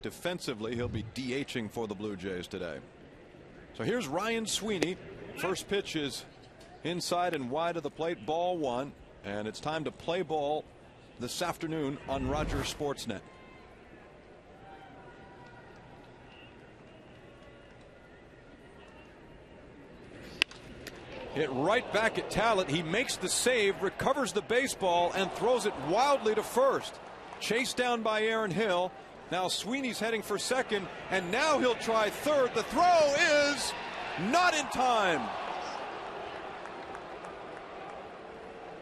Defensively, he'll be DHing for the Blue Jays today. So here's Ryan Sweeney. First pitch is inside and wide of the plate, ball one, and it's time to play ball this afternoon on Rogers Sportsnet. Hit right back at Talent. He makes the save, recovers the baseball, and throws it wildly to first. Chased down by Aaron Hill. Now Sweeney's heading for second, and now he'll try third. The throw is not in time.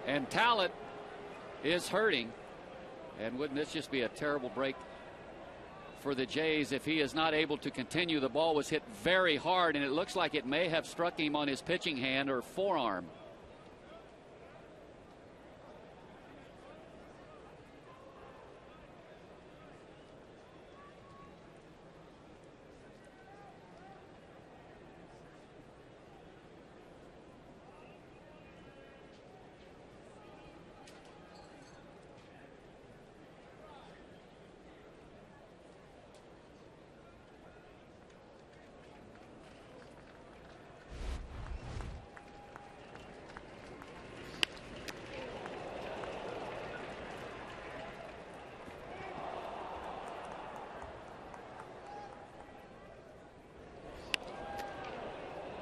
And Talent is hurting. And wouldn't this just be a terrible break for the Jays if he is not able to continue? The ball was hit very hard, and it looks like it may have struck him on his pitching hand or forearm.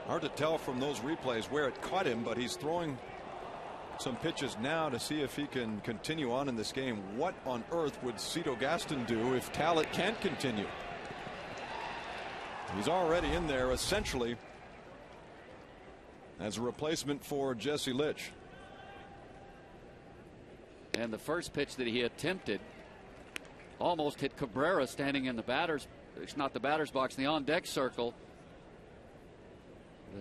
Hard to tell from those replays where it caught him, but he's throwing some pitches now to see if he can continue on in this game. What on earth would Cito Gaston do if Talent can't continue? He's already in there essentially as a replacement for Jesse Litch. And the first pitch that he attempted almost hit Cabrera standing in the batter's, it's not the batter's box, the on deck circle.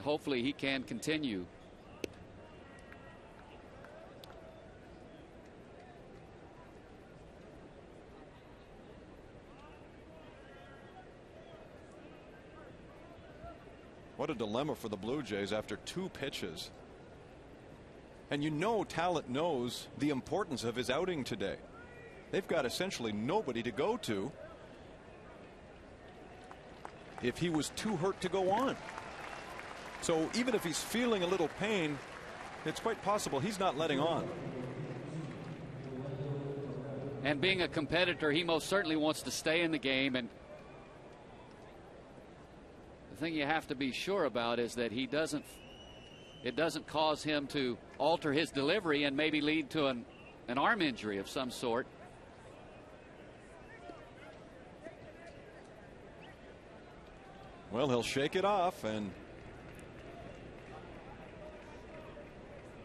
Hopefully he can continue. What a dilemma for the Blue Jays after two pitches. And you know Talent knows the importance of his outing today. They've got essentially nobody to go to if he was too hurt to go on. So even if he's feeling a little pain, it's quite possible he's not letting on. And being a competitor, he most certainly wants to stay in the game. And the thing you have to be sure about is that it doesn't cause him to alter his delivery and maybe lead to an arm injury of some sort. Well, he'll shake it off and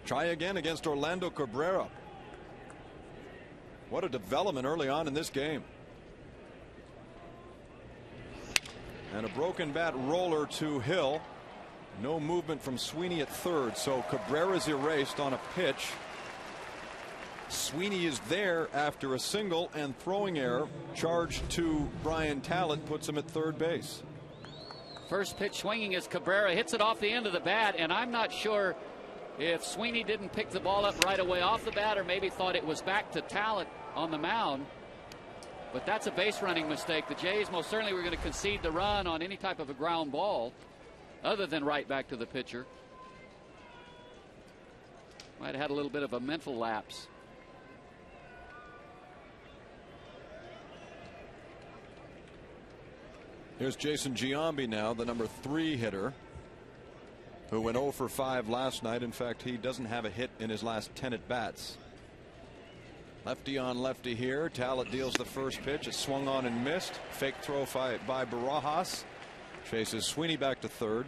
try again against Orlando Cabrera. What a development early on in this game. And a broken bat roller to Hill. No movement from Sweeney at third, so Cabrera's erased on a pitch. Sweeney is there after a single and throwing error. Charge to Brian Talent puts him at third base. First pitch swinging as Cabrera hits it off the end of the bat, and I'm not sure if Sweeney didn't pick the ball up right away off the bat or maybe thought it was back to Talent on the mound. But that's a base running mistake. The Jays most certainly were going to concede the run on any type of a ground ball other than right back to the pitcher. Might have had a little bit of a mental lapse. Here's Jason Giambi now, the number 3 hitter, who went 0 for 5 last night. In fact, he doesn't have a hit in his last 10 at bats. Lefty on lefty here. Talent deals the first pitch. It swung on and missed. Fake throw by Barajas. Chases Sweeney back to third.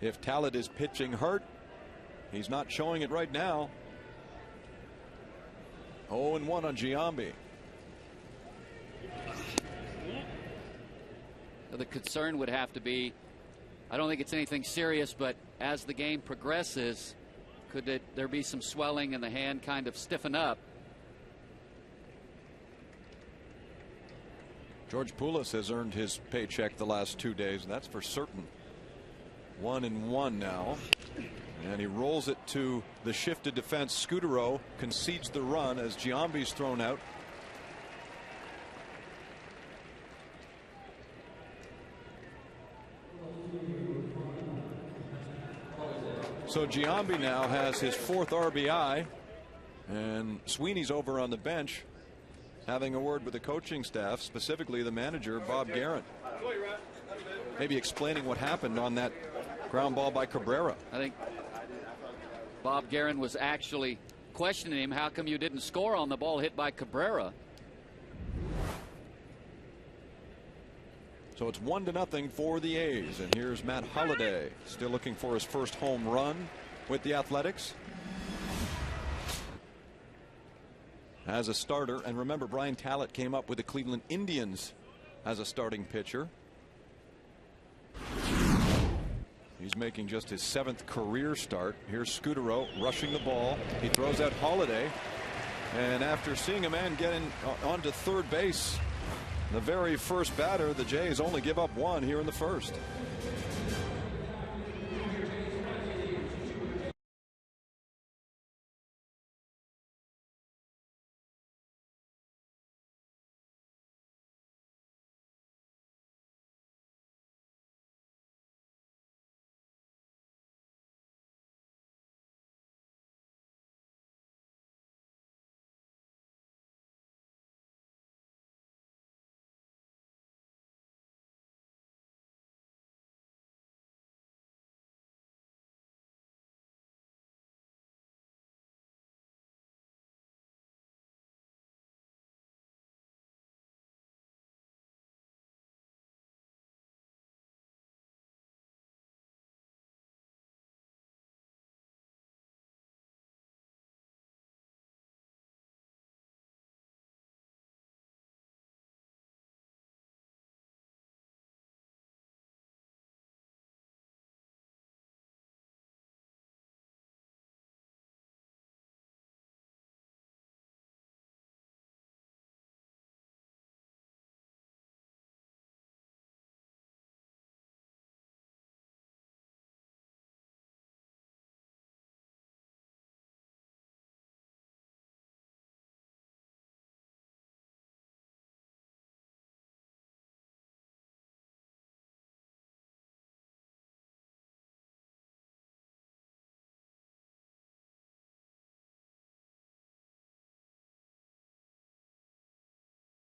If Talent is pitching hurt, he's not showing it right now. 0-1 on Giambi. The concern would have to be, I don't think it's anything serious, but as the game progresses, could there be some swelling and the hand kind of stiffen up? George Poulos has earned his paycheck the last 2 days, and that's for certain. 1-1 now. And he rolls it to the shifted defense. Scudero concedes the run as Giambi's thrown out. So Giambi now has his 4th RBI, and Sweeney's over on the bench having a word with the coaching staff, specifically the manager, Bob Guerin. Maybe explaining what happened on that ground ball by Cabrera. I think Bob Guerin was actually questioning him. How come you didn't score on the ball hit by Cabrera? So it's 1-0 for the A's, and here's Matt Holliday, still looking for his first home run with the Athletics as a starter. And remember, Brian Talent came up with the Cleveland Indians as a starting pitcher. He's making just his 7th career start. Here's Scudero rushing the ball. He throws out Holliday, and after seeing a man get onto third base, the very first batter, the Jays only give up 1 here in the first.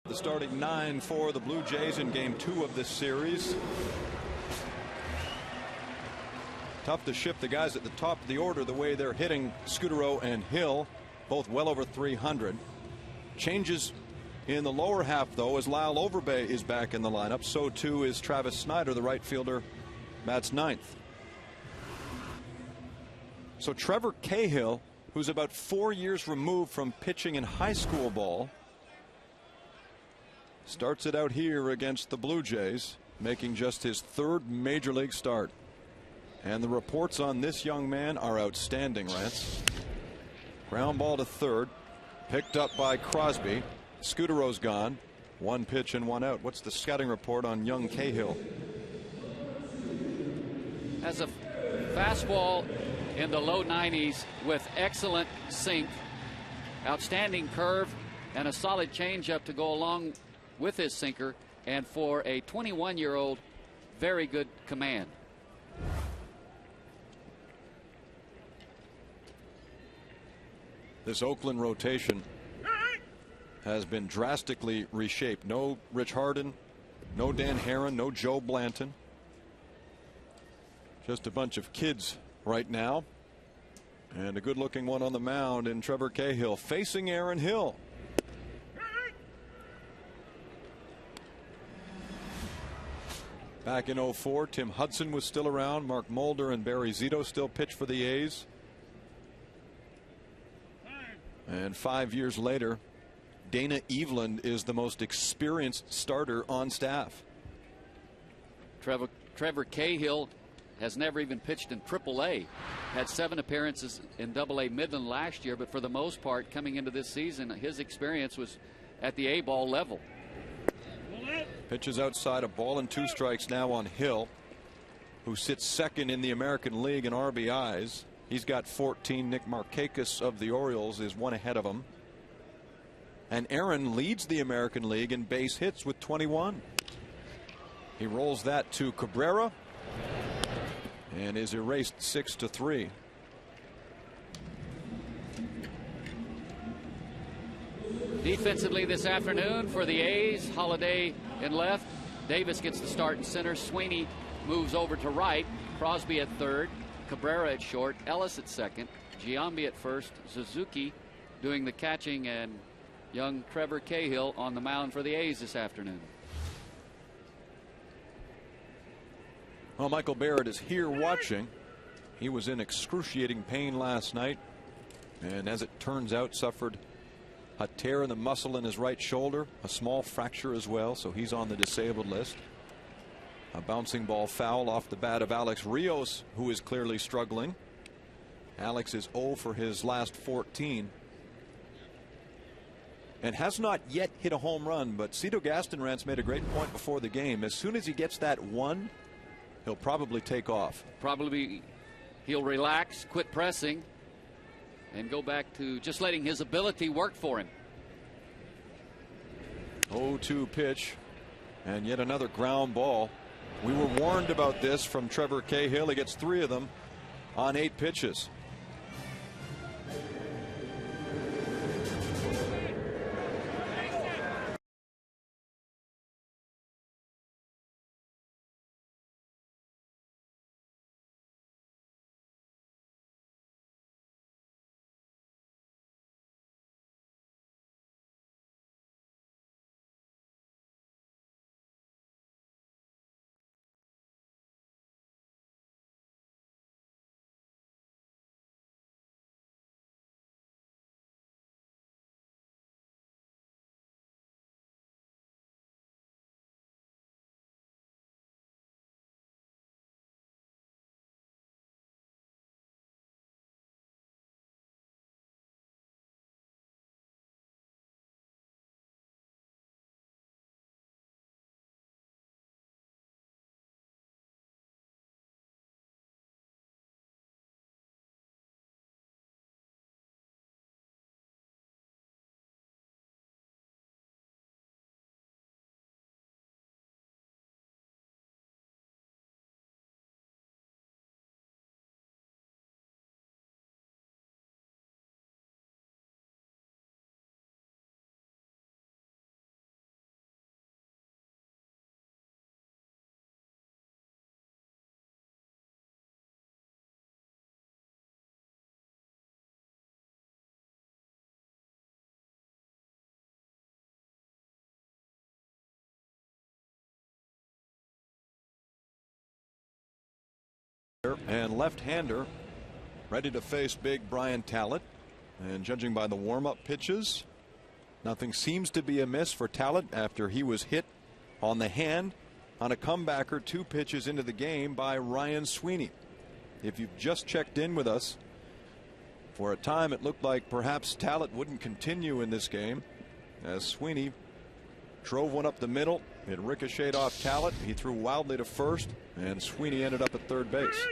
The starting 9 for the Blue Jays in game 2 of this series. Tough to shift the guys at the top of the order the way they're hitting Scudero and Hill, both well over 300. Changes in the lower half, though, as Lyle Overbay is back in the lineup. So too is Travis Snider, the right fielder, bats 9th. So Trevor Cahill, who's about 4 years removed from pitching in high school ball, starts it out here against the Blue Jays, making just his 3rd major league start. And the reports on this young man are outstanding, Rance. Ground ball to third, picked up by Crosby. Scudero's gone. 1 pitch and 1 out. What's the scouting report on young Cahill? Has a fastball in the low 90s with excellent sink, outstanding curve, and a solid changeup to go along with his sinker, and for a 21-year-old, very good command. This Oakland rotation has been drastically reshaped. No Rich Harden, no Dan Herron, no Joe Blanton. Just a bunch of kids right now, and a good-looking one on the mound in Trevor Cahill facing Aaron Hill. Back in 04, Tim Hudson was still around. Mark Mulder and Barry Zito still pitched for the A's. And 5 years later, Dana Eveland is the most experienced starter on staff. Trevor Cahill has never even pitched in AAA. Had 7 appearances in AA Midland last year, but for the most part, coming into this season, his experience was at the A-ball level. Pitches outside, a ball and 2 strikes now on Hill, who sits 2nd in the American League in RBIs. He's got 14. Nick Markakis of the Orioles is one ahead of him. And Aaron leads the American League in base hits with 21. He rolls that to Cabrera and is erased 6-3. Defensively this afternoon for the A's, Holiday in left. Davis gets the start in center. Sweeney moves over to right. Crosby at third. Cabrera at short. Ellis at second. Giambi at first. Suzuki doing the catching, and young Trevor Cahill on the mound for the A's this afternoon. Well, Michael Barrett is here watching. He was in excruciating pain last night, and as it turns out, suffered a tear in the muscle in his right shoulder, a small fracture as well, so he's on the disabled list. A bouncing ball foul off the bat of Alex Rios, who is clearly struggling. Alex is 0 for his last 14 and has not yet hit a home run, but Cito Gastonrance made a great point before the game. As soon as he gets that one, he'll probably take off. Probably he'll relax, quit pressing, and go back to just letting his ability work for him. 0-2 pitch, and yet another ground ball. We were warned about this from Trevor Cahill. He gets 3 of them on 8 pitches. And left-hander ready to face big Brian Talent, and judging by the warm-up pitches, nothing seems to be amiss for Talent after he was hit on the hand on a comebacker 2 pitches into the game by Ryan Sweeney. If you've just checked in with us, for a time it looked like perhaps Talent wouldn't continue in this game, as Sweeney drove one up the middle. It ricocheted off Talent. He threw wildly to first, and Sweeney ended up at third base.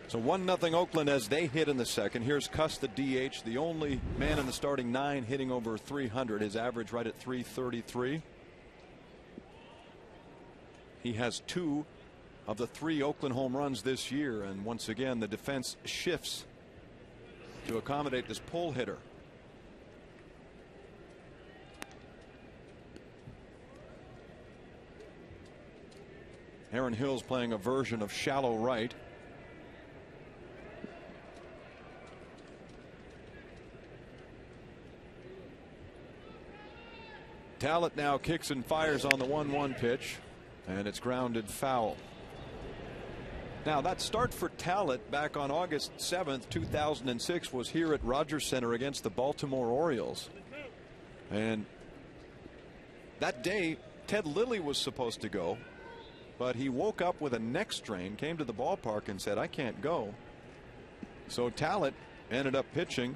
So 1-0 Oakland as they hit in the second. Here's Cuss, the DH, the only man in the starting 9 hitting over 300. His average right at 333. He has 2 of the 3 Oakland home runs this year, and once again the defense shifts to accommodate this pull hitter. Aaron Hill's playing a version of shallow right. Talent now kicks and fires on the 1-1 pitch, and it's grounded foul. Now that start for Talent back on August 7th, 2006 was here at Rogers Center against the Baltimore Orioles. And that day Ted Lilly was supposed to go, but he woke up with a neck strain, came to the ballpark and said, "I can't go." So Talent ended up pitching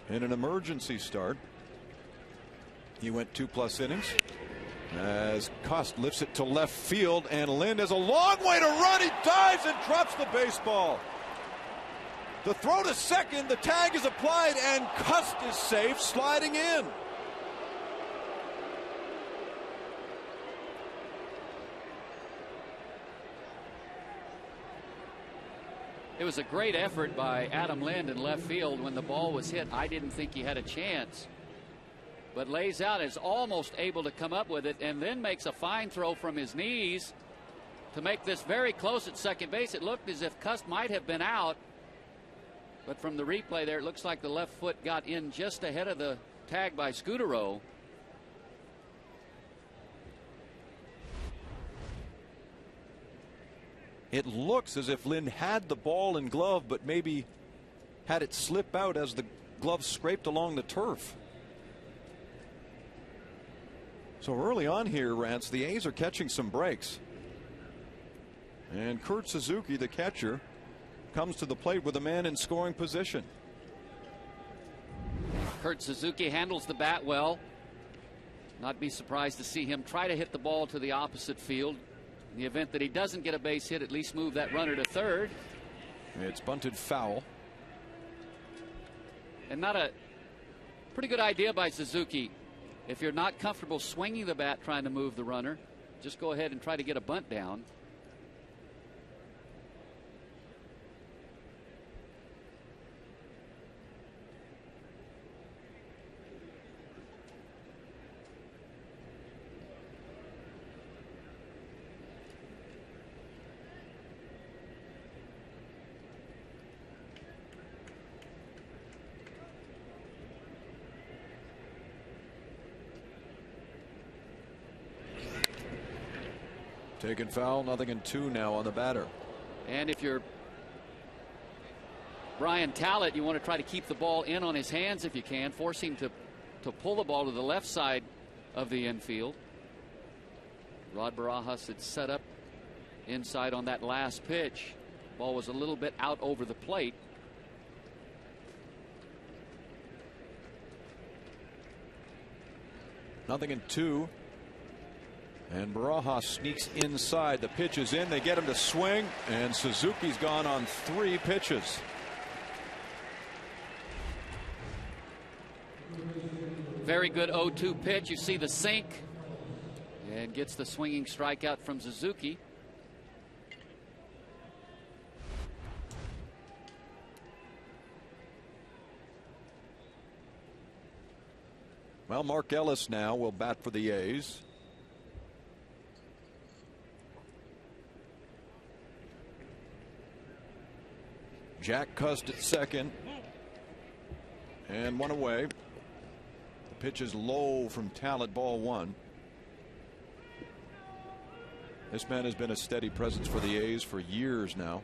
in an emergency start. He went 2+ innings as Cust lifts it to left field, and Lind has a long way to run. He dives and drops the baseball. The throw to second. The tag is applied, and Cust is safe, sliding in. It was a great effort by Adam Lind in left field. When the ball was hit, I didn't think he had a chance. But lays out, is almost able to come up with it, and then makes a fine throw from his knees to make this very close at second base. It looked as if Cust might have been out, but from the replay there, it looks like the left foot got in just ahead of the tag by Scudero. It looks as if Lind had the ball in glove, but maybe had it slip out as the glove scraped along the turf. So early on here, Rance, the A's are catching some breaks. And Kurt Suzuki, the catcher, comes to the plate with a man in scoring position. Kurt Suzuki handles the bat well. Not be surprised to see him try to hit the ball to the opposite field. In the event that he doesn't get a base hit, at least move that runner to third. It's bunted foul. And not a pretty good idea by Suzuki. If you're not comfortable swinging the bat trying to move the runner, just go ahead and try to get a bunt down. Taken foul, 0-2 now on the batter. And if you're Brian Talent, you want to try to keep the ball in on his hands if you can, force him to pull the ball to the left side of the infield. Rod Barajas had set up inside on that last pitch. Ball was a little bit out over the plate. Nothing in 2. And Barajas sneaks inside. The pitch is in. They get him to swing, and Suzuki's gone on 3 pitches. Very good 0-2 pitch. You see the sink, and gets the swinging strikeout from Suzuki. Well, Mark Ellis now will bat for the A's. Jack Cust at second, and one away. The pitch is low from Talent, ball 1. This man has been a steady presence for the A's for years now.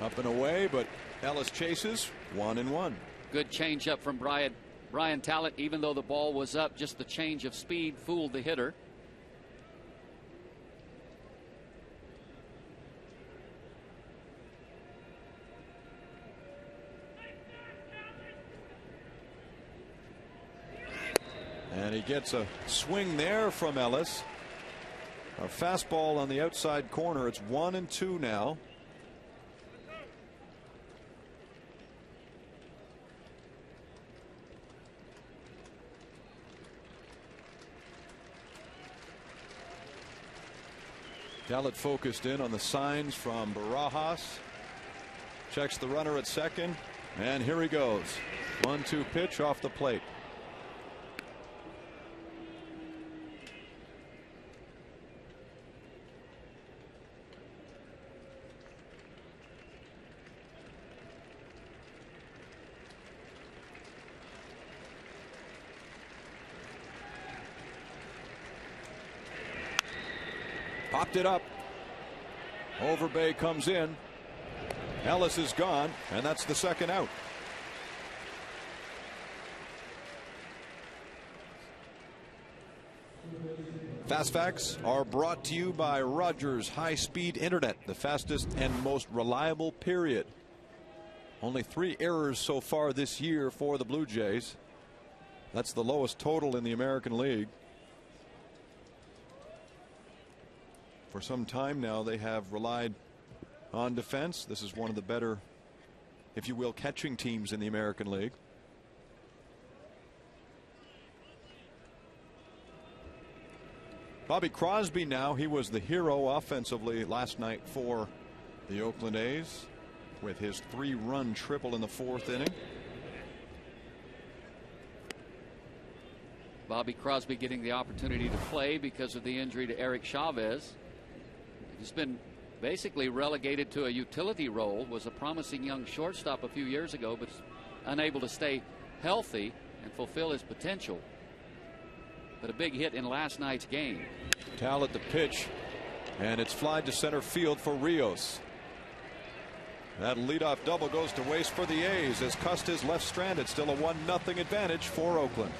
Up and away, but Ellis chases. 1-1. Good changeup from Brian Talent. Even though the ball was up, just the change of speed fooled the hitter. And he gets a swing there from Ellis. A fastball on the outside corner. It's 1-2 now. Talent focused in on the signs from Barajas. Checks the runner at second, and here he goes. 1-2 pitch off the plate. Popped it up. Overbay comes in. Ellis is gone, and that's the second out. Fast Facts are brought to you by Rogers High-Speed Internet, the fastest and most reliable, period. Only 3 errors so far this year for the Blue Jays. That's the lowest total in the American League. For some time now, they have relied on defense. This is one of the better, if you will, catching teams in the American League. Bobby Crosby now, he was the hero offensively last night for the Oakland A's with his 3-run triple in the 4th inning. Bobby Crosby getting the opportunity to play because of the injury to Eric Chavez. He's been basically relegated to a utility role. Was a promising young shortstop a few years ago, but unable to stay healthy and fulfill his potential. But a big hit in last night's game. Tal at the pitch, and it's flied to center field for Rios. That leadoff double goes to waste for the A's as Cust is left stranded. Still a 1-0 advantage for Oakland.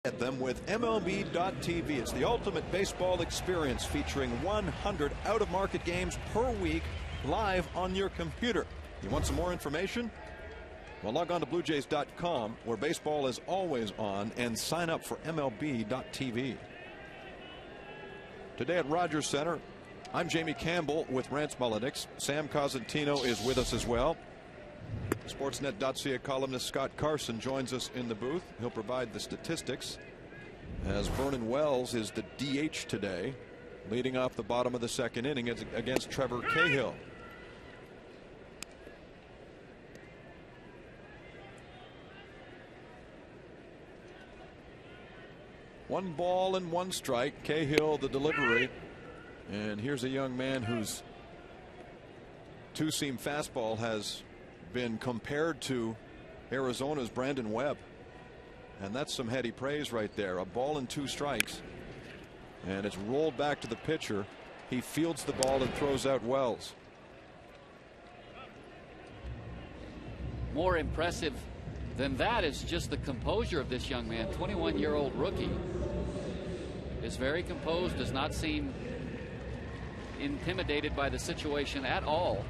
At them with MLB.tv. It's the ultimate baseball experience featuring 100 out-of-market games per week live on your computer. You want some more information? Well, log on to BlueJays.com, where baseball is always on, and sign up for MLB.tv. Today at Rogers Center, I'm Jamie Campbell with Rance Mulliniks. Sam Cosentino is with us as well. Sportsnet.ca columnist Scott Carson joins us in the booth. He'll provide the statistics as Vernon Wells is the DH today, leading off the bottom of the 2nd inning against Trevor Cahill. One ball and 1 strike. Cahill the delivery, and here's a young man whose 2-seam fastball has been compared to Arizona's Brandon Webb, and that's some heady praise right there. A ball and 2 strikes, and it's rolled back to the pitcher. He fields the ball and throws out Wells. More impressive than that is just the composure of this young man. 21-year-old rookie is very composed, does not seem intimidated by the situation at all.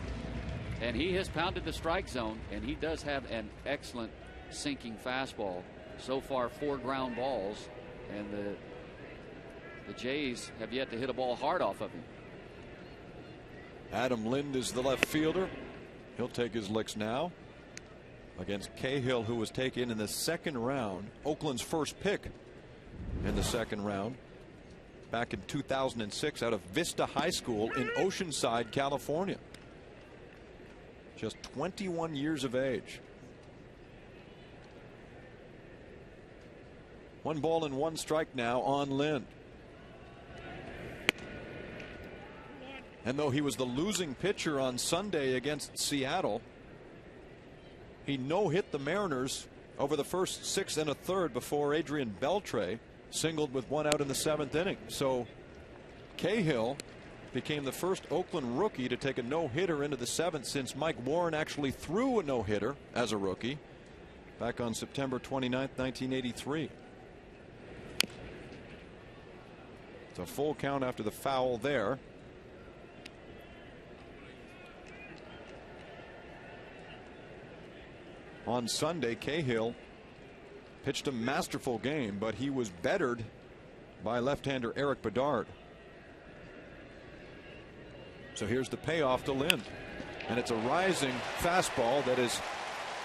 And he has pounded the strike zone, and he does have an excellent sinking fastball. So far, 4 ground balls, and the Jays have yet to hit a ball hard off of him. Adam Lind is the left fielder. He'll take his licks now against Cahill, who was taken in the 2nd round, Oakland's first pick in the 2nd round back in 2006 out of Vista High School in Oceanside, California. Just 21 years of age. 1 ball and 1 strike now on Lind. And though he was the losing pitcher on Sunday against Seattle, he no-hit the Mariners over the first 6 1/3 before Adrian Beltre singled with 1 out in the 7th inning. So Cahill became the first Oakland rookie to take a no-hitter into the 7th since Mike Warren actually threw a no-hitter as a rookie back on September 29th, 1983. It's a full count after the foul there. On Sunday, Cahill pitched a masterful game, but he was bettered by left-hander Eric Bedard. So here's the payoff to Lind, and it's a rising fastball that is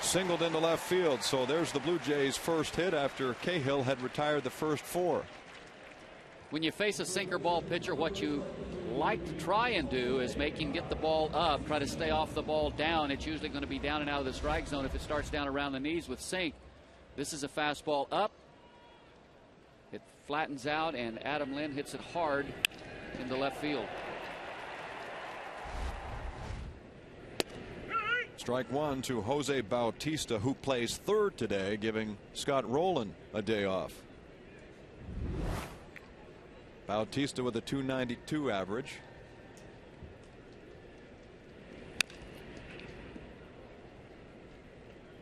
singled into left field. So there's the Blue Jays' first hit after Cahill had retired the first 4. When you face a sinker ball pitcher, what you like to try and do is make him get the ball up, try to stay off the ball down. It's usually going to be down and out of the strike zone if it starts down around the knees with sink. This is a fastball up. It flattens out, and Adam Lind hits it hard into left field. Strike 1 to Jose Bautista, who plays third today, giving Scott Rowland a day off. Bautista with a .292 average.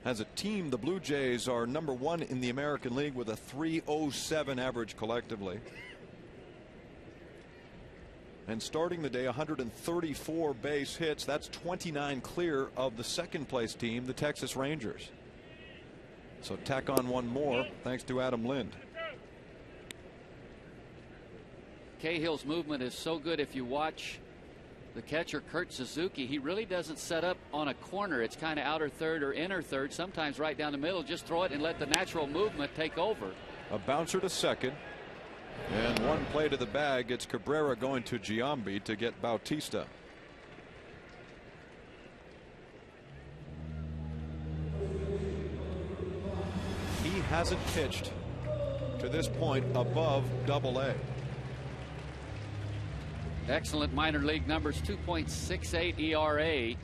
As a team, the Blue Jays are #1 in the American League with a .307 average collectively. And starting the day, 134 base hits. That's 29 clear of the second-place team, the Texas Rangers. So tack on one more thanks to Adam Lind. Cahill's movement is so good. If you watch the catcher, Kurt Suzuki, he really doesn't set up on a corner. It's kind of outer third or inner third, sometimes right down the middle. Just throw it and let the natural movement take over. A bouncer to second, and one play to the bag. It's Cabrera going to Giambi to get Bautista. He hasn't pitched to this point above Double-A. Excellent minor league numbers, 2.68 ERA.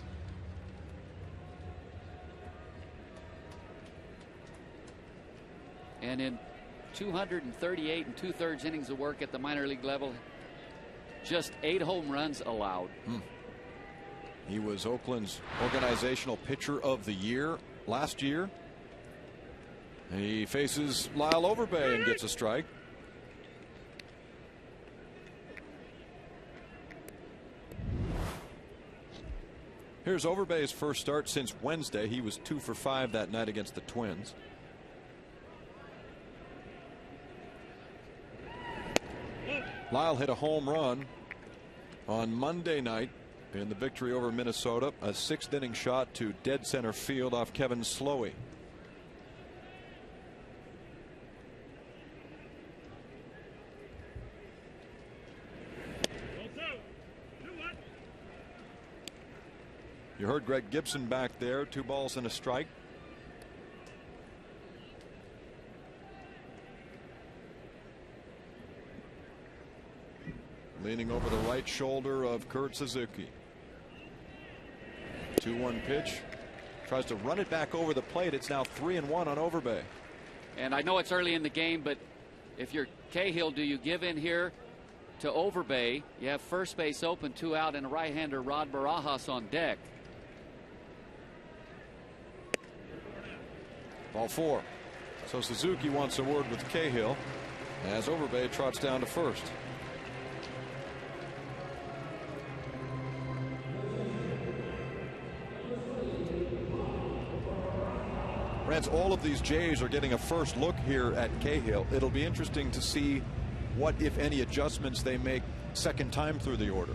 And in 238 2/3 innings of work at the minor league level, just 8 home runs allowed. He was Oakland's organizational pitcher of the year last year. He faces Lyle Overbay and gets a strike. Here's Overbay's first start since Wednesday. He was 2 for 5 that night against the Twins. Lyle hit a home run on Monday night in the victory over Minnesota, a 6th inning shot to dead center field off Kevin Slowey. You heard Greg Gibson back there, 2 balls and a strike. Leaning over the right shoulder of Kurt Suzuki. 2-1 pitch. Tries to run it back over the plate. It's now 3-1 on Overbay. And I know it's early in the game, but if you're Cahill, do you give in here to Overbay? You have first base open, 2 out, and a right-hander Rod Barajas on deck. Ball 4. So Suzuki wants a word with Cahill as Overbay trots down to first. Reds, all of these Jays are getting a first look here at Cahill. It'll be interesting to see what, if any, adjustments they make second time through the order.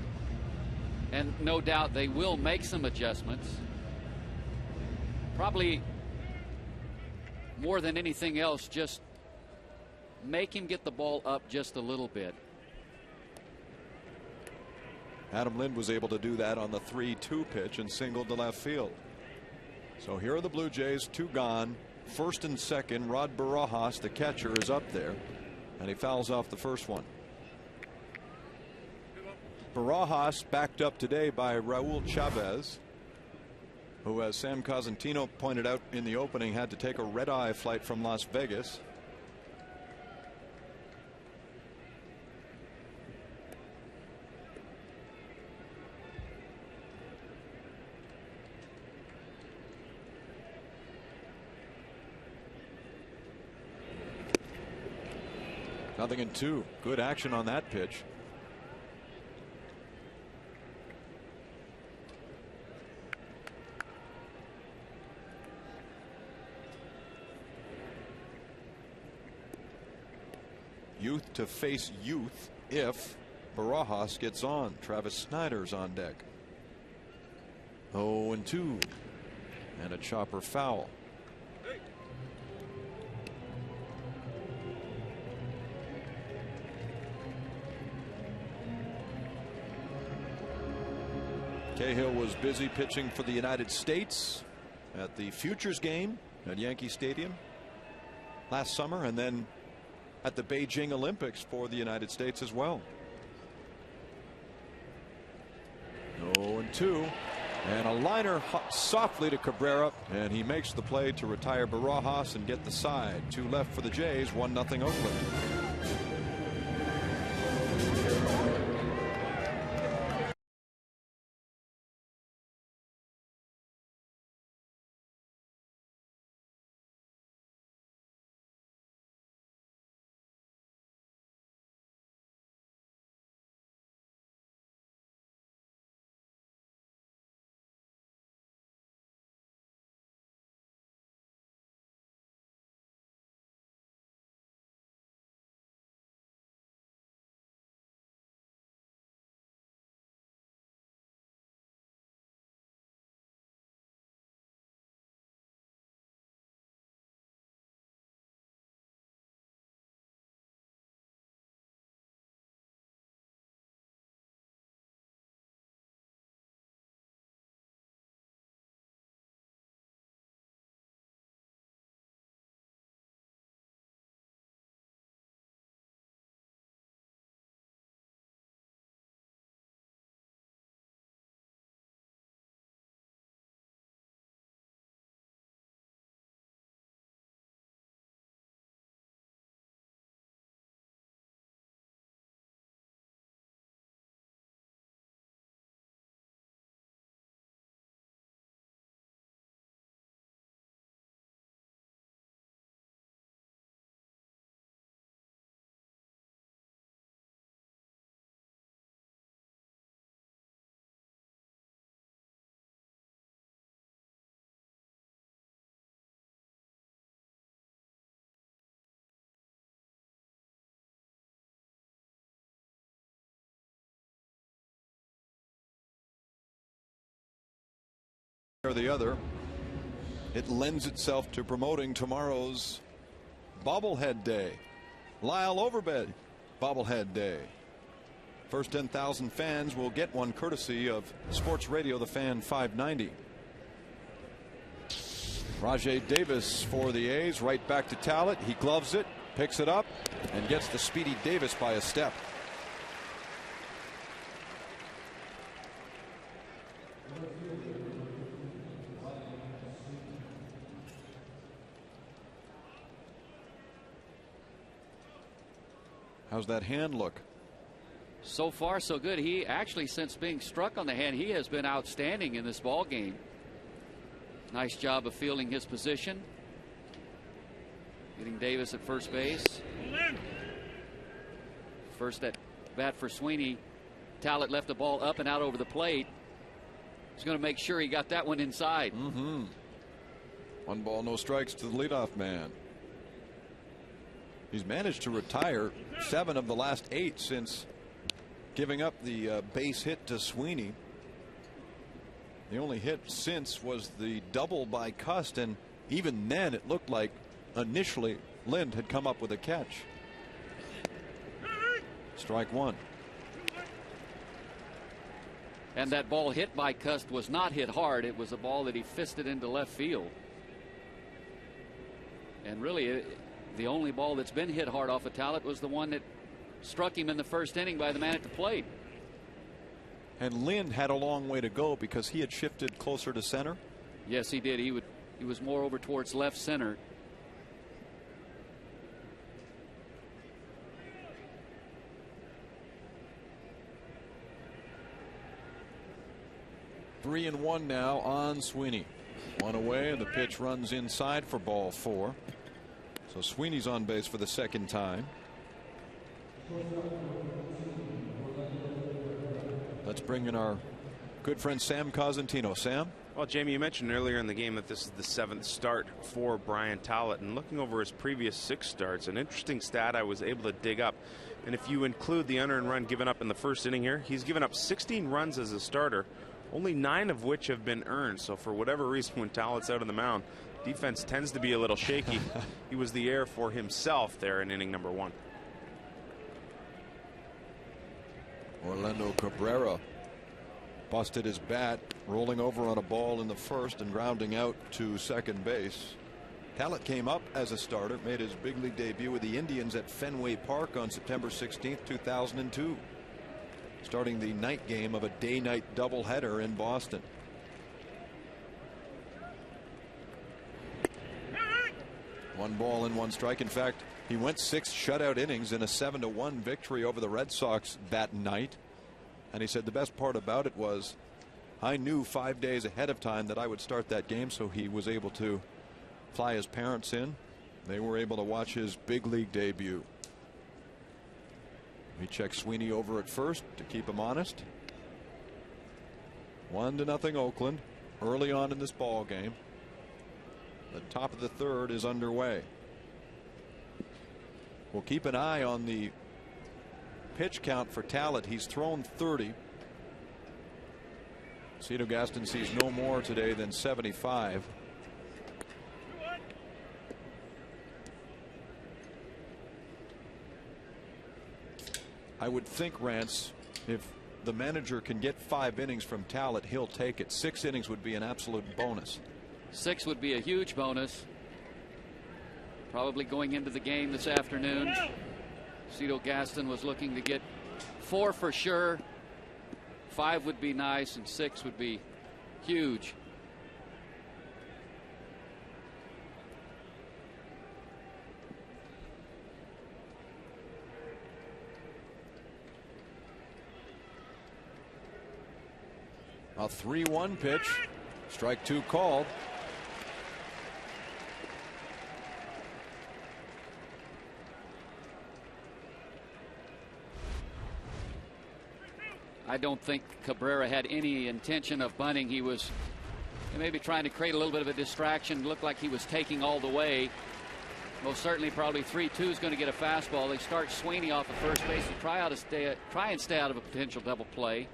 And no doubt they will make some adjustments. Probably more than anything else, just make him get the ball up just a little bit. Adam Lind was able to do that on the 3-2 pitch and singled to left field. So here are the Blue Jays, 2 gone. First and second, Rod Barajas, the catcher, is up there, and he fouls off the first one. Barajas backed up today by Raul Chavez, who, as Sam Cosentino pointed out in the opening, had to take a red-eye flight from Las Vegas. 0-2. Good action on that pitch. Youth to face youth if Barajas gets on. Travis Snider's on deck. 0-2. And a chopper foul. Cahill was busy pitching for the United States at the Futures game at Yankee Stadium last summer, and then at the Beijing Olympics for the United States as well. 0-2. And a liner softly to Cabrera, and he makes the play to retire Barajas and get the side. 2 left for the Jays, 1-0 Oakland. Or the other, it lends itself to promoting tomorrow's bobblehead day. Lyle Overbay bobblehead day. First 10,000 fans will get one courtesy of Sports Radio The Fan 590. Rajai Davis for the A's, right back to Talent. He gloves it, picks it up, and gets the speedy Davis by a step. How's that hand look? So far, so good. He actually, since being struck on the hand, he has been outstanding in this ball game. Nice job of fielding his position. Getting Davis at first base. First at bat for Sweeney. Talent left the ball up and out over the plate. He's going to make sure he got that one inside. 1 ball, no strikes to the leadoff man. He's managed to retire 7 of the last 8 since giving up the base hit to Sweeney. The only hit since was the double by Cust, and even then it looked like initially Lind had come up with a catch. Strike 1. And that ball hit by Cust was not hit hard. It was a ball that he fisted into left field. And really, the only ball that's been hit hard off of Talent was the one that struck him in the first inning by the man at the plate. And Lind had a long way to go because he had shifted closer to center. Yes, he did. He was more over towards left center. Three and 1 now on Sweeney. 1 away, and the pitch runs inside for ball 4. So Sweeney's on base for the second time. Let's bring in our good friend Sam Cosentino. Sam? Well, Jamie, you mentioned earlier in the game that this is the 7th start for Brian Talbot, and looking over his previous 6 starts, an interesting stat I was able to dig up, and if you include the unearned run given up in the first inning here, he's given up 16 runs as a starter, only 9 of which have been earned. So for whatever reason, when Talbot's out on the mound, defense tends to be a little shaky. He was the air for himself there in inning number 1. Orlando Cabrera busted his bat, rolling over on a ball in the first and grounding out to second base. Talbot came up as a starter, made his big league debut with the Indians at Fenway Park on September 16th, 2002, starting the night game of a day-night doubleheader in Boston. One ball and 1 strike. In fact, he went 6 shutout innings in a 7-1 victory over the Red Sox that night. And he said the best part about it was I knew 5 days ahead of time that I would start that game, so he was able to fly his parents in. They were able to watch his big league debut. He checked Sweeney over at first to keep him honest. 1-0 Oakland early on in this ball game. The top of the 3rd is underway. We'll keep an eye on the pitch count for Talbot. He's thrown 30. Cito Gaston sees no more today than 75. I would think, Rance, if the manager can get 5 innings from Talbot, he'll take it. 6 innings would be an absolute bonus. 6 would be a huge bonus. Probably going into the game this afternoon, Cito Gaston was looking to get 4 for sure. 5 would be nice, and 6 would be huge. A 3-1 pitch. Strike 2 called. I don't think Cabrera had any intention of bunting. He was maybe trying to create a little bit of a distraction. Looked like he was taking all the way. Most certainly, probably 3-2 is going to get a fastball. They start Sweeney off at first base and try and stay out of a potential double play.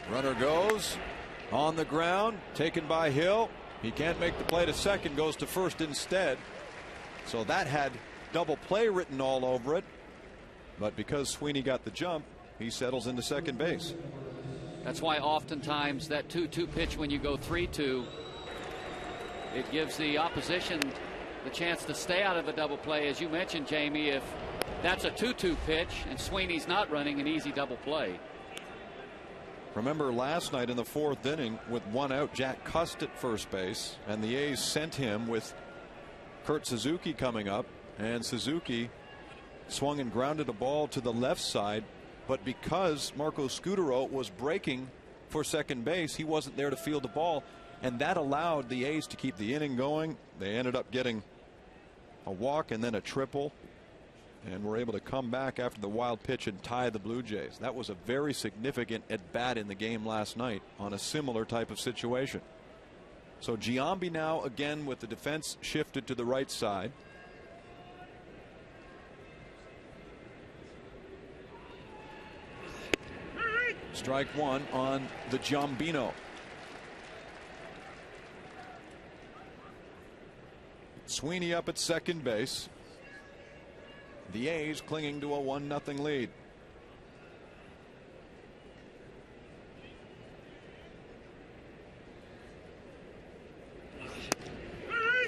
Runner goes on the ground, taken by Hill. He can't make the play to second, goes to first instead. So that had double play written all over it. But because Sweeney got the jump, he settles into second base. That's why oftentimes that 2-2 pitch, when you go 3-2, it gives the opposition the chance to stay out of a double play. As you mentioned, Jamie, if that's a 2-2 pitch and Sweeney's not running, an easy double play. Remember last night in the 4th inning with 1 out, Jack Cust at first base, and the A's sent him with Kurt Suzuki coming up, and Suzuki swung and grounded a ball to the left side, but because Marco Scutaro was breaking for second base, he wasn't there to field the ball, and that allowed the A's to keep the inning going. They ended up getting a walk and then a triple, and were able to come back after the wild pitch and tie the Blue Jays. That was a very significant at bat in the game last night on a similar type of situation. So Giambi now again with the defense shifted to the right side. Strike 1 on the Giambino. Sweeney up at second base. The A's clinging to a 1-0 lead.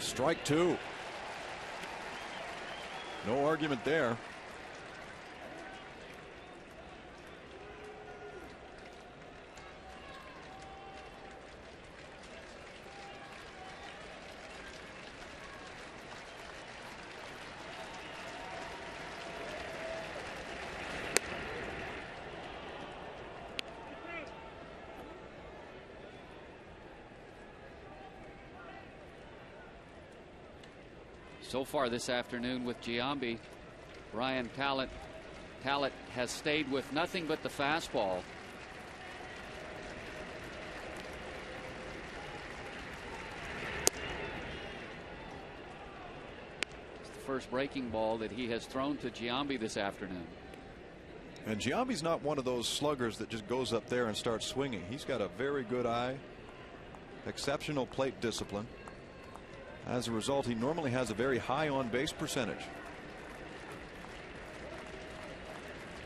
Strike 2. No argument there. So far this afternoon with Giambi, Brian Talent has stayed with nothing but the fastball. It's the first breaking ball that he has thrown to Giambi this afternoon. And Giambi's not one of those sluggers that just goes up there and starts swinging. He's got a very good eye, exceptional plate discipline. As a result, he normally has a very high on base percentage.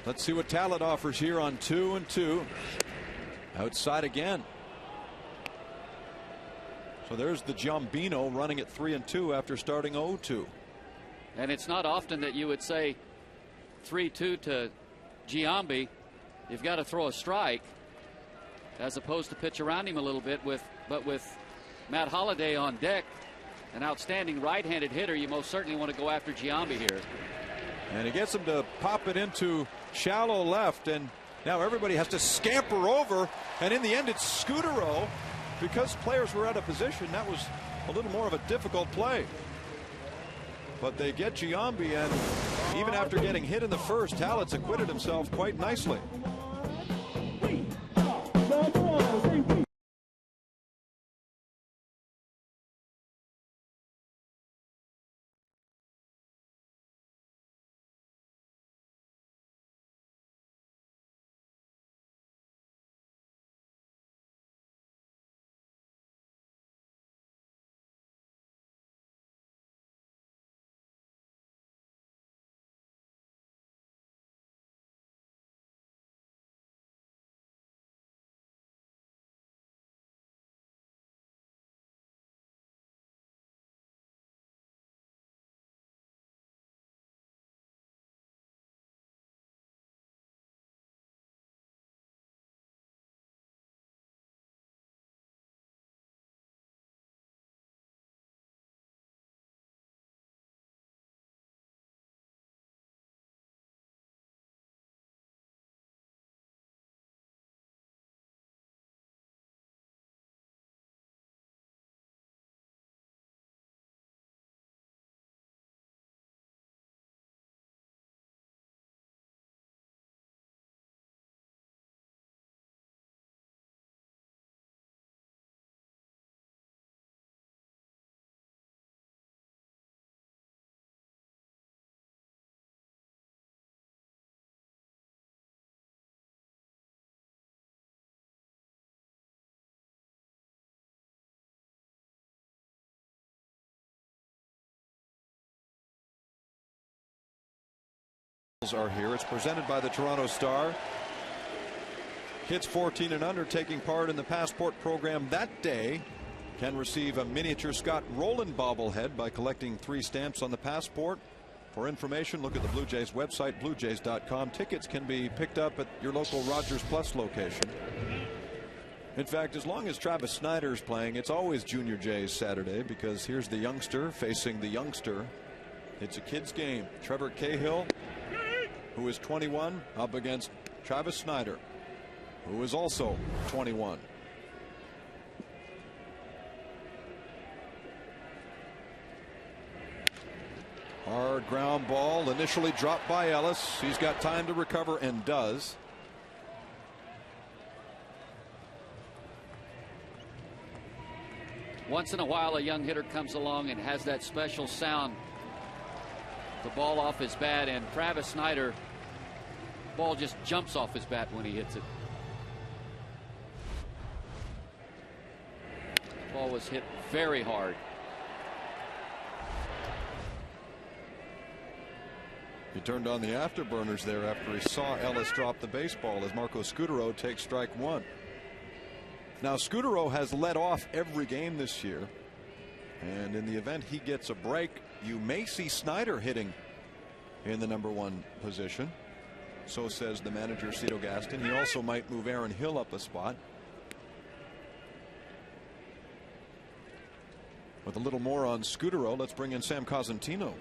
Let's see what Talent offers here on 2-2. Outside again. So there's the Giambino running at 3-2 after starting 0-2. And it's not often that you would say 3-2 to Giambi. You've got to throw a strike as opposed to pitch around him a little bit but with Matt Holliday on deck, an outstanding right-handed hitter, you most certainly want to go after Giambi here. And he gets him to pop it into shallow left, and now everybody has to scamper over, and in the end it's Scutaro. Because players were out of position, that was a little more of a difficult play. But they get Giambi, and even after getting hit in the first, Talent's acquitted himself quite nicely. Are here. It's presented by the Toronto Star. Kids 14 and under taking part in the Passport program that day can receive a miniature Scott Rowland bobblehead by collecting 3 stamps on the Passport. For information, look at the Blue Jays website, bluejays.com. Tickets can be picked up at your local Rogers Plus location. In fact, as long as Travis Snider is playing, it's always Junior Jays Saturday, because here's the youngster facing the youngster. It's a kid's game. Trevor Cahill, who is 21, up against Travis Snider, who is also 21. Hard ground ball initially dropped by Ellis. He's got time to recover and does. Once in a while a young hitter comes along and has that special sound. The ball off his bat, and Travis Snider, ball just jumps off his bat when he hits it. The ball was hit very hard. He turned on the afterburners there after he saw Ellis drop the baseball as Marco Scutaro takes strike 1. Now Scutaro has led off every game this year, and in the event he gets a break, you may see Snider hitting in the #1 position. So says the manager, Cito Gaston. He also might move Aaron Hill up a spot. With a little more on Scutaro, let's bring in Sam Cosentino.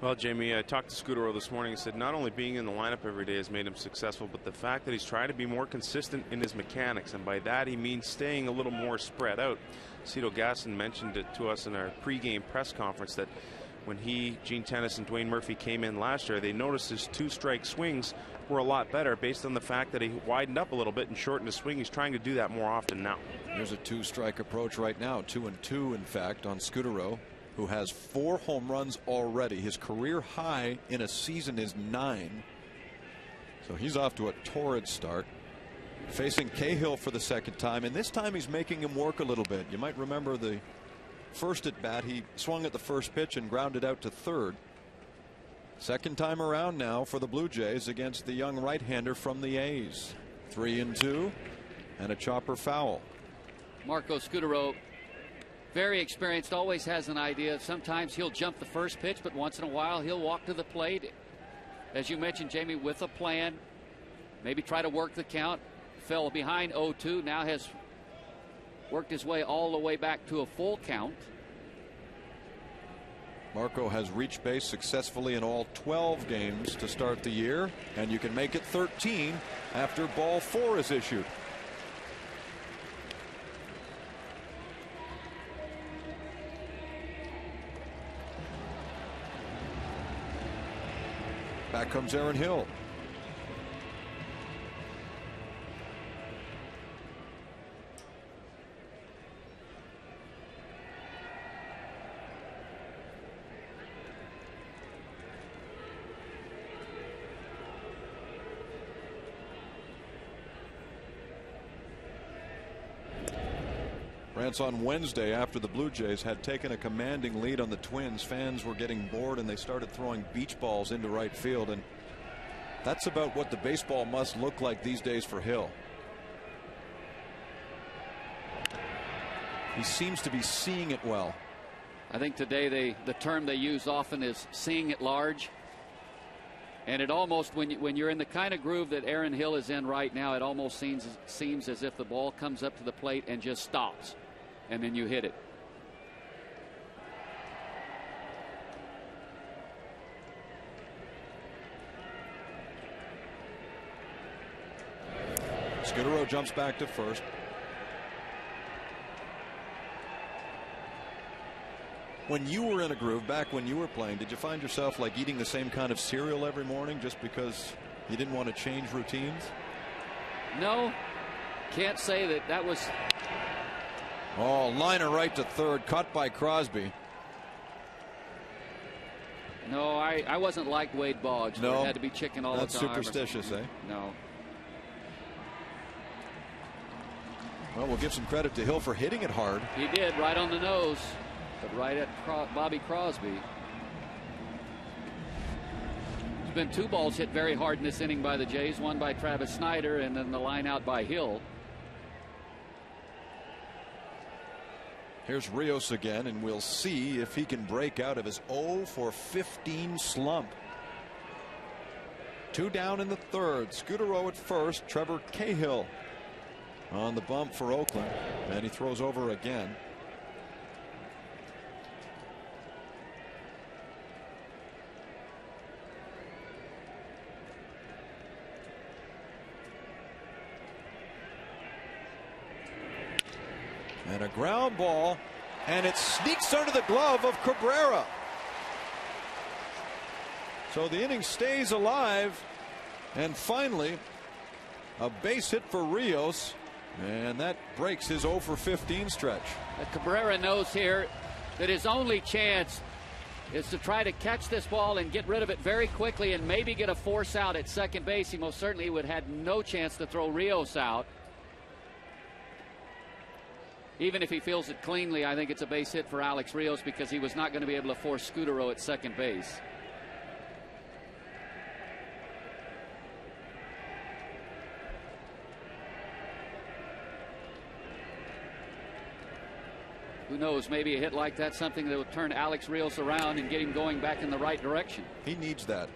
Well, Jamie, I talked to Scutaro this morning and said not only being in the lineup every day has made him successful, but the fact that he's trying to be more consistent in his mechanics, and by that he means staying a little more spread out. Cito Gaston mentioned it to us in our pregame press conference that when Gene Tennis and Dwayne Murphy came in last year, they noticed his 2-strike swings were a lot better based on the fact that he widened up a little bit and shortened his swing. He's trying to do that more often now. Here's a 2-strike approach right now, 2-2 in fact on Scudero, who has 4 home runs already. His career high in a season is 9. So he's off to a torrid start. Facing Cahill for the second time, and this time he's making him work a little bit. You might remember the first at bat, he swung at the first pitch and grounded out to third. Second time around now for the Blue Jays against the young right-hander from the A's. 3-2 and a chopper foul. Marco Scudero, very experienced, always has an idea. Sometimes he'll jump the first pitch, but once in a while he'll walk to the plate, as you mentioned, Jamie, with a plan. Maybe try to work the count. Fell behind 0-2, now has worked his way all the way back to a full count. Marco has reached base successfully in all 12 games to start the year, and you can make it 13 after ball 4 is issued. Back comes Aaron Hill. On Wednesday, after the Blue Jays had taken a commanding lead on the Twins, fans were getting bored and they started throwing beach balls into right field, and that's about what the baseball must look like these days for Hill. He seems to be seeing it well. I think today the term they use often is seeing it large, and it almost, when you're in the kind of groove that Aaron Hill is in right now, it almost seems as if the ball comes up to the plate and just stops, and then you hit it. Scudero jumps back to first. When you were in a groove, back when you were playing, did you find yourself like eating the same kind of cereal every morning just because you didn't want to change routines? No, can't say that was. Oh, liner right to third, caught by Crosby. No, I wasn't like Wade Boggs. No, it had to be chicken all the time. That's superstitious, eh? No. Well, we'll give some credit to Hill for hitting it hard. He did, right on the nose, but right at Bobby Crosby. There's been 2 balls hit very hard in this inning by the Jays, one by Travis Snider and then the line out by Hill. Here's Rios again, and we'll see if he can break out of his 0-for-15 slump. 2 down in the third. Scudero at first. Trevor Cahill on the bump for Oakland, and he throws over again. And a ground ball, and it sneaks under the glove of Cabrera. So the inning stays alive, and finally a base hit for Rios, and that breaks his 0-for-15 stretch. Cabrera knows here that his only chance is to try to catch this ball and get rid of it very quickly and maybe get a force out at second base. He most certainly would have had no chance to throw Rios out. Even if he feels it cleanly, I think it's a base hit for Alex Rios because he was not going to be able to force Scudero at second base. Who knows, maybe a hit like that, something that would turn Alex Rios around and get him going back in the right direction. He needs that.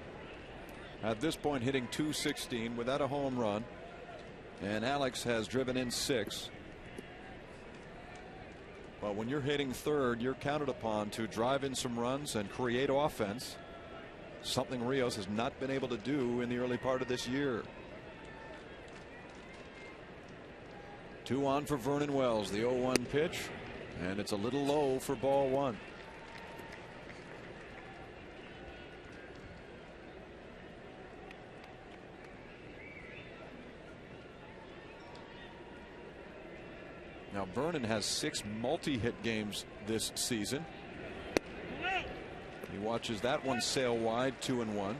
At this point, hitting .216 without a home run, and Alex has driven in 6. Well, when you're hitting third, you're counted upon to drive in some runs and create offense, something Rios has not been able to do in the early part of this year. 2 on for Vernon Wells, the 0-1 pitch, and it's a little low for ball 1. Now Vernon has 6 multi-hit games this season. He watches that one sail wide, 2-1.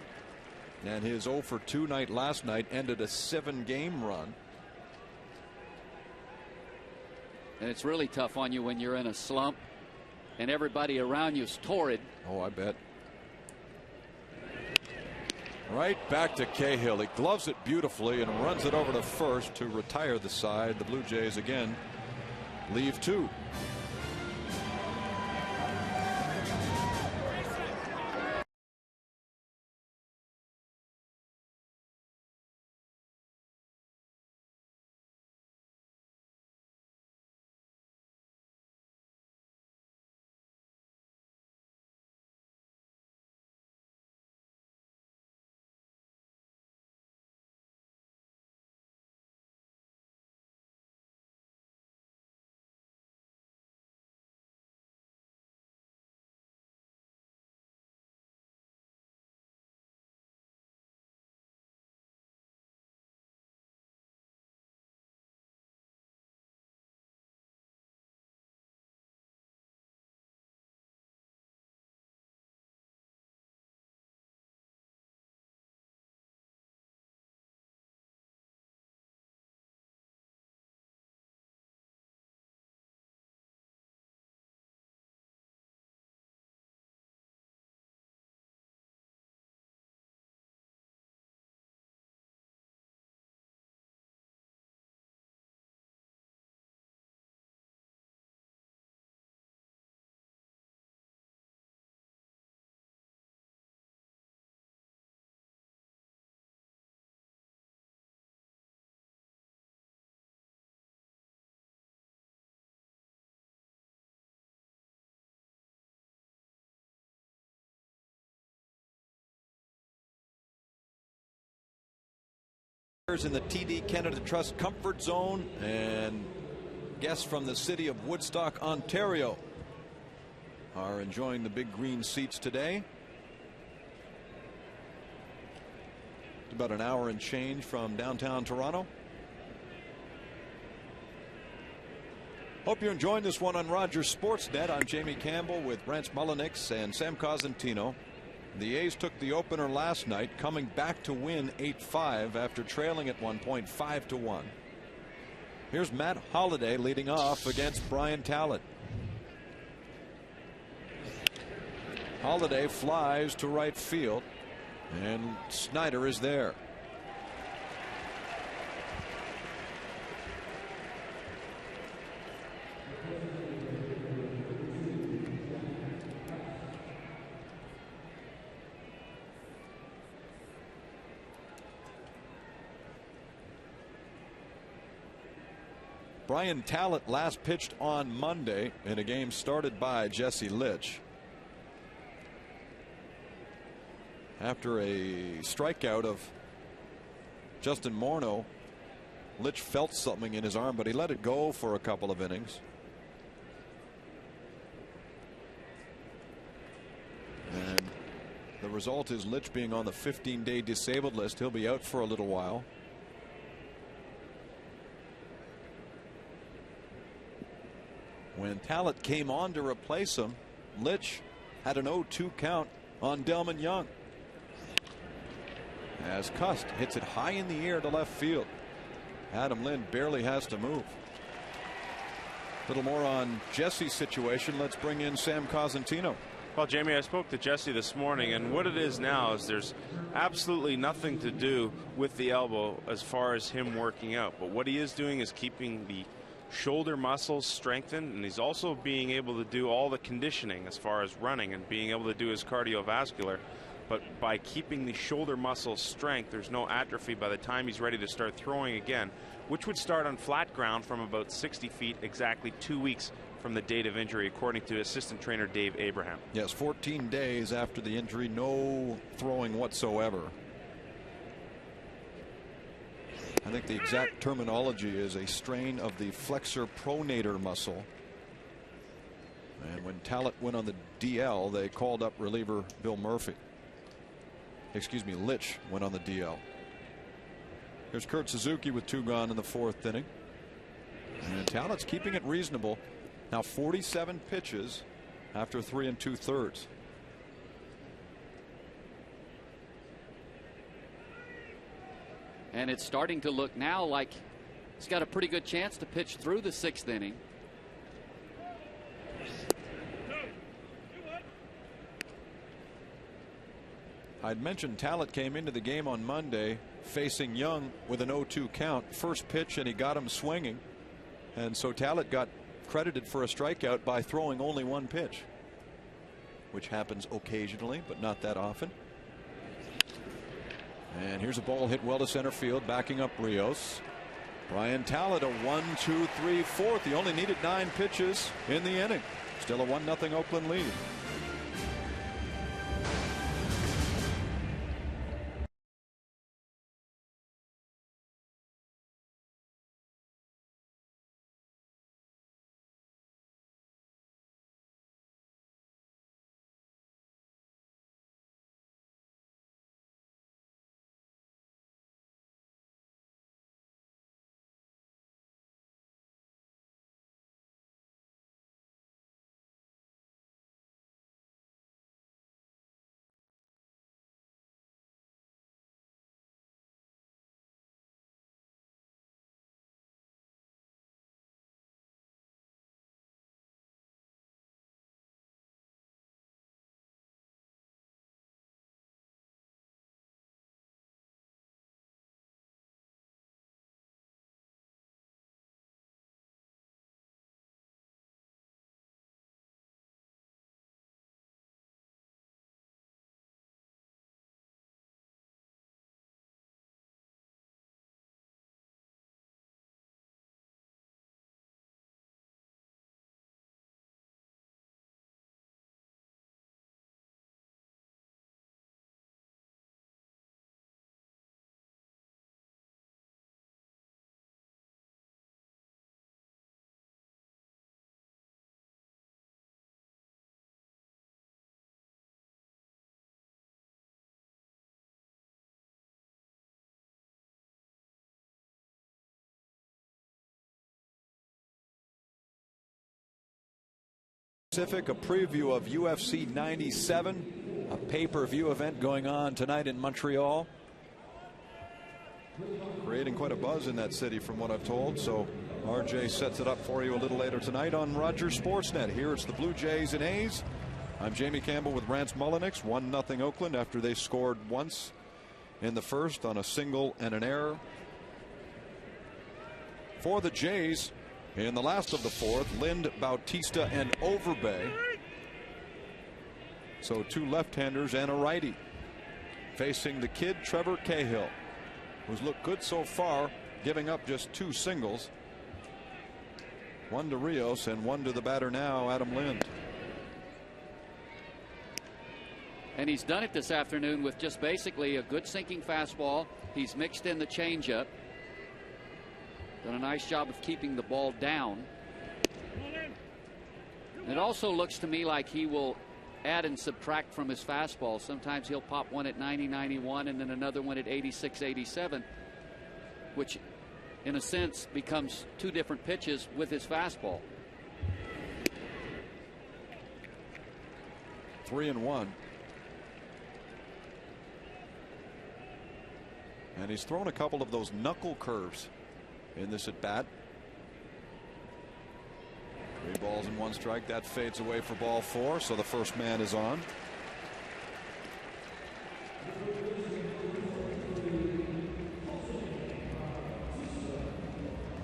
And his 0 for 2 night last night ended a 7-game run. And it's really tough on you when you're in a slump and everybody around you is torrid. Oh, I bet. Right back to Cahill. He gloves it beautifully and runs it over to first to retire the side. The Blue Jays again leave 2. In the TD Canada Trust Comfort Zone, and guests from the city of Woodstock, Ontario, are enjoying the big green seats today. It's about an hour and change from downtown Toronto. Hope you're enjoying this one on Rogers Sportsnet. I'm Jamie Campbell with Brent Mullenix and Sam Cosentino. The A's took the opener last night, coming back to win 8-5 after trailing at one point 5-1. Here's Matt Holliday leading off against Brian Talent. Holliday flies to right field, and Snider is there. Brian Talent last pitched on Monday in a game started by Jesse Litch. After a strikeout of Justin Morneau, Litch felt something in his arm, but he let it go for a couple of innings. And the result is Litch being on the 15-day disabled list. He'll be out for a little while. When Talent came on to replace him, Litch had an 0-2 count on Delman Young. As Cust hits it high in the air to left field. Adam Lind barely has to move. A little more on Jesse's situation. Let's bring in Sam Cosentino. Well, Jamie, I spoke to Jesse this morning, and what it is now is there's absolutely nothing to do with the elbow as far as him working out. But what he is doing is keeping the shoulder muscles strengthened, and he's also being able to do all the conditioning as far as running and being able to do his cardiovascular. But by keeping the shoulder muscle strength, there's no atrophy by the time he's ready to start throwing again, which would start on flat ground from about 60 feet, exactly 2 weeks from the date of injury, according to assistant trainer Dave Abraham. Yes, 14 days after the injury, no throwing whatsoever. I think the exact terminology is a strain of the flexor pronator muscle. And when Talent went on the DL, they called up reliever Bill Murphy. Excuse me, Litch went on the DL. Here's Kurt Suzuki with 2 gone in the 4th inning. And Talent's keeping it reasonable. Now 47 pitches after 3 2/3. And it's starting to look now like he's got a pretty good chance to pitch through the 6th inning. I'd mentioned Talent came into the game on Monday facing Young with an 0-2 count. First pitch and he got him swinging. And so Talent got credited for a strikeout by throwing only 1 pitch, which happens occasionally, but not that often. And here's a ball hit well to center field, backing up Rios. Brian Talent, a 1-2-3 fourth. He only needed 9 pitches in the inning. Still a 1-0 Oakland lead. Pacific, a preview of UFC 97, a pay-per-view event going on tonight in Montreal. Creating quite a buzz in that city from what I've told. So RJ sets it up for you a little later tonight on Rogers Sportsnet. Here it's the Blue Jays and A's. I'm Jamie Campbell with Rance Mullenix. 1-0 Oakland after they scored once in the first on a single and an error. For the Jays, in the last of the fourth, Lind, Bautista, and Overbay. So 2 left-handers and a righty. Facing the kid, Trevor Cahill, who's looked good so far, giving up just 2 singles. 1 to Rios and 1 to the batter now, Adam Lind. And he's done it this afternoon with just basically a good sinking fastball. He's mixed in the changeup. Done a nice job of keeping the ball down. It also looks to me like he will add and subtract from his fastball. Sometimes he'll pop one at 90-91 and then another one at 86-87, which in a sense becomes 2 different pitches with his fastball. 3-1. And he's thrown a couple of those knuckle curves in this at bat. 3 balls and 1 strike. That fades away for ball 4. So the first man is on.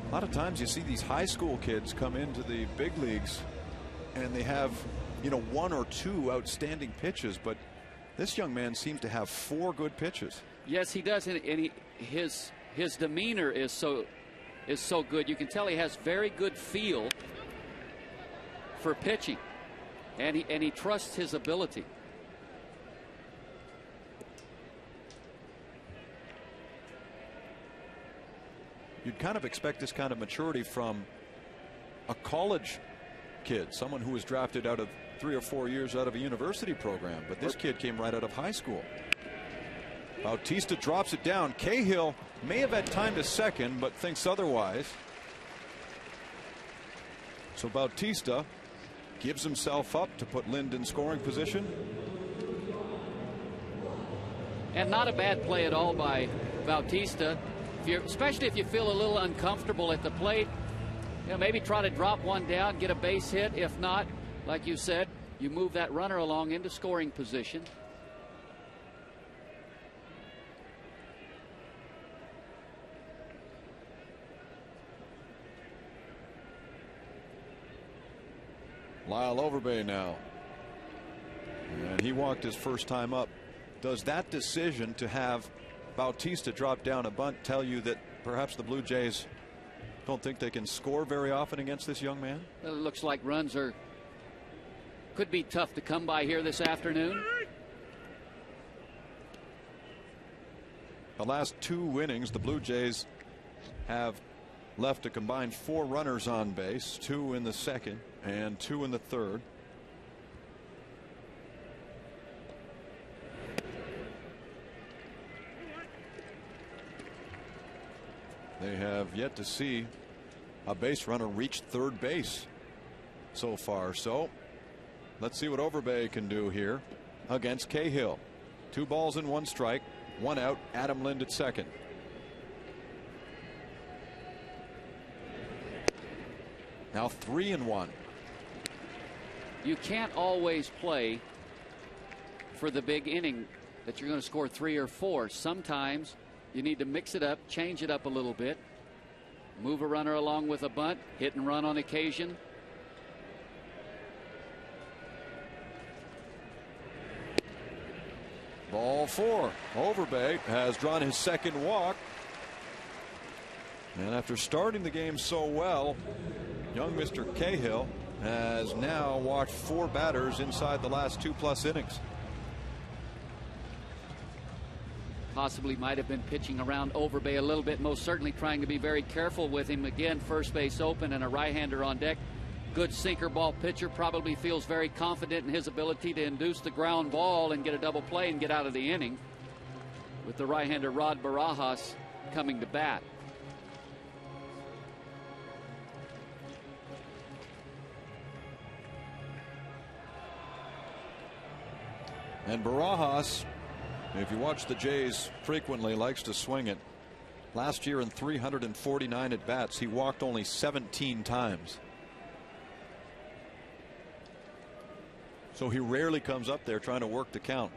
A lot of times you see these high school kids come into the big leagues and they have, you know, 1 or 2 outstanding pitches, but this young man seems to have 4 good pitches. Yes, he does, and his demeanor is so good. You can tell he has very good feel for pitching, and he trusts his ability. You'd kind of expect this kind of maturity from a college kid, someone who was drafted out of 3 or 4 years out of a university program, but this kid came right out of high school. Bautista drops it down. Cahill may have had time to second, but thinks otherwise. So Bautista gives himself up to put Lind in scoring position. And not a bad play at all by Bautista. Especially if you feel a little uncomfortable at the plate, maybe try to drop one down, get a base hit. If not, like you said, you move that runner along into scoring position. Lyle Overbay now. And he walked his first time up. Does that decision to have Bautista drop down a bunt tell you that perhaps the Blue Jays don't think they can score very often against this young man? Well, it looks like runs could be tough to come by here this afternoon. The last 2 innings, the Blue Jays have left a combined 4 runners on base, 2 in the second and 2 in the third. They have yet to see a base runner reach third base so far. So let's see what Overbay can do here against Cahill. 2 balls and 1 strike, 1 out. Adam Lind at second. Now 3-1. You can't always play for the big inning that you're going to score 3 or 4. Sometimes you need to mix it up, change it up a little bit, move a runner along with a bunt, hit and run on occasion. Ball 4. Overbay has drawn his second walk. And after starting the game so well, young Mr. Cahill has now walked 4 batters inside the last 2+ innings. Possibly might have been pitching around Overbay a little bit, most certainly trying to be very careful with him. Again, first base open and a right-hander on deck. Good sinker ball pitcher, probably feels very confident in his ability to induce the ground ball and get a double play and get out of the inning, with the right-hander Rod Barajas coming to bat. And Barajas, if you watch the Jays frequently, likes to swing it. Last year in 349 at bats, he walked only 17 times. So he rarely comes up there trying to work the count.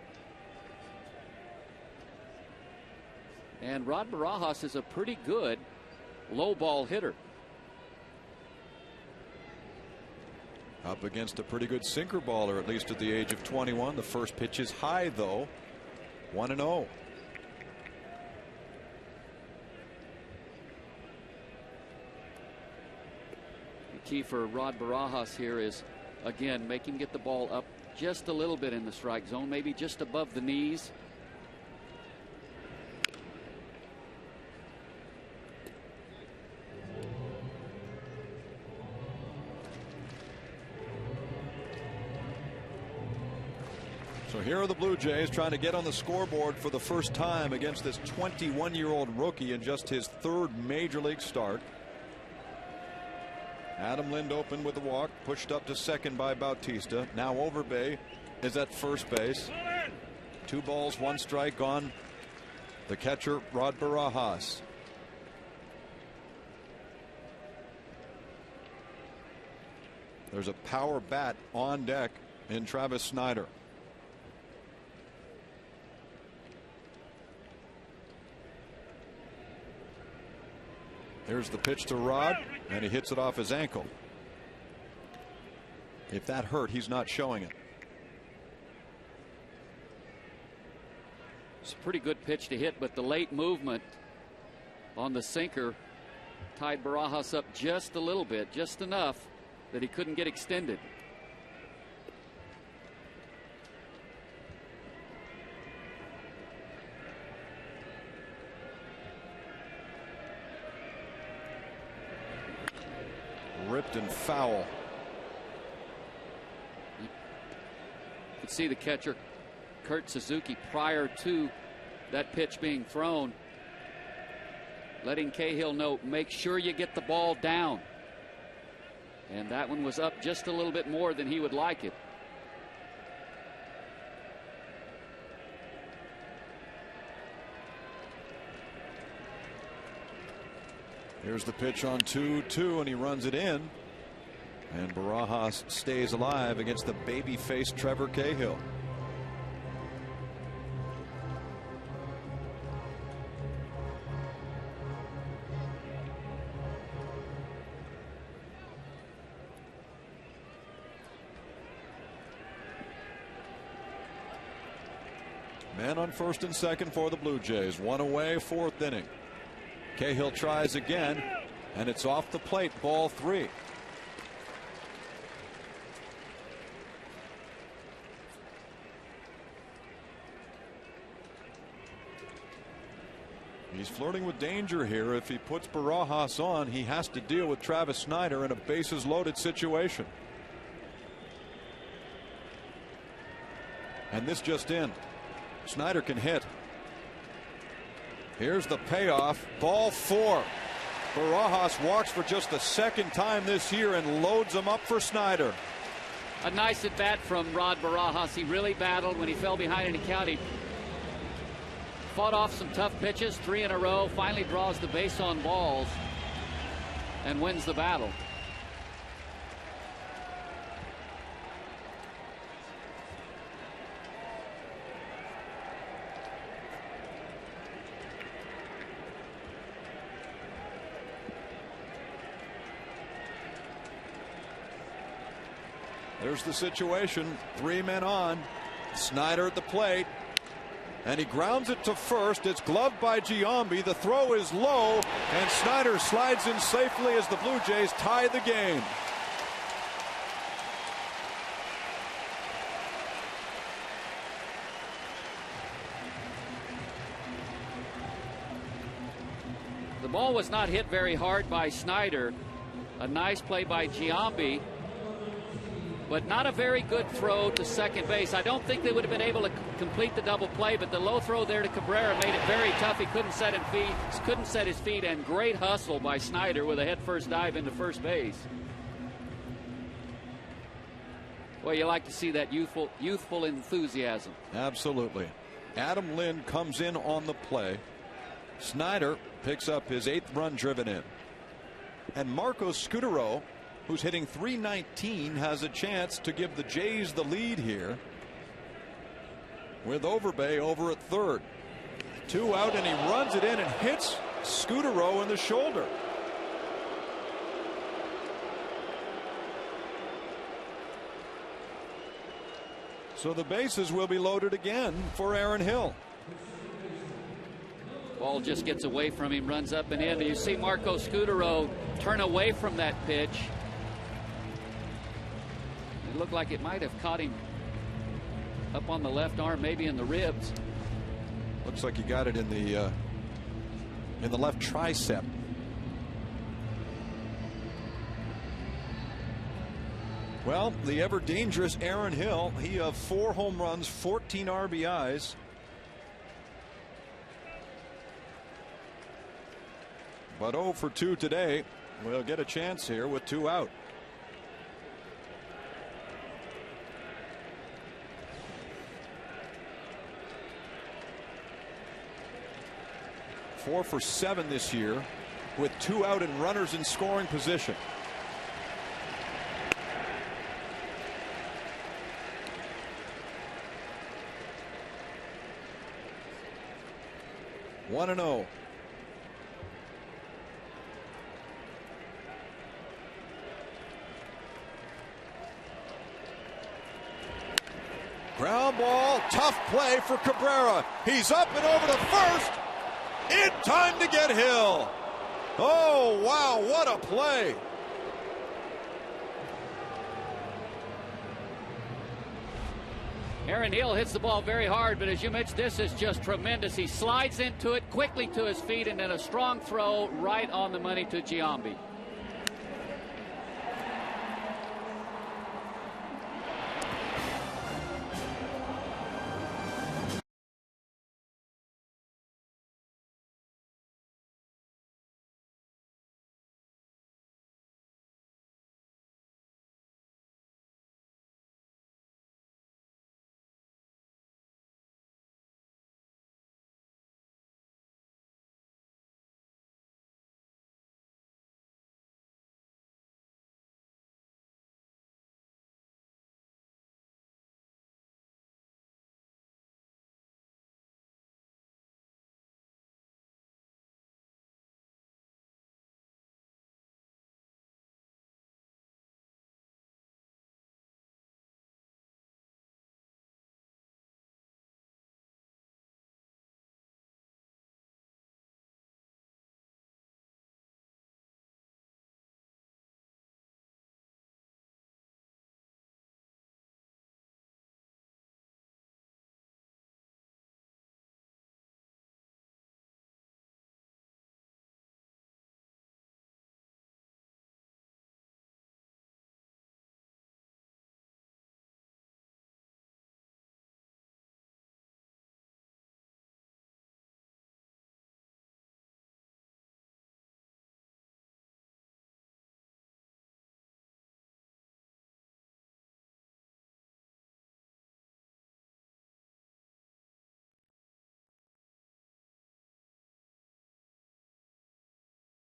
And Rod Barajas is a pretty good low ball hitter. Up against a pretty good sinker baller, at least at the age of 21. The first pitch is high, though. 1-0. The key for Rod Barajas here is, again, make him get the ball up just a little bit in the strike zone, maybe just above the knees. So here are the Blue Jays trying to get on the scoreboard for the first time against this 21-year-old rookie in just his 3rd major league start. Adam Lind opened with a walk, pushed up to second by Bautista. Now Overbay is at first base. 2 balls, 1 strike on the catcher, Rod Barajas. There's a power bat on deck in Travis Snider. Here's the pitch to Rod, and he hits it off his ankle. If that hurt, he's not showing it. It's a pretty good pitch to hit, but the late movement on the sinker tied Barajas up just a little bit, just enough that he couldn't get extended. Ripped and foul. You could see the catcher, Kurt Suzuki, prior to that pitch being thrown, letting Cahill know, make sure you get the ball down. And that one was up just a little bit more than he would like it. Here's the pitch on 2-2, and he runs it in. And Barajas stays alive against the baby-faced Trevor Cahill. Men on first and second for the Blue Jays. One away, fourth inning. Cahill tries again, and it's off the plate, ball 3. He's flirting with danger here. If he puts Barajas on, he has to deal with Travis Snider in a bases loaded situation. And this just in. Snider can hit. Here's the payoff. Ball 4. Barajas walks for just the second time this year and loads him up for Snider. A nice at bat from Rod Barajas. He really battled when he fell behind in the count. He fought off some tough pitches, 3 in a row, finally draws the base on balls and wins the battle. There's the situation. 3 men on. Snider at the plate. And he grounds it to first. It's gloved by Giambi. The throw is low. And Snider slides in safely as the Blue Jays tie the game. The ball was not hit very hard by Snider. A nice play by Giambi, but not a very good throw to second base. I don't think they would have been able to complete the double play, but the low throw there to Cabrera made it very tough. He couldn't set his feet, and great hustle by Snider with a head-first dive into first base. Well, you like to see that youthful enthusiasm. Absolutely. Adam Lind comes in on the play. Snider picks up his 8th run driven in. And Marco Scutaro, who's hitting .319, has a chance to give the Jays the lead here with Overbay over at third. 2 out, and he runs it in and hits Scutaro in the shoulder. So the bases will be loaded again for Aaron Hill. Ball just gets away from him, runs up and in. You see Marco Scutaro turn away from that pitch. It looked like it might have caught him up on the left arm, maybe in the ribs. Looks like he got it in the left tricep. Well, the ever dangerous Aaron Hill, he of 4 home runs, 14 RBIs. But 0 for 2 today. We'll get a chance here with 2 out. Four for 7 this year with 2 out and runners in scoring position. One and 0. Ground ball, tough play for Cabrera. He's up and over to first. In time to get Hill. Oh, wow, what a play. Aaron Hill hits the ball very hard, but as you mentioned, this is just tremendous. He slides into it quickly to his feet, and then a strong throw right on the money to Giambi.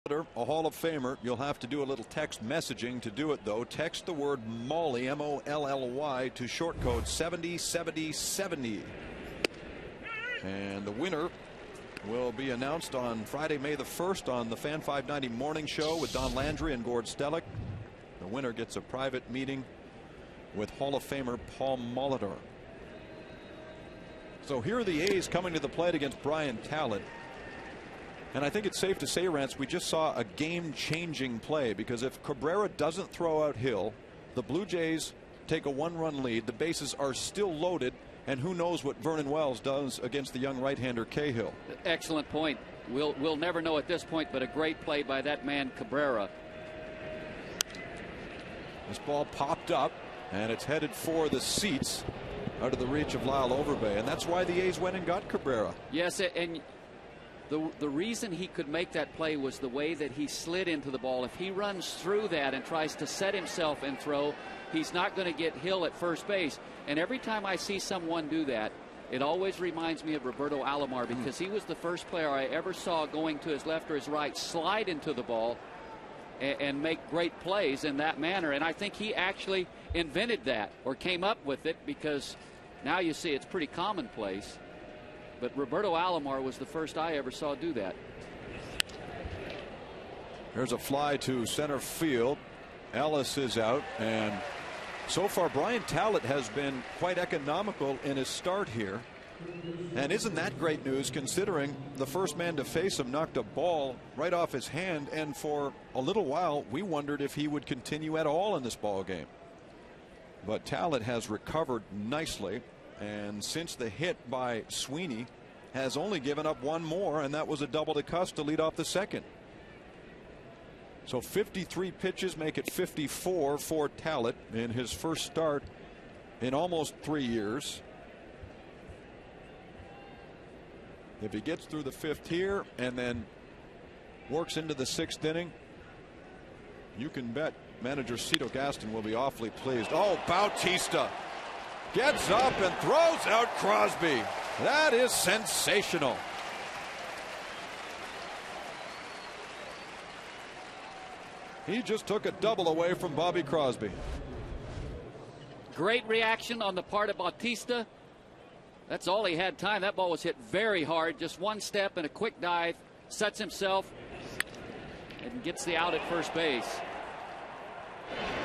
A Hall of Famer. You'll have to do a little text messaging to do it, though. Text the word Molly, M-O-L-L-Y, to short code 707070. And the winner will be announced on Friday, May the 1st on the Fan 590 Morning Show with Don Landry and Gord Stellick. The winner gets a private meeting with Hall of Famer Paul Molitor. So here are the A's coming to the plate against Brian Talent. And I think it's safe to say, Rance, we just saw a game-changing play, because if Cabrera doesn't throw out Hill, the Blue Jays take a one-run lead. The bases are still loaded, and who knows what Vernon Wells does against the young right-hander Cahill. Excellent point. We'll never know at this point, but a great play by that man Cabrera. This ball popped up, and it's headed for the seats out of the reach of Lyle Overbay, and that's why the A's went and got Cabrera. Yes, and the reason he could make that play was the way that he slid into the ball. If he runs through that and tries to set himself and throw, he's not going to get Hill at first base. And every time I see someone do that, it always reminds me of Roberto Alomar, because he was the first player I ever saw going to his left or his right, slide into the ball and make great plays in that manner. And I think he actually invented that, or came up with it, because now you see it's pretty commonplace. But Roberto Alomar was the first I ever saw do that. There's a fly to center field. Ellis is out, and so far Brian Talent has been quite economical in his start here. And isn't that great news, considering the first man to face him knocked a ball right off his hand, and for a little while we wondered if he would continue at all in this ball game. But Talent has recovered nicely, and since the hit by Sweeney, has only given up one more, and that was a double to Cuss to lead off the second. So 53 pitches make it 54 for Talent in his first start in almost 3 years. If he gets through the 5th here and then works into the 6th inning, you can bet manager Cito Gaston will be awfully pleased. Oh, Bautista gets up and throws out Crosby. That is sensational. He just took a double away from Bobby Crosby. Great reaction on the part of Bautista. That's all he had time. That ball was hit very hard. Just one step and a quick dive. Sets himself and gets the out at first base.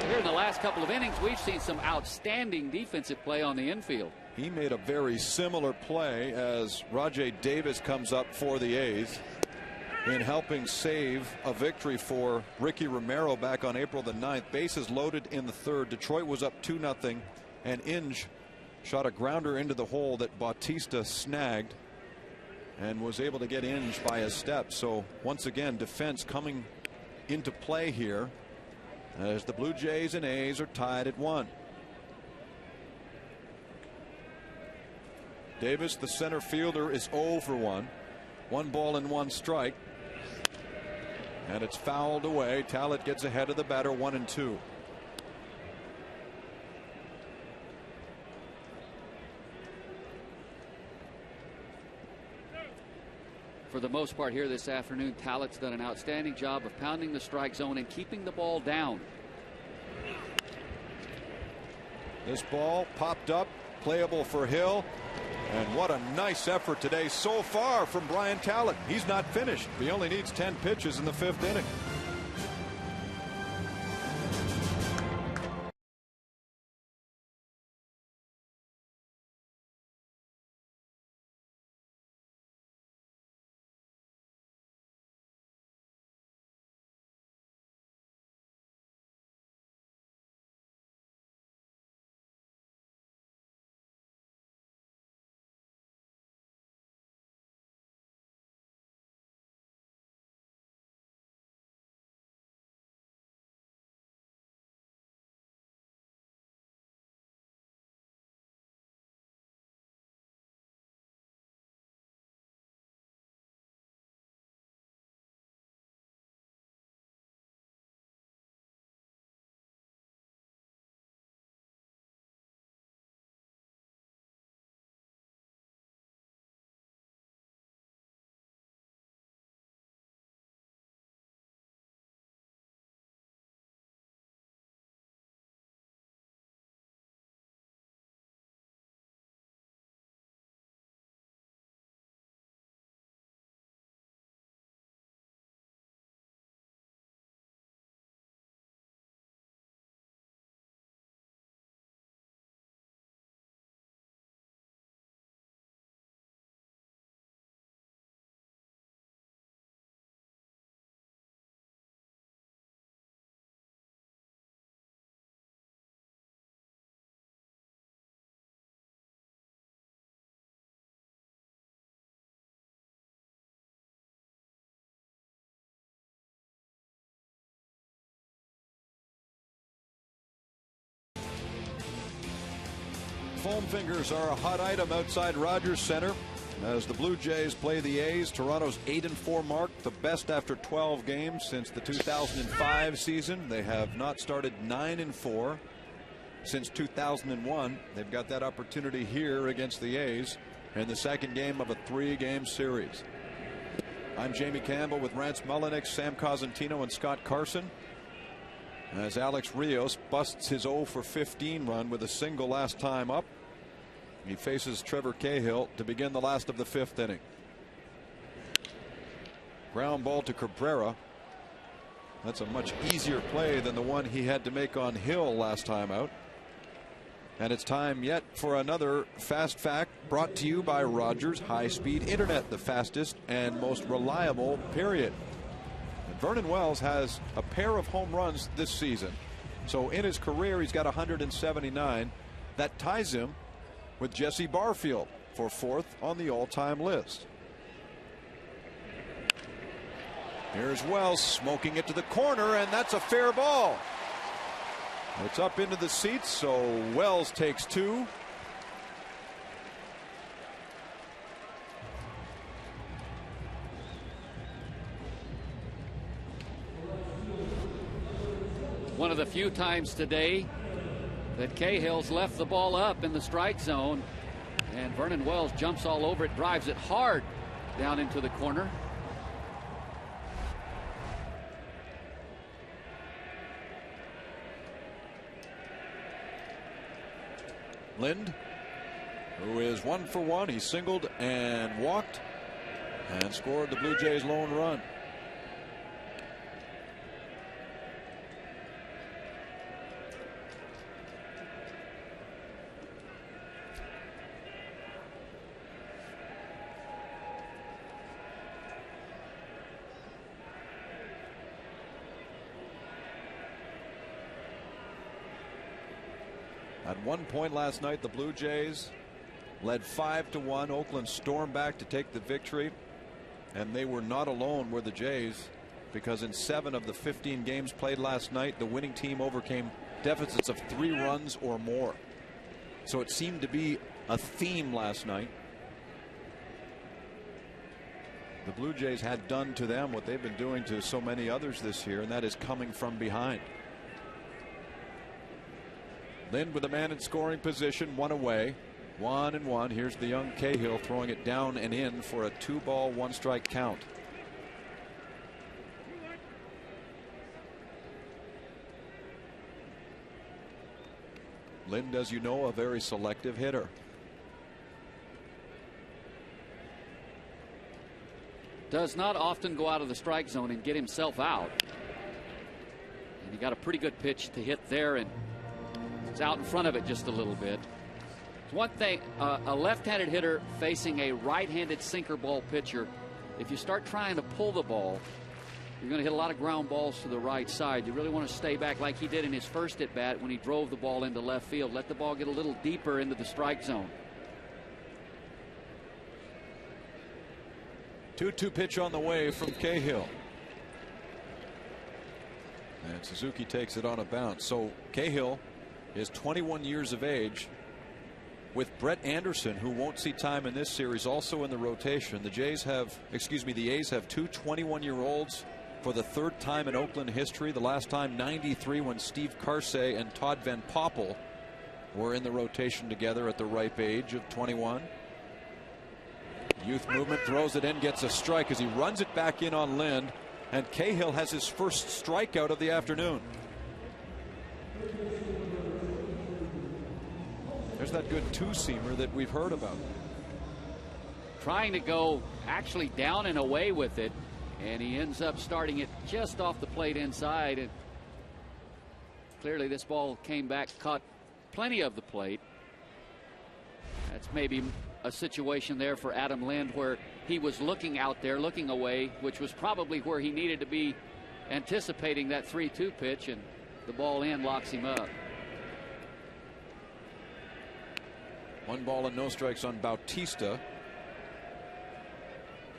Here in the last couple of innings, we've seen some outstanding defensive play on the infield. He made a very similar play as Rajay Davis comes up for the A's in helping save a victory for Ricky Romero back on April the 9th. Bases loaded in the 3rd. Detroit was up 2-0, and Inge shot a grounder into the hole that Bautista snagged and was able to get Inge by a step. So once again, defense coming into play here as the Blue Jays and A's are tied at 1. Davis, the center fielder, is 0 for 1. 1 ball and 1 strike. And it's fouled away. Talent gets ahead of the batter, 1-2. For the most part here this afternoon, Talent's done an outstanding job of pounding the strike zone and keeping the ball down. This ball popped up, playable for Hill. And what a nice effort today so far from Brian Talent. He's not finished. He only needs 10 pitches in the 5th inning. foam fingers are a hot item outside Rogers Center as the Blue Jays play the A's. Toronto's 8-4 mark, the best after 12 games since the 2005 season. They have not started 9-4 since 2001. They've got that opportunity here against the A's in the second game of a 3-game series. I'm Jamie Campbell with Rance Mullenix, Sam Cosentino, and Scott Carson, as Alex Rios busts his 0-for-15 run with a single last time up. He faces Trevor Cahill to begin the last of the 5th inning. Ground ball to Cabrera. That's a much easier play than the one he had to make on Hill last time out. And it's time yet for another Fast Fact, brought to you by Rogers High-Speed Internet, the fastest and most reliable, period. And Vernon Wells has a pair of home runs this season. So in his career, he's got 179. That ties him with Jesse Barfield for 4th on the all-time list. Here's Wells smoking it to the corner, and that's a fair ball. It's up into the seats, so Wells takes 2. One of the few times today that Cahill's left the ball up in the strike zone, and Vernon Wells jumps all over it, drives it hard down into the corner. Lind, who is 1 for 1. He singled and walked and scored the Blue Jays' lone run. At one point last night, the Blue Jays led 5-1. Oakland stormed back to take the victory, and they were not alone, were the Jays, because in 7 of the 15 games played last night, the winning team overcame deficits of 3 runs or more. So it seemed to be a theme last night. The Blue Jays had done to them what they've been doing to so many others this year, and that is coming from behind. Lind with a man in scoring position, 1 away, 1-1. Here's the young Cahill throwing it down and in for a 2-ball, 1-strike count. Lind, as you know, a very selective hitter. Does not often go out of the strike zone and get himself out. And he got a pretty good pitch to hit there, and it's out in front of it just a little bit. It's one thing, a left-handed hitter facing a right-handed sinker ball pitcher, if you start trying to pull the ball, you're going to hit a lot of ground balls to the right side. You really want to stay back like he did in his first at bat when he drove the ball into left field. Let the ball get a little deeper into the strike zone. 2-2 pitch on the way from Cahill. And Suzuki takes it on a bounce. So Cahill is 21 years of age, with Brett Anderson, who won't see time in this series, also in the rotation. The A's have 2 21-year-olds for the 3rd time in Oakland history. The last time, '93, when Steve Carsey and Todd Van Poppel were in the rotation together at the ripe age of 21. Youth movement, throws it in, gets a strike as he runs it back in on Lind, and Cahill has his first strikeout of the afternoon. There's that good 2-seamer that we've heard about. Trying to go actually down and away with it, and he ends up starting it just off the plate inside. And clearly this ball came back, caught plenty of the plate. That's maybe a situation there for Adam Lind where he was looking out there, looking away, which was probably where he needed to be, anticipating that 3-2 pitch, and the ball in locks him up. 1 ball and no strikes on Bautista,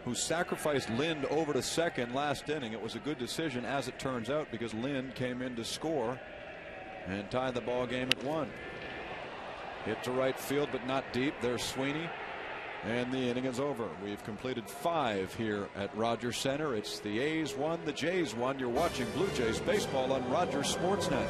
who sacrificed Lind over to second last inning. It was a good decision, as it turns out, because Lind came in to score and tie the ball game at 1. Hit to right field, but not deep. There's Sweeney. And the inning is over. We've completed 5 here at Rogers Center. It's the A's 1, the Jays 1. You're watching Blue Jays baseball on Rogers Sportsnet.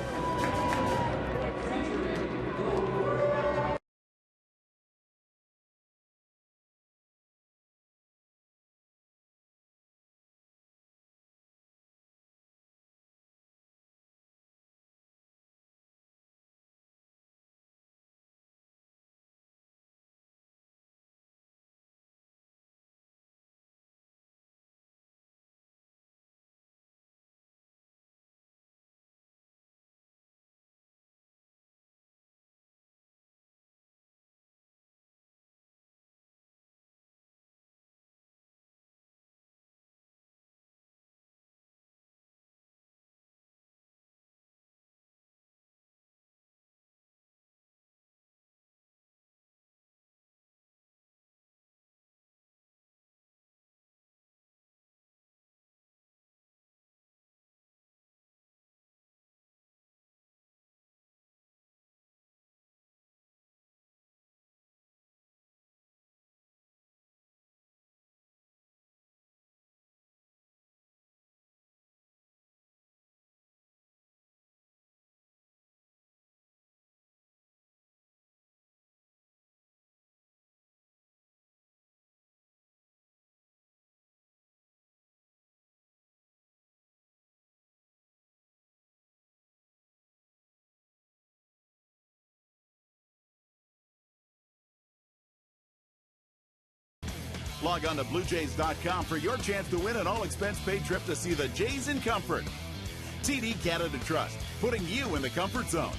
Log on to BlueJays.com for your chance to win an all-expense-paid trip to see the Jays in comfort. TD Canada Trust, putting you in the comfort zone.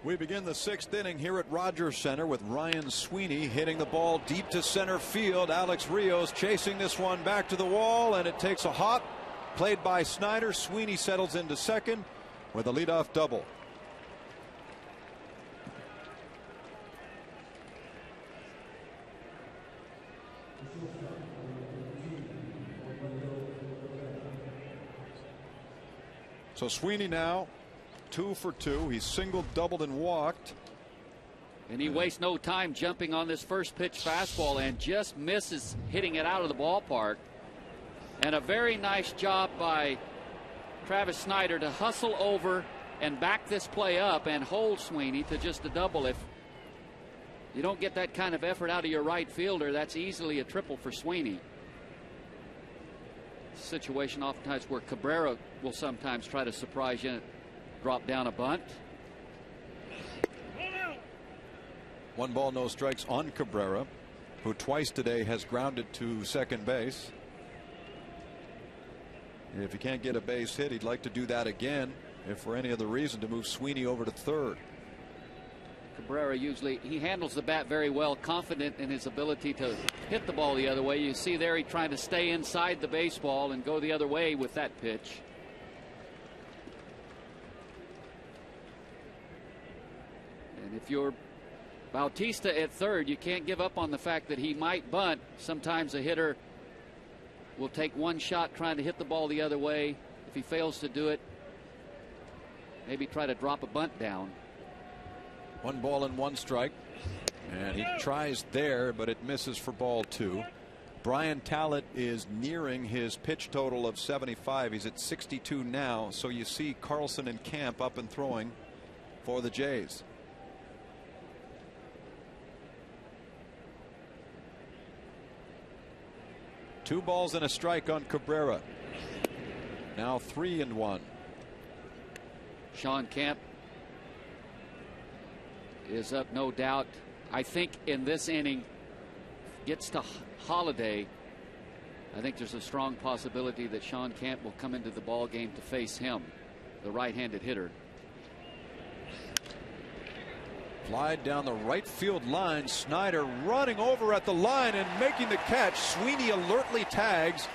We begin the 6th inning here at Rogers Center with Ryan Sweeney hitting the ball deep to center field. Alex Rios chasing this one back to the wall, and it takes a hop. Played by Snider. Sweeney settles into second with a leadoff double. So Sweeney now 2 for 2. He's singled, doubled, and walked. And he wastes no time jumping on this first pitch fastball and just misses hitting it out of the ballpark. And a very nice job by Travis Snider to hustle over and back this play up and hold Sweeney to just a double. If you don't get that kind of effort out of your right fielder, that's easily a triple for Sweeney. Situation oftentimes where Cabrera will sometimes try to surprise you and drop down a bunt. 1 ball, no strikes on Cabrera, who twice today has grounded to second base. If he can't get a base hit, he'd like to do that again, if for any other reason, to move Sweeney over to third. Cabrera usually, he handles the bat very well, confident in his ability to hit the ball the other way. You see there, he's trying to stay inside the baseball and go the other way with that pitch. And if you're Bautista at third, you can't give up on the fact that he might bunt. Sometimes a hitter will take one shot trying to hit the ball the other way. If he fails to do it, maybe try to drop a bunt down. 1 ball and 1 strike. And he tries there, but it misses for ball 2. Brian Talent is nearing his pitch total of 75. He's at 62 now. So you see Carlson and Camp up and throwing for the Jays. Two balls and a strike on Cabrera. Now 3-1. Sean Camp is up, no doubt. I think in this inning, gets to Holiday. I think there's a strong possibility that Sean Camp will come into the ball game to face him, the right-handed hitter. Fly down the right field line. Snider running over at the line and making the catch. Sweeney alertly tags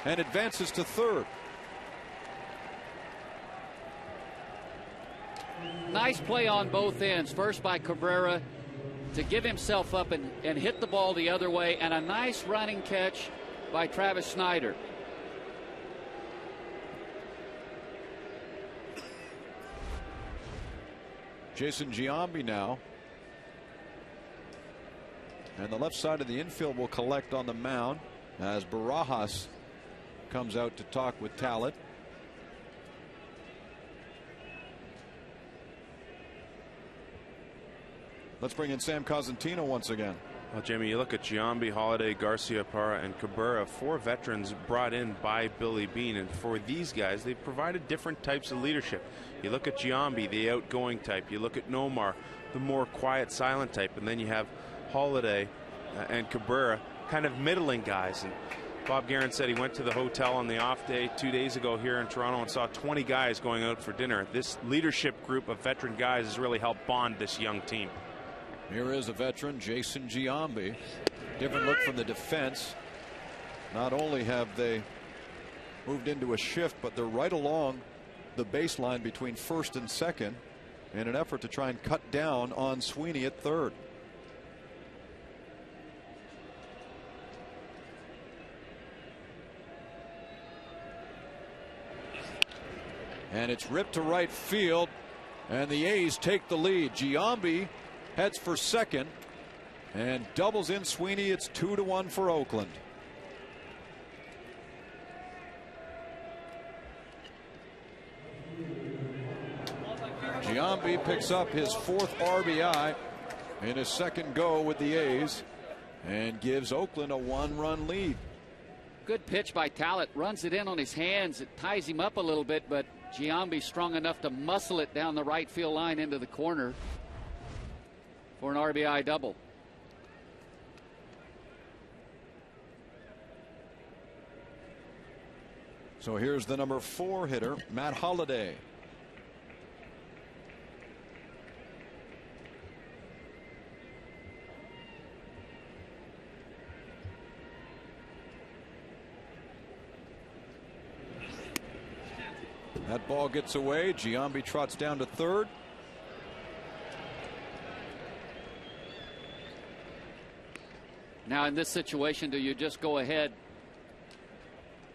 and advances to third. Nice play on both ends. First by Cabrera to give himself up and hit the ball the other way, and a nice running catch by Travis Snider. Jason Giambi now. And the left side of the infield will collect on the mound as Barajas comes out to talk with Talent. Let's bring in Sam Cosentino once again. Well, Jamie, you look at Giambi, Holiday, Garcia Parra, and Cabrera, 4 veterans brought in by Billy Beane. And for these guys, they've provided different types of leadership. You look at Giambi, the outgoing type. You look at Nomar, the more quiet, silent type. And then you have Holiday and Cabrera, kind of middling guys. And Bob Guerin said he went to the hotel on the off day 2 days ago here in Toronto and saw 20 guys going out for dinner. This leadership group of veteran guys has really helped bond this young team. Here is a veteran, Jason Giambi. Different look from the defense. Not only have they moved into a shift, but they're right along the baseline between first and second in an effort to try and cut down on Sweeney at third. And it's ripped to right field, and the A's take the lead. Giambi heads for second and doubles in Sweeney. It's 2-1 for Oakland. Giambi picks up his 4th RBI in his second go with the A's and gives Oakland a 1-run lead. Good pitch by Talent. Runs it in on his hands. It ties him up a little bit, but Giambi strong enough to muscle it down the right field line into the corner for an RBI double. So here's the number 4 hitter, Matt Holliday. That ball gets away. Giambi trots down to third. Now in this situation, do you just go ahead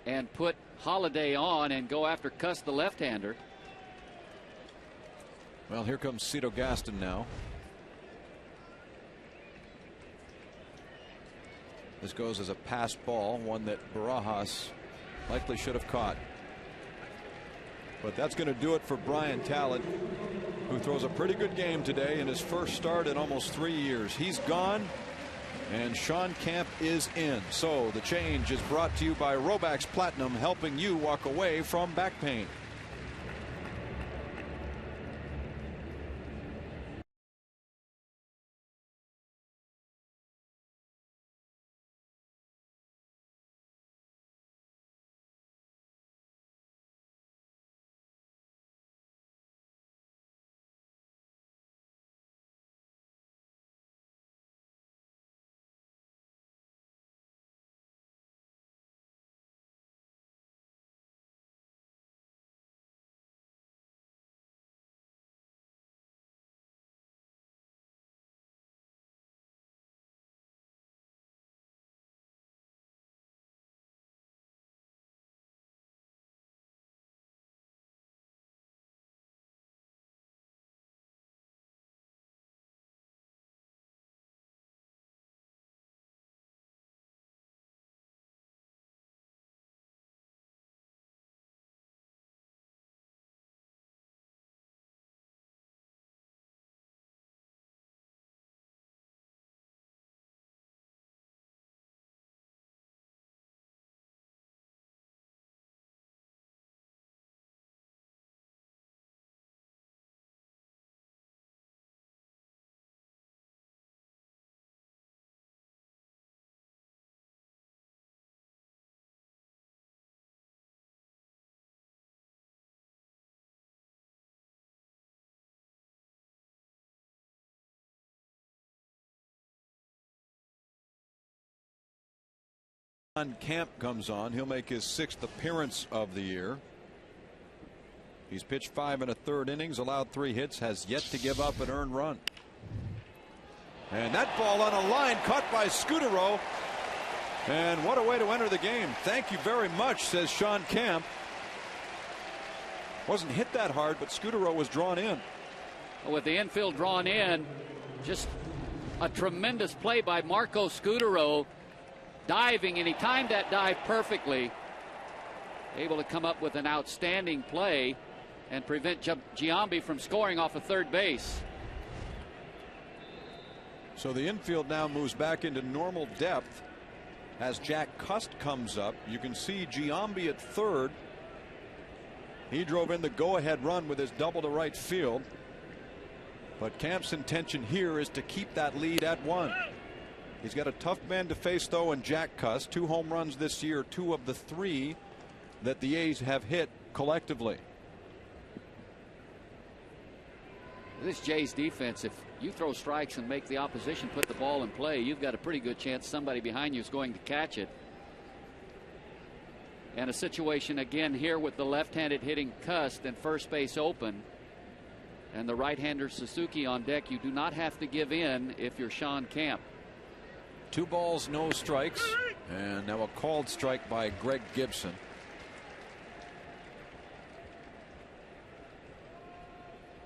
and put Holiday on and go after Cuss, the left-hander? Well, here comes Cito Gaston now. This goes as a passed ball, one that Barajas likely should have caught. But that's going to do it for Brian Talent, who throws a pretty good game today in his first start in almost 3 years. He's gone, and Sean Camp is in. So the change is brought to you by Robax Platinum, helping you walk away from back pain. Camp comes on. He'll make his 6th appearance of the year. He's pitched 5 1/3 innings, allowed 3 hits, has yet to give up an earned run. And that ball on a line caught by Scudero. And what a way to enter the game. Thank you very much, says Sean Camp. Wasn't hit that hard, but Scudero was drawn in. with the infield drawn in. Just a tremendous play by Marco Scudero, diving, and he timed that dive perfectly. Able to come up with an outstanding play and prevent Giambi from scoring off of third base. So the infield now moves back into normal depth as Jack Cust comes up. You can see Giambi at third. He drove in the go-ahead run with his double to right field. But Camp's intention here is to keep that lead at 1. He's got a tough man to face, though, in Jack Cust. 2 home runs this year, 2 of the 3 that the A's have hit collectively. This Jays defense, if you throw strikes and make the opposition put the ball in play, you've got a pretty good chance somebody behind you is going to catch it. And a situation again here with the left-handed hitting Cust and first base open, and the right-hander Suzuki on deck. You do not have to give in if you're Sean Camp. 2 balls, no strikes, and now a called strike by Greg Gibson.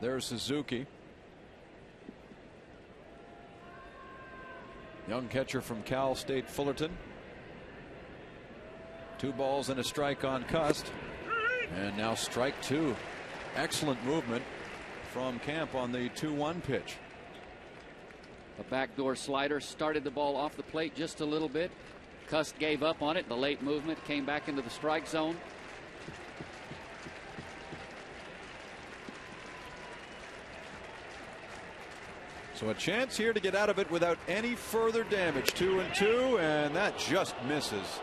There's Suzuki. Young catcher from Cal State Fullerton. 2 balls and a strike on Cust. And now strike 2. Excellent movement from Camp on the 2-1 pitch. A backdoor slider started the ball off the plate just a little bit. Cust gave up on it. The late movement came back into the strike zone. So a chance here to get out of it without any further damage. 2-2, and that just misses.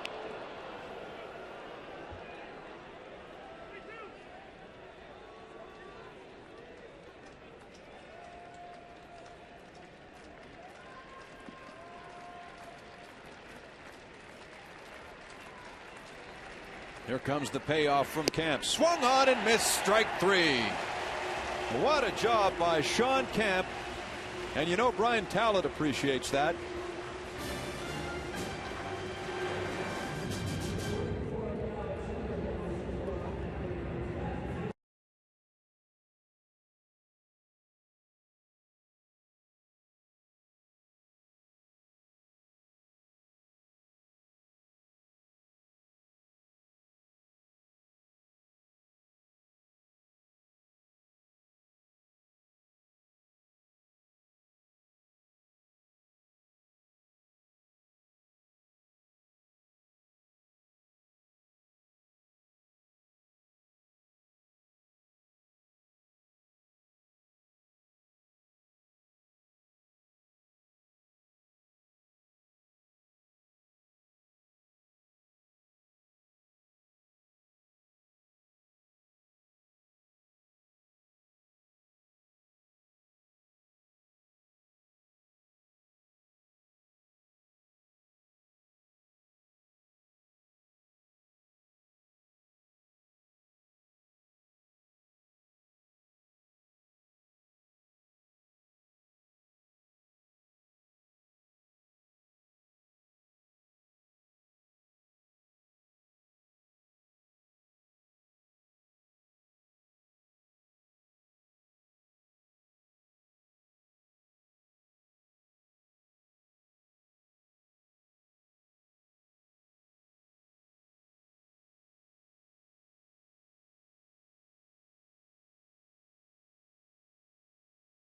Here comes the payoff from Camp. Swung on and missed, strike 3. What a job by Sean Camp. And you know Brian Talent appreciates that.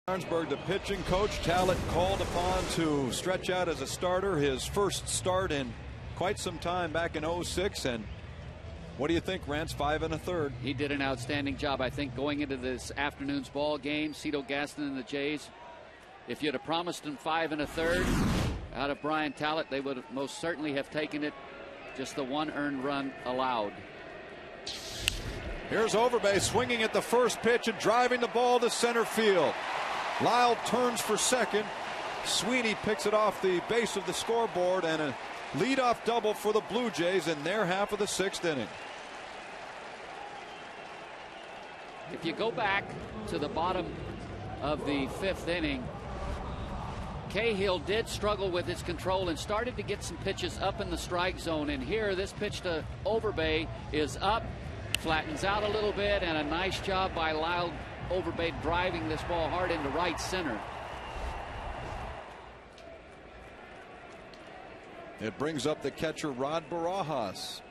Arnsberg, the pitching coach. Talent called upon to stretch out as a starter, his first start in quite some time back in '06. And what do you think, Rance? 5 1/3. He did an outstanding job, I think, going into this afternoon's ball game. Cito Gaston and the Jays, if you'd have promised him 5 1/3 out of Brian Talent, they would most certainly have taken it. Just the 1 earned run allowed. Here's Overbay swinging at the first pitch and driving the ball to center field. Lyle turns for second. Sweeney picks it off the base of the scoreboard, and a leadoff double for the Blue Jays in their half of the 6th inning. If you go back to the bottom of the 5th inning, Cahill did struggle with his control and started to get some pitches up in the strike zone. And here, this pitch to Overbay is up, flattens out a little bit, and a nice job by Lyle Overbay driving this ball hard into right center. It brings up the catcher Rod Barajas,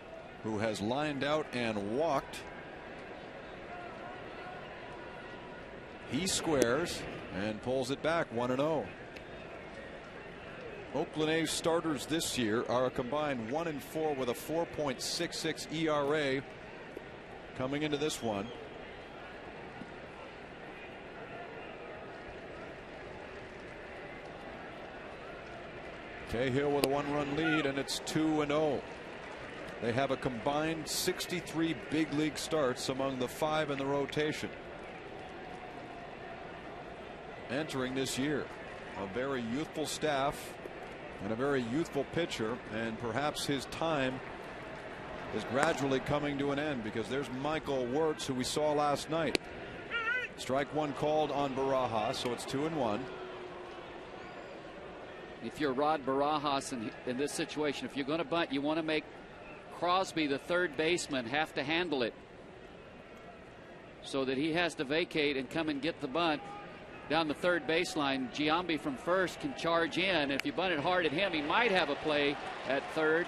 who has lined out and walked. He squares and pulls it back 1-0. Oakland A's starters this year are a combined 1-4 with a 4.66 ERA coming into this one. Cahill with a 1-run lead, and it's 2-0. They have a combined 63 big league starts among the 5 in the rotation entering this year. A very youthful staff and a very youthful pitcher, and perhaps his time is gradually coming to an end, because there's Michael Wirtz, who we saw last night. Strike one called on Barajas, so it's 2-1. If you're Rod Barajas in this situation, if you're going to bunt, you want to make Crosby, the third baseman, have to handle it so that he has to vacate and come and get the bunt down the third baseline. Giambi from first can charge in. If you bunt it hard at him, he might have a play at third.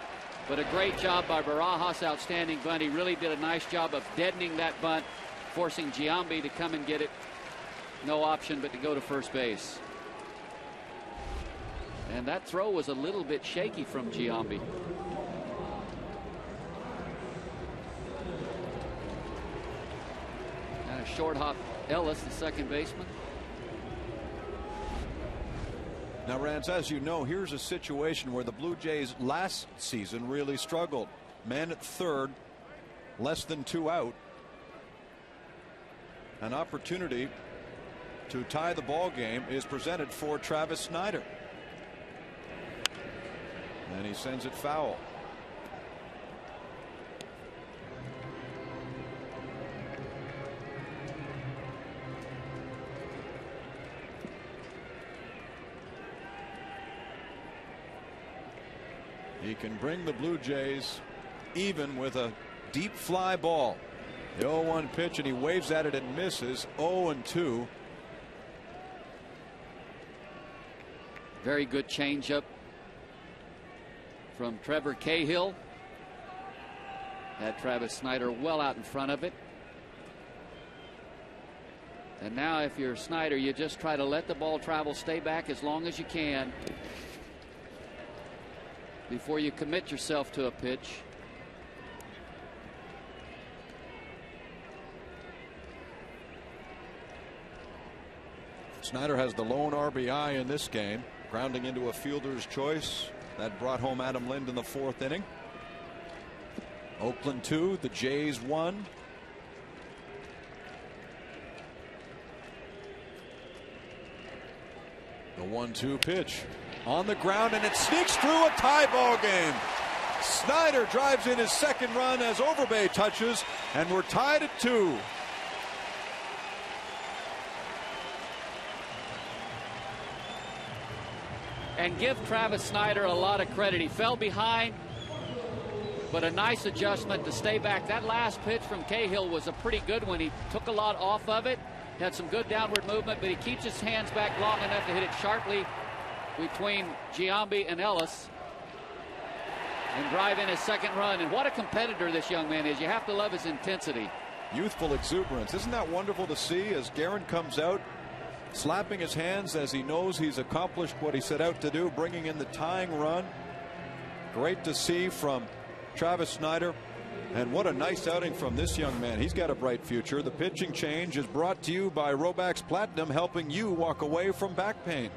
But a great job by Barajas, outstanding bunt. He really did a nice job of deadening that bunt, forcing Giambi to come and get it. No option but to go to first base. And that throw was a little bit shaky from Giambi. And a short hop Ellis, the second baseman. Now, Rance, as you know, here's a situation where the Blue Jays last season really struggled. Man at third, less than 2 out. An opportunity to tie the ball game is presented for Travis Snider. And he sends it foul. He can bring the Blue Jays even with a deep fly ball. The 0-1 pitch, and he waves at it and misses. 0-2. Very good changeup from Trevor Cahill. Had Travis Snider well out in front of it. And now if you're Snider, you just try to let the ball travel, stay back as long as you can before you commit yourself to a pitch. Snider has the lone RBI in this game, grounding into a fielder's choice. That brought home Adam Lind in the 4th inning. Oakland 2, the Jays 1. The 1-2 pitch on the ground, and it sneaks through. A tie ball game. Snider drives in his second run as Overbay touches, and we're tied at 2. And give Travis Snider a lot of credit. He fell behind, but a nice adjustment to stay back. That last pitch from Cahill was a pretty good one. He took a lot off of it, had some good downward movement, but he keeps his hands back long enough to hit it sharply between Giambi and Ellis and drive in his second run. And what a competitor this young man is. You have to love his intensity. Youthful exuberance. Isn't that wonderful to see as Guerin comes out, slapping his hands as he knows he's accomplished what he set out to do, bringing in the tying run. Great to see from Travis Snider. And what a nice outing from this young man. He's got a bright future. The pitching change is brought to you by Robax Platinum, helping you walk away from back pain.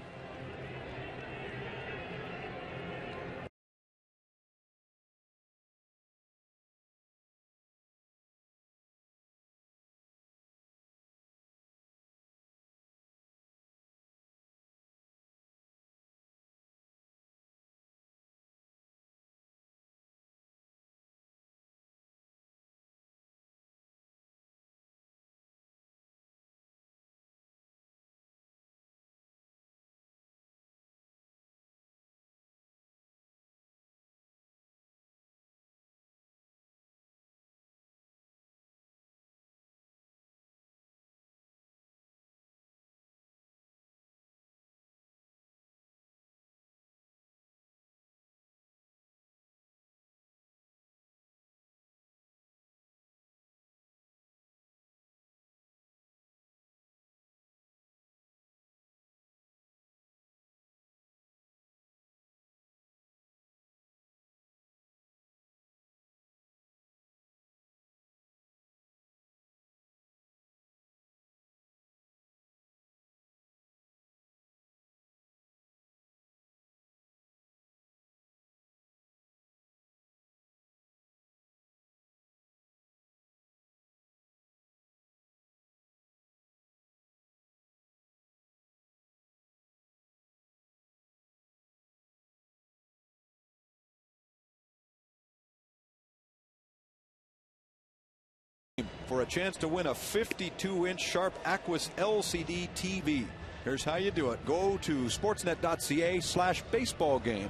for a chance to win a 52-inch Sharp Aquis LCD TV. Here's how you do it. Go to sportsnet.ca/baseball game.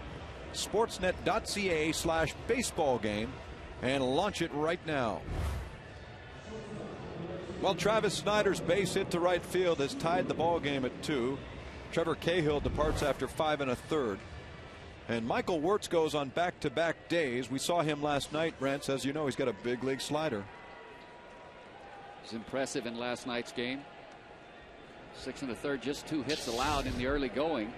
Sportsnet.ca/baseball game and launch it right now. Well, Travis Snider's base hit to right field has tied the ball game at 2. Trevor Cahill departs after 5 1/3. And Michael Wirtz goes on back-to-back days. We saw him last night, Rance. As you know, he's got a big league slider. It's impressive in last night's game. 6 1/3, just 2 hits allowed in the early going.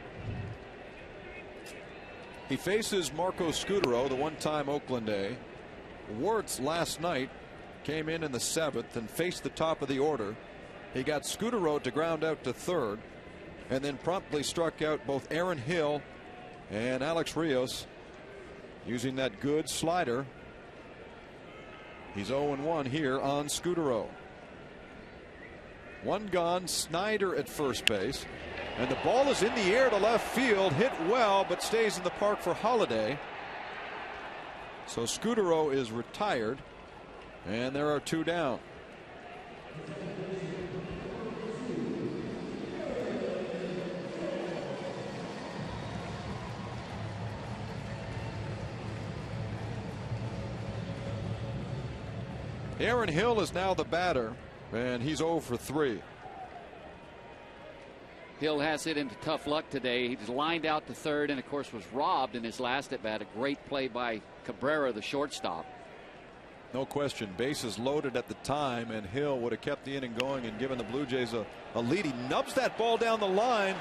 He faces Marco Scutaro, the one-time Oakland A. Wirtz last night came in the 7th and faced the top of the order. He got Scutaro to ground out to 3rd and then promptly struck out both Aaron Hill and Alex Rios using that good slider. He's 0-1 here on Scutaro. 1 gone. Snider at first base. And the ball is in the air to left field. Hit well, but stays in the park for Holiday. So Scutaro is retired. And there are 2 down. Aaron Hill is now the batter, and he's 0 for 3. Hill has hit into tough luck today. He's lined out to 3rd and, of course, was robbed in his last at bat. A great play by Cabrera, the shortstop. No question. Bases loaded at the time, and Hill would have kept the inning going and given the Blue Jays a lead. He nubs that ball down the line,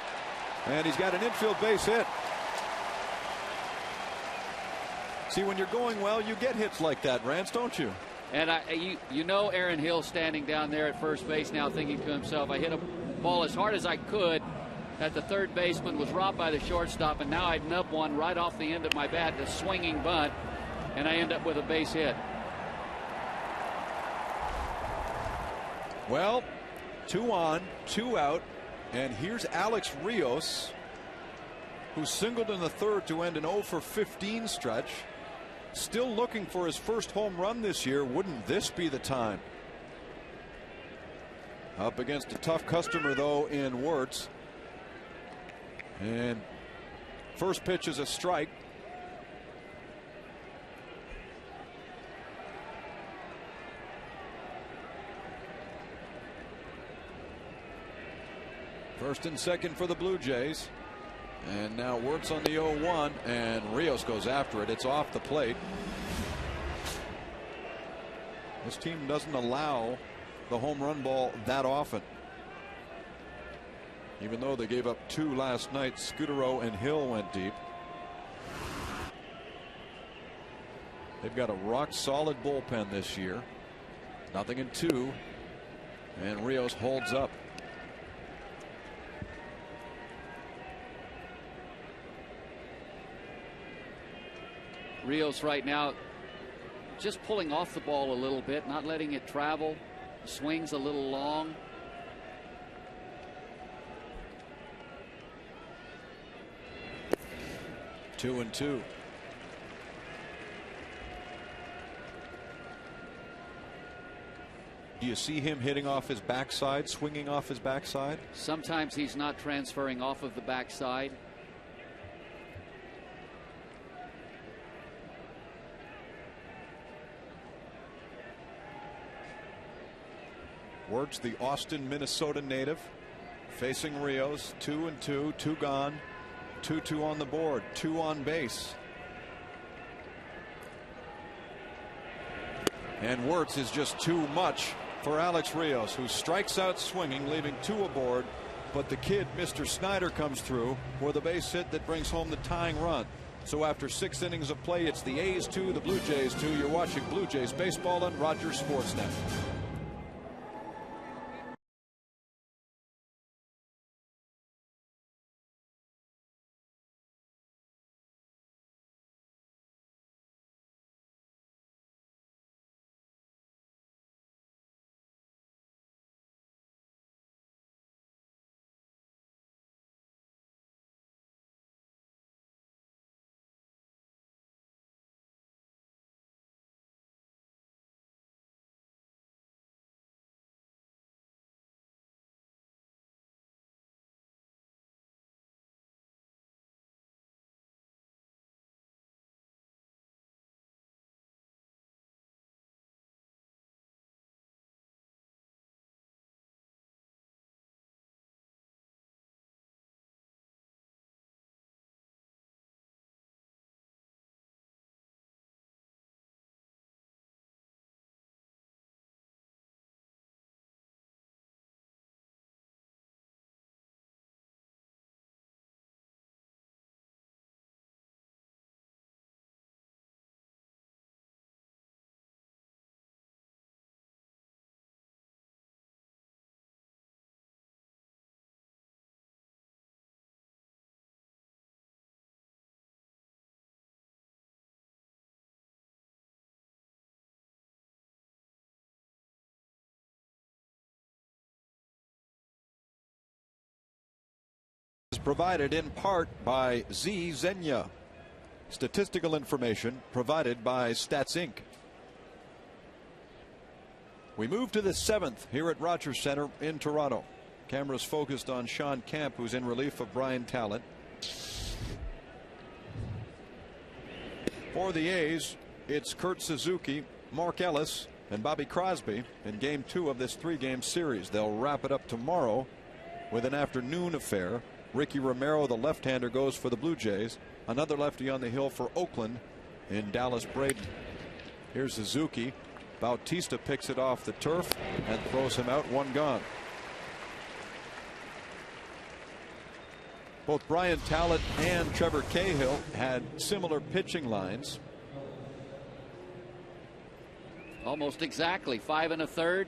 and he's got an infield base hit. See, when you're going well, you get hits like that, Rance, don't you? And you know Aaron Hill standing down there at first base now thinking to himself, I hit a ball as hard as I could at the third baseman, was robbed by the shortstop, and now I'd nub one right off the end of my bat, the swinging bunt, and I end up with a base hit. Well, 2 on, 2 out, and here's Alex Rios, who singled in the 3rd to end an 0 for 15 stretch. Still looking for his first home run this year. Wouldn't this be the time? Up against a tough customer, though, in Wirtz. And first pitch is a strike. First and second for the Blue Jays. And now Wirtz on the 0-1, and Rios goes after it. It's off the plate. This team doesn't allow the home run ball that often. Even though they gave up 2 last night, Scutaro and Hill went deep. They've got a rock-solid bullpen this year. 0-2, and Rios holds up. Rios right now just pulling off the ball a little bit, not letting it travel. The swing's a little long. Two and 2. Do you see him hitting off his backside, swinging off his backside? Sometimes he's not transferring off of the backside. Wirtz, the Austin, Minnesota native, facing Rios. 2 and 2, 2 gone, 2-2 on the board, 2 on base. And Wirtz is just too much for Alex Rios, who strikes out swinging, leaving 2 aboard. But the kid, Mr. Snider, comes through with a base hit that brings home the tying run. So after 6 innings of play, it's the A's 2, the Blue Jays 2. You're watching Blue Jays baseball on Rogers Sportsnet. Is provided in part by Z Zenya. Statistical information provided by Stats Inc. We move to the 7th here at Rogers Center in Toronto. Cameras focused on Sean Kemp, who's in relief of Brian Talent. For the A's, it's Kurt Suzuki, Mark Ellis, and Bobby Crosby in Game 2 of this 3-game series. They'll wrap it up tomorrow with an afternoon affair. Ricky Romero, the left-hander, goes for the Blue Jays. Another lefty on the hill for Oakland in Dallas Braden. Here's Suzuki. Bautista picks it off the turf and throws him out. 1 gone. Both Brian Talent and Trevor Cahill had similar pitching lines. Almost exactly 5 1/3.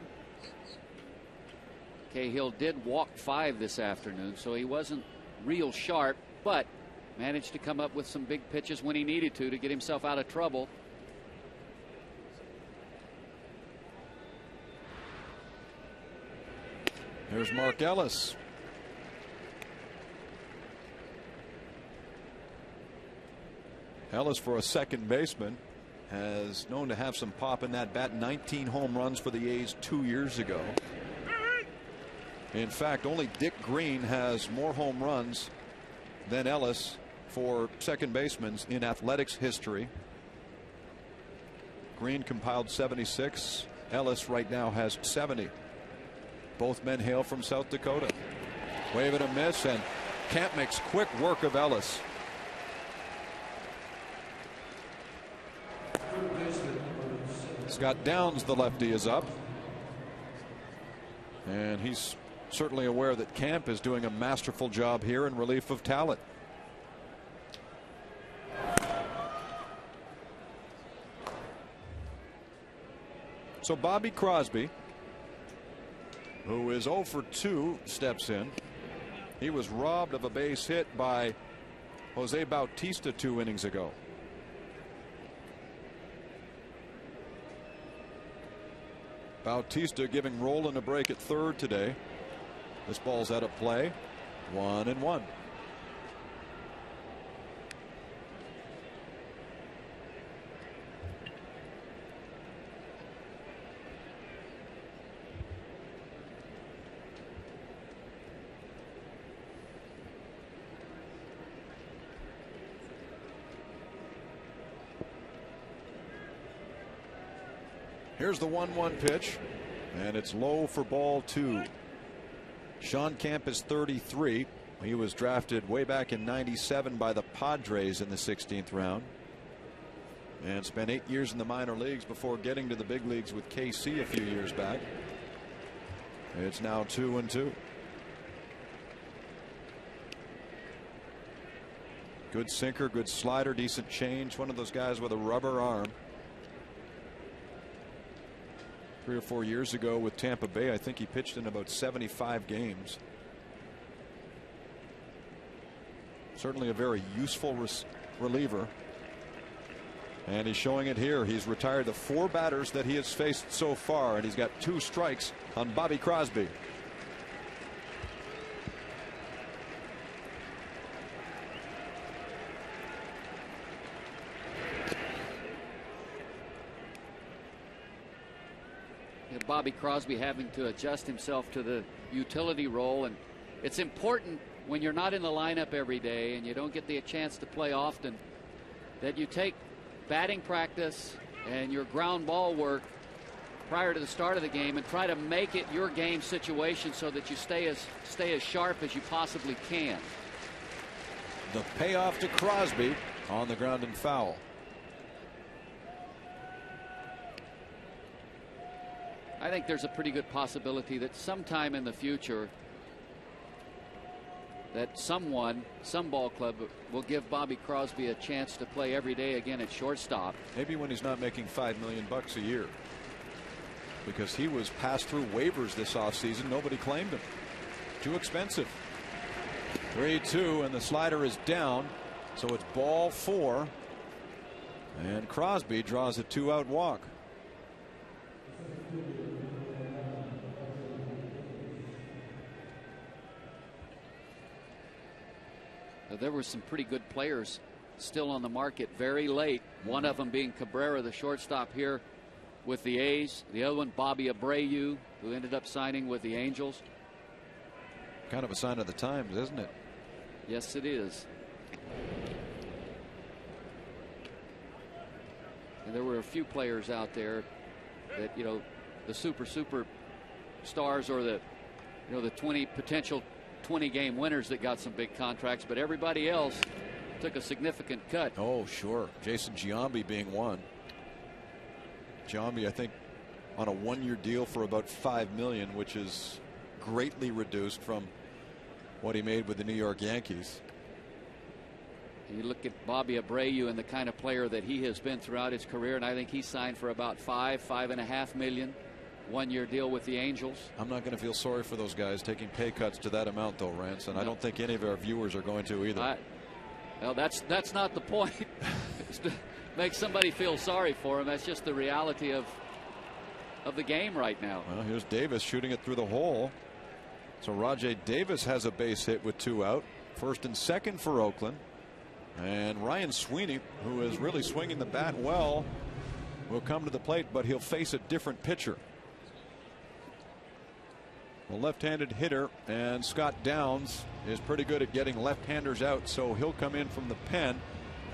Cahill did walk 5 this afternoon, so he wasn't real sharp, but managed to come up with some big pitches when he needed to get himself out of trouble. Here's Mark Ellis. Ellis, for a second baseman, has known to have some pop in that bat. 19 home runs for the A's 2 years ago. In fact, only Dick Green has more home runs than Ellis for second basemen in athletics history. Green compiled 76. Ellis right now has 70. Both men hail from South Dakota. Wave and a miss, and Kemp makes quick work of Ellis. Scott Downs, the lefty, is up. And he's certainly aware that Kemp is doing a masterful job here in relief of Talent. So Bobby Crosby, who is 0 for 2, steps in. He was robbed of a base hit by Jose Bautista 2 innings ago. Bautista giving Rolen a break at third today. This ball's out of play. 1-1. Here's the 1-1 pitch, and it's low for ball 2. Sean Kemp is 33. He was drafted way back in '97 by the Padres in the 16th round and spent 8 years in the minor leagues before getting to the big leagues with KC a few years back. It's now 2-2. Good sinker, good slider, decent change. One of those guys with a rubber arm. 3 or 4 years ago with Tampa Bay, I think he pitched in about 75 games. Certainly a very useful reliever. And he's showing it here. He's retired the 4 batters that he has faced so far, and he's got 2 strikes on Bobby Crosby. Bobby Crosby having to adjust himself to the utility role, and it's important when you're not in the lineup every day and you don't get the chance to play often that you take batting practice and your ground ball work prior to the start of the game and try to make it your game situation so that you stay as sharp as you possibly can. The payoff to Crosby on the ground and foul. I think there's a pretty good possibility that sometime in the future that some ball club will give Bobby Crosby a chance to play every day again at shortstop. Maybe when he's not making $5 million a year, because he was passed through waivers this offseason. Nobody claimed him. Too expensive. 3-2, and the slider is down, so it's ball 4, and Crosby draws a 2-out walk. There were some pretty good players still on the market very late. One of them being Cabrera, the shortstop here with the A's. The other one, Bobby Abreu, who ended up signing with the Angels. Kind of a sign of the times, isn't it? Yes, it is. And there were a few players out there that, you know, the super stars or the, you know, the potential 20-game winners that got some big contracts, but everybody else took a significant cut. Oh, sure. Jason Giambi being one. Giambi, I think, on a one-year deal for about $5 million, which is greatly reduced from what he made with the New York Yankees. You look at Bobby Abreu and the kind of player that he has been throughout his career, and I think he signed for about $5.5 million. One-year deal with the Angels. I'm not going to feel sorry for those guys taking pay cuts to that amount, though, Rance, and No. I don't think any of our viewers are going to either. Well, that's not the point. It's to make somebody feel sorry for him. That's just the reality of the game right now. Well, here's Davis shooting it through the hole. So Rajay Davis has a base hit with 2 out. First and second for Oakland. And Ryan Sweeney, who is really swinging the bat well, will come to the plate, but he'll face a different pitcher. A left-handed hitter, and Scott Downs is pretty good at getting left-handers out, so he'll come in from the pen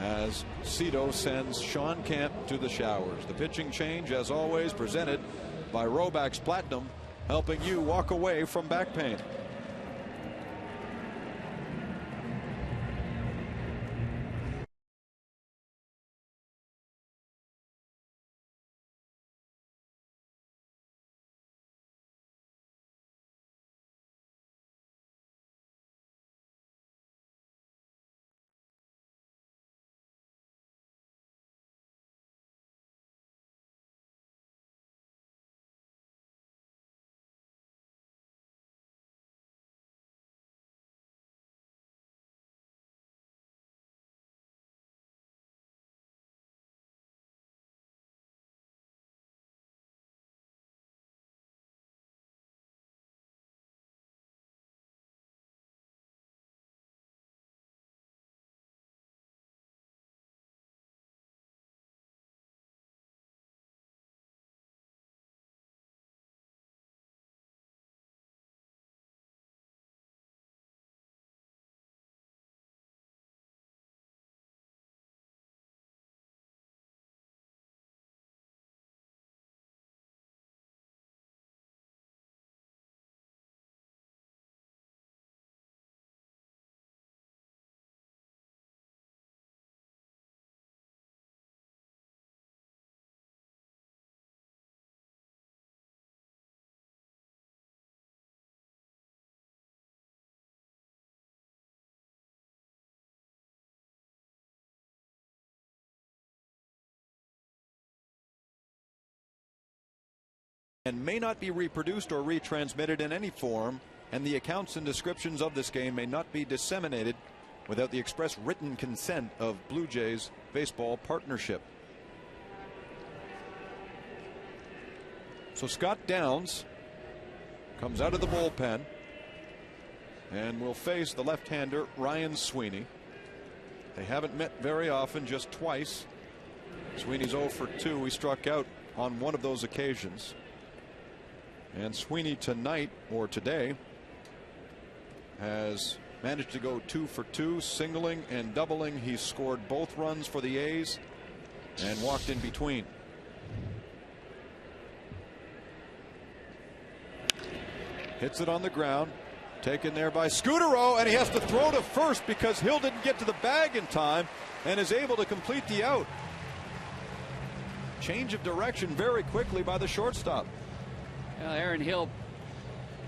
as Cito sends Sean Kemp to the showers. The pitching change, as always, presented by Robax Platinum, helping you walk away from back pain. And may not be reproduced or retransmitted in any form, and the accounts and descriptions of this game may not be disseminated without the express written consent of Blue Jays Baseball Partnership. So Scott Downs comes out of the bullpen and will face the left-hander Ryan Sweeney. They haven't met very often, just twice. Sweeney's 0 for 2. He struck out on one of those occasions. And Sweeney tonight, or today, has managed to go 2 for 2, singling and doubling. He scored both runs for the A's and walked in between. Hits it on the ground, taken there by Scutaro, and he has to throw to first because Hill didn't get to the bag in time and is able to complete the out. Change of direction very quickly by the shortstop. Well, Aaron Hill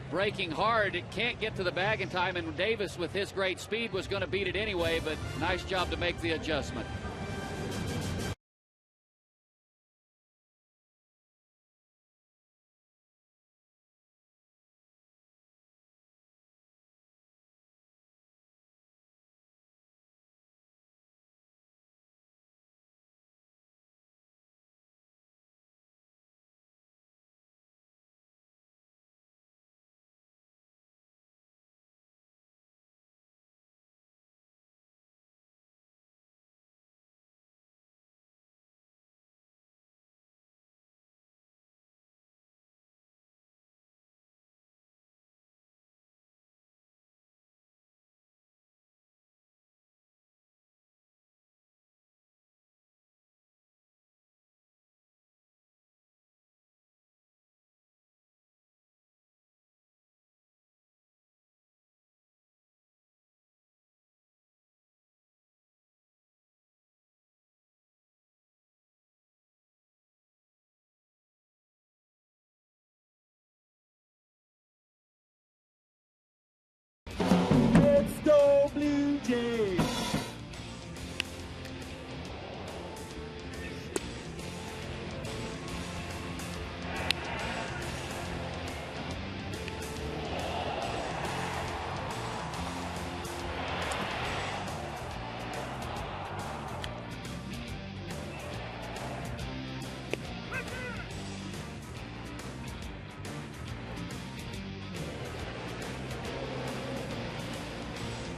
breaking hard. It can't get to the bag in time, and Davis with his great speed was going to beat it anyway, but nice job to make the adjustment. Jays.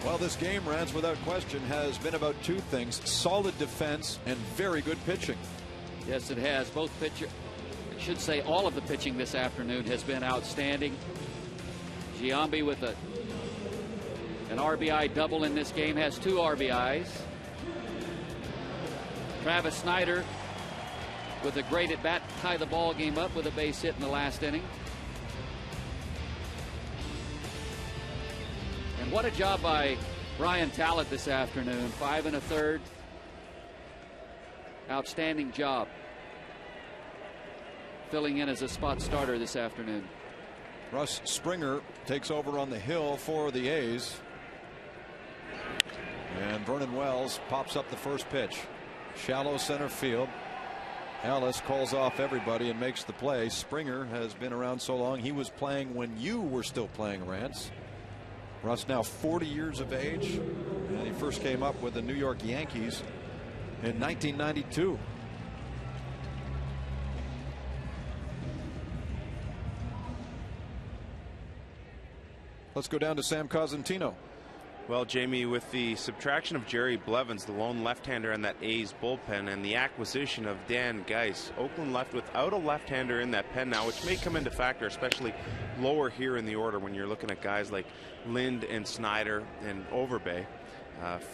Well, this game, Rance, without question, has been about two things: solid defense and very good pitching. Yes, it has. Both pitcher, I should say all of the pitching this afternoon has been outstanding. Giambi with an RBI double in this game, has 2 RBIs. Travis Snider with a great at bat to tie the ball game up with a base hit in the last inning. And what a job by Brian Talent this afternoon. 5 1/3. Outstanding job filling in as a spot starter this afternoon. Russ Springer takes over on the hill for the A's. And Vernon Wells pops up the first pitch. Shallow center field. Ellis calls off everybody and makes the play. Springer has been around so long. He was playing when you were still playing, Rance. Russ now 40 years of age, and he first came up with the New York Yankees in 1992. Let's go down to Sam Cosentino. Well, Jamie, with the subtraction of Jerry Blevins, the lone left-hander in that A's bullpen, and the acquisition of Dan Geis, Oakland left without a left-hander in that pen now, which may come into factor, especially lower here in the order when you're looking at guys like Lind and Snider and Overbay.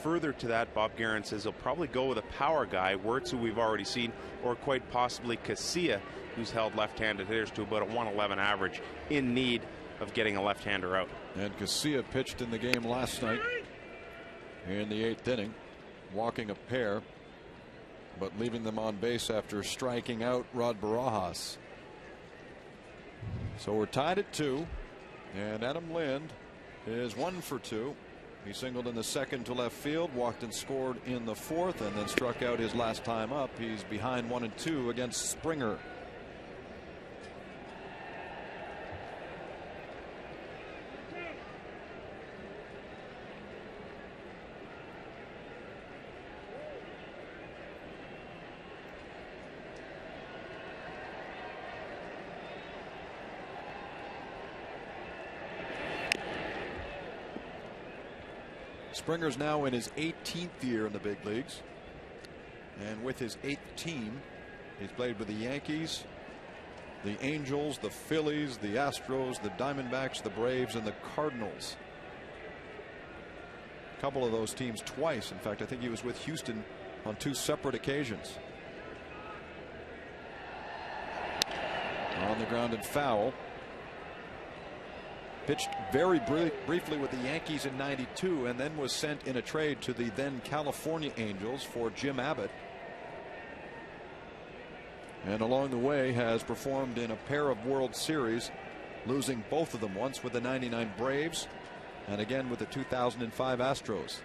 Further to that, Bob Guerin says he'll probably go with a power guy, Wirtz, who we've already seen, or quite possibly Casilla, who's held left-handed hitters to about a 111 average, in need of getting a left-hander out. And Casilla pitched in the game last night in the 8th inning, walking a pair, but leaving them on base after striking out Rod Barajas. So we're tied at 2, and Adam Lind is 1 for 2. He singled in the second to left field, walked and scored in the 4th, and then struck out his last time up. He's behind 1 and 2 against Springer. Springer's now in his 18th year in the big leagues, and with his 8th team, he's played with the Yankees, the Angels, the Phillies, the Astros, the Diamondbacks, the Braves, and the Cardinals. A couple of those teams twice. In fact, I think he was with Houston on 2 separate occasions. On the ground and foul. Pitched very briefly with the Yankees in '92, and then was sent in a trade to the then California Angels for Jim Abbott. And along the way has performed in a pair of World Series, losing both of them, once with the '99 Braves and again with the 2005 Astros.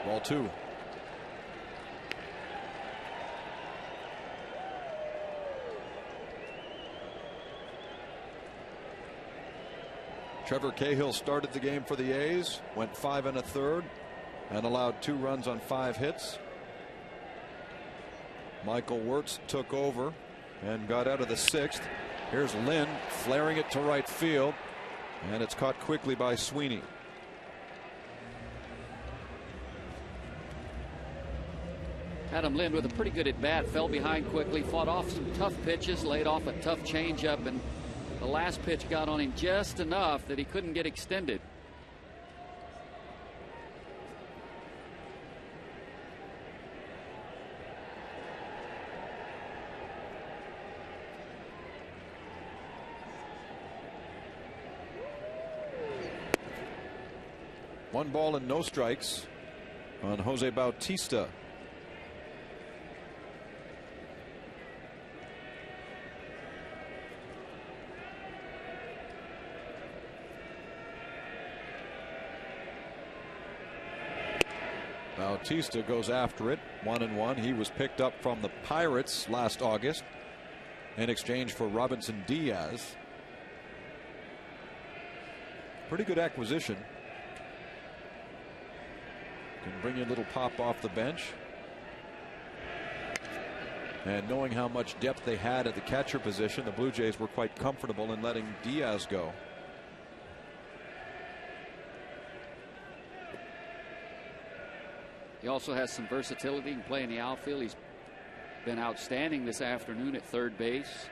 Ball 2. Trevor Cahill started the game for the A's, went 5 1/3 and allowed 2 runs on 5 hits. Michael Wirtz took over and got out of the 6th. Here's Lind flaring it to right field, and it's caught quickly by Sweeney. Adam Lind with a pretty good at bat, fell behind quickly, fought off some tough pitches, laid off a tough changeup, and the last pitch got on him just enough that he couldn't get extended. 1 ball and no strikes on Jose Bautista. Bautista goes after it, 1-1. He was picked up from the Pirates last August in exchange for Robinson Diaz. Pretty good acquisition. Can bring you a little pop off the bench. And knowing how much depth they had at the catcher position, the Blue Jays were quite comfortable in letting Diaz go. He also has some versatility. He can play in the outfield. He's been outstanding this afternoon at third base.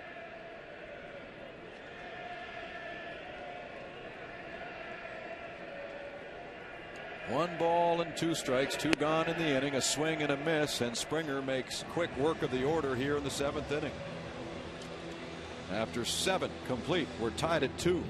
One ball and 2 strikes, 2 gone in the inning, a swing and a miss, and Springer makes quick work of the order here in the 7th inning. After 7 complete, we're tied at 2.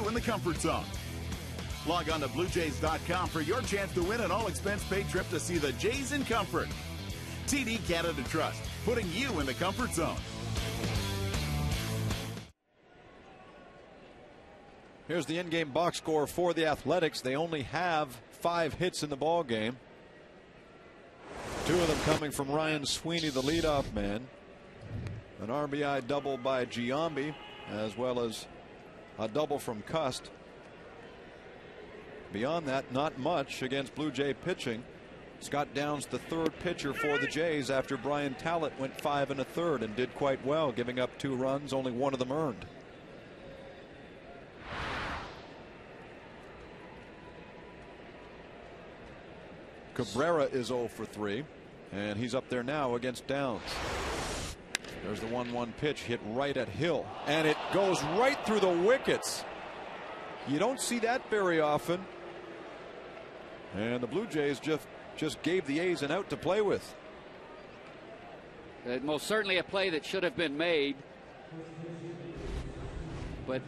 In the comfort zone. Log on to BlueJays.com for your chance to win an all-expense-paid trip to see the Jays in comfort. TD Canada Trust, putting you in the comfort zone. Here's the in-game box score for the Athletics. They only have 5 hits in the ball game. 2 of them coming from Ryan Sweeney, the leadoff man. An RBI double by Giambi, as well as a double from Cust. Beyond that, not much against Blue Jay pitching. Scott Downs, the 3rd pitcher for the Jays after Brian Talent went 5 1/3 and did quite well, giving up 2 runs, only 1 of them earned. Cabrera is 0 for 3, and he's up there now against Downs. There's the 1-1 pitch hit right at Hill, and it goes right through the wickets. You don't see that very often. And the Blue Jays just gave the A's an out to play with. Most certainly a play that should have been made. But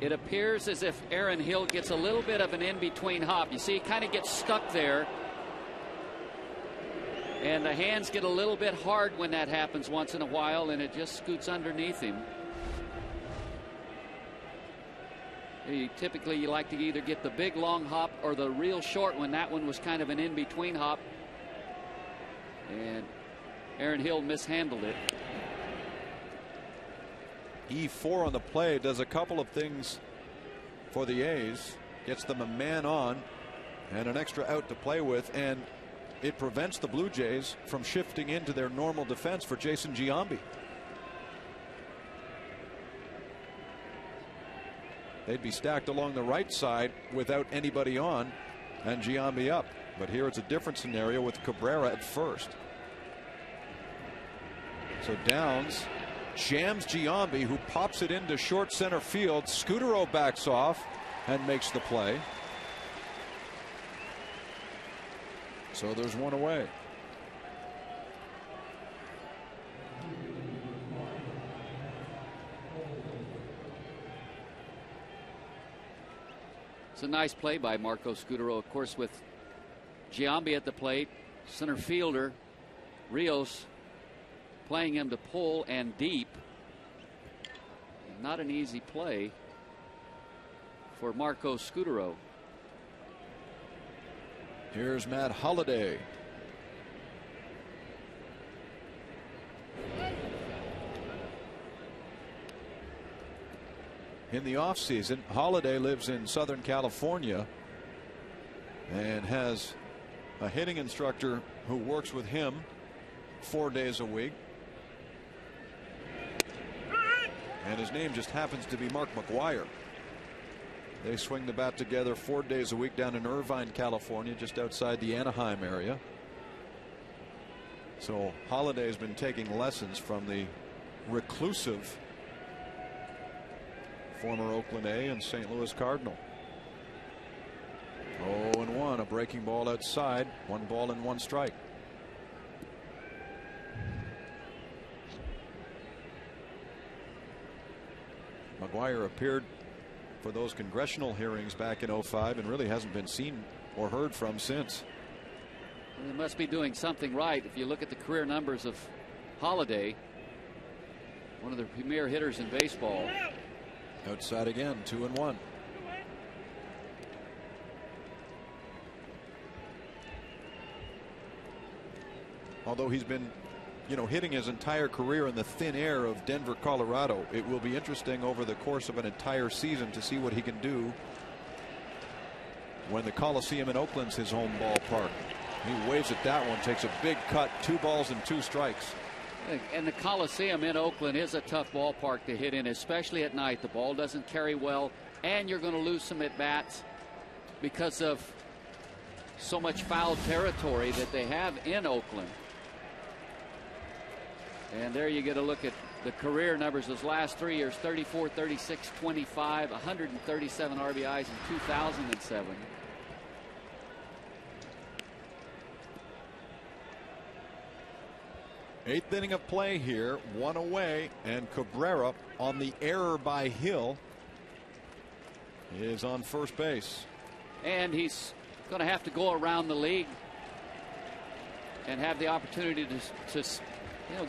it appears as if Aaron Hill gets a little bit of an in-between hop. You see, he kind of gets stuck there. And the hands get a little bit hard when that happens once in a while, and it just scoots underneath him. Typically, you like to either get the big long hop or the real short one. That one was kind of an in-between hop. And Aaron Hill mishandled it. E4 on the play does a couple of things for the A's. Gets them a man on and an extra out to play with, and it prevents the Blue Jays from shifting into their normal defense for Jason Giambi. They'd be stacked along the right side without anybody on and Giambi up. But here it's a different scenario with Cabrera at first. So Downs jams Giambi, who pops it into short center field. Scutaro backs off and makes the play. So there's one away. It's a nice play by Marco Scutaro, of course, with Giambi at the plate, center fielder Rios playing him to pull and deep. Not an easy play for Marco Scutaro. Here's Matt Holliday. In the offseason, Holliday lives in Southern California and has a hitting instructor who works with him 4 days a week. And his name just happens to be Mark McGuire. They swing the bat together 4 days a week down in Irvine, California, just outside the Anaheim area. So Holliday has been taking lessons from the reclusive former Oakland A and St. Louis Cardinal. 0-1, a breaking ball outside, 1 ball and 1 strike. McGuire appeared for those congressional hearings back in '05 and really hasn't been seen or heard from since. Well, they must be doing something right. If you look at the career numbers of Holliday, one of the premier hitters in baseball. Outside again, 2-1. Although he's been, hitting his entire career in the thin air of Denver, Colorado, it will be interesting over the course of an entire season to see what he can do when the Coliseum in Oakland's his home ballpark. He waves at that one, takes a big cut, 2 balls and 2 strikes. And the Coliseum in Oakland is a tough ballpark to hit in, especially at night. The ball doesn't carry well, and you're going to lose some at bats because of so much foul territory that they have in Oakland. And there you get a look at the career numbers. Those last 3 years: 34, 36, 25, 137 RBIs in 2007. Eighth inning of play here, 1 away, and Cabrera, on the error by Hill, is on first base. And he's going to have to go around the league and have the opportunity to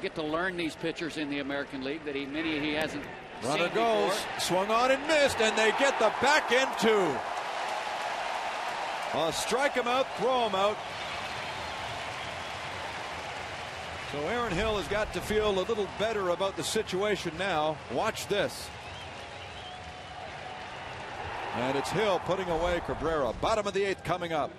get to learn these pitchers in the American League that many he hasn't Runner seen goes, before. swung on and missed, and they get the back end too. Strike him out, throw him out. So Aaron Hill has got to feel a little better about the situation now. Watch this. And it's Hill putting away Cabrera. Bottom of the 8th coming up.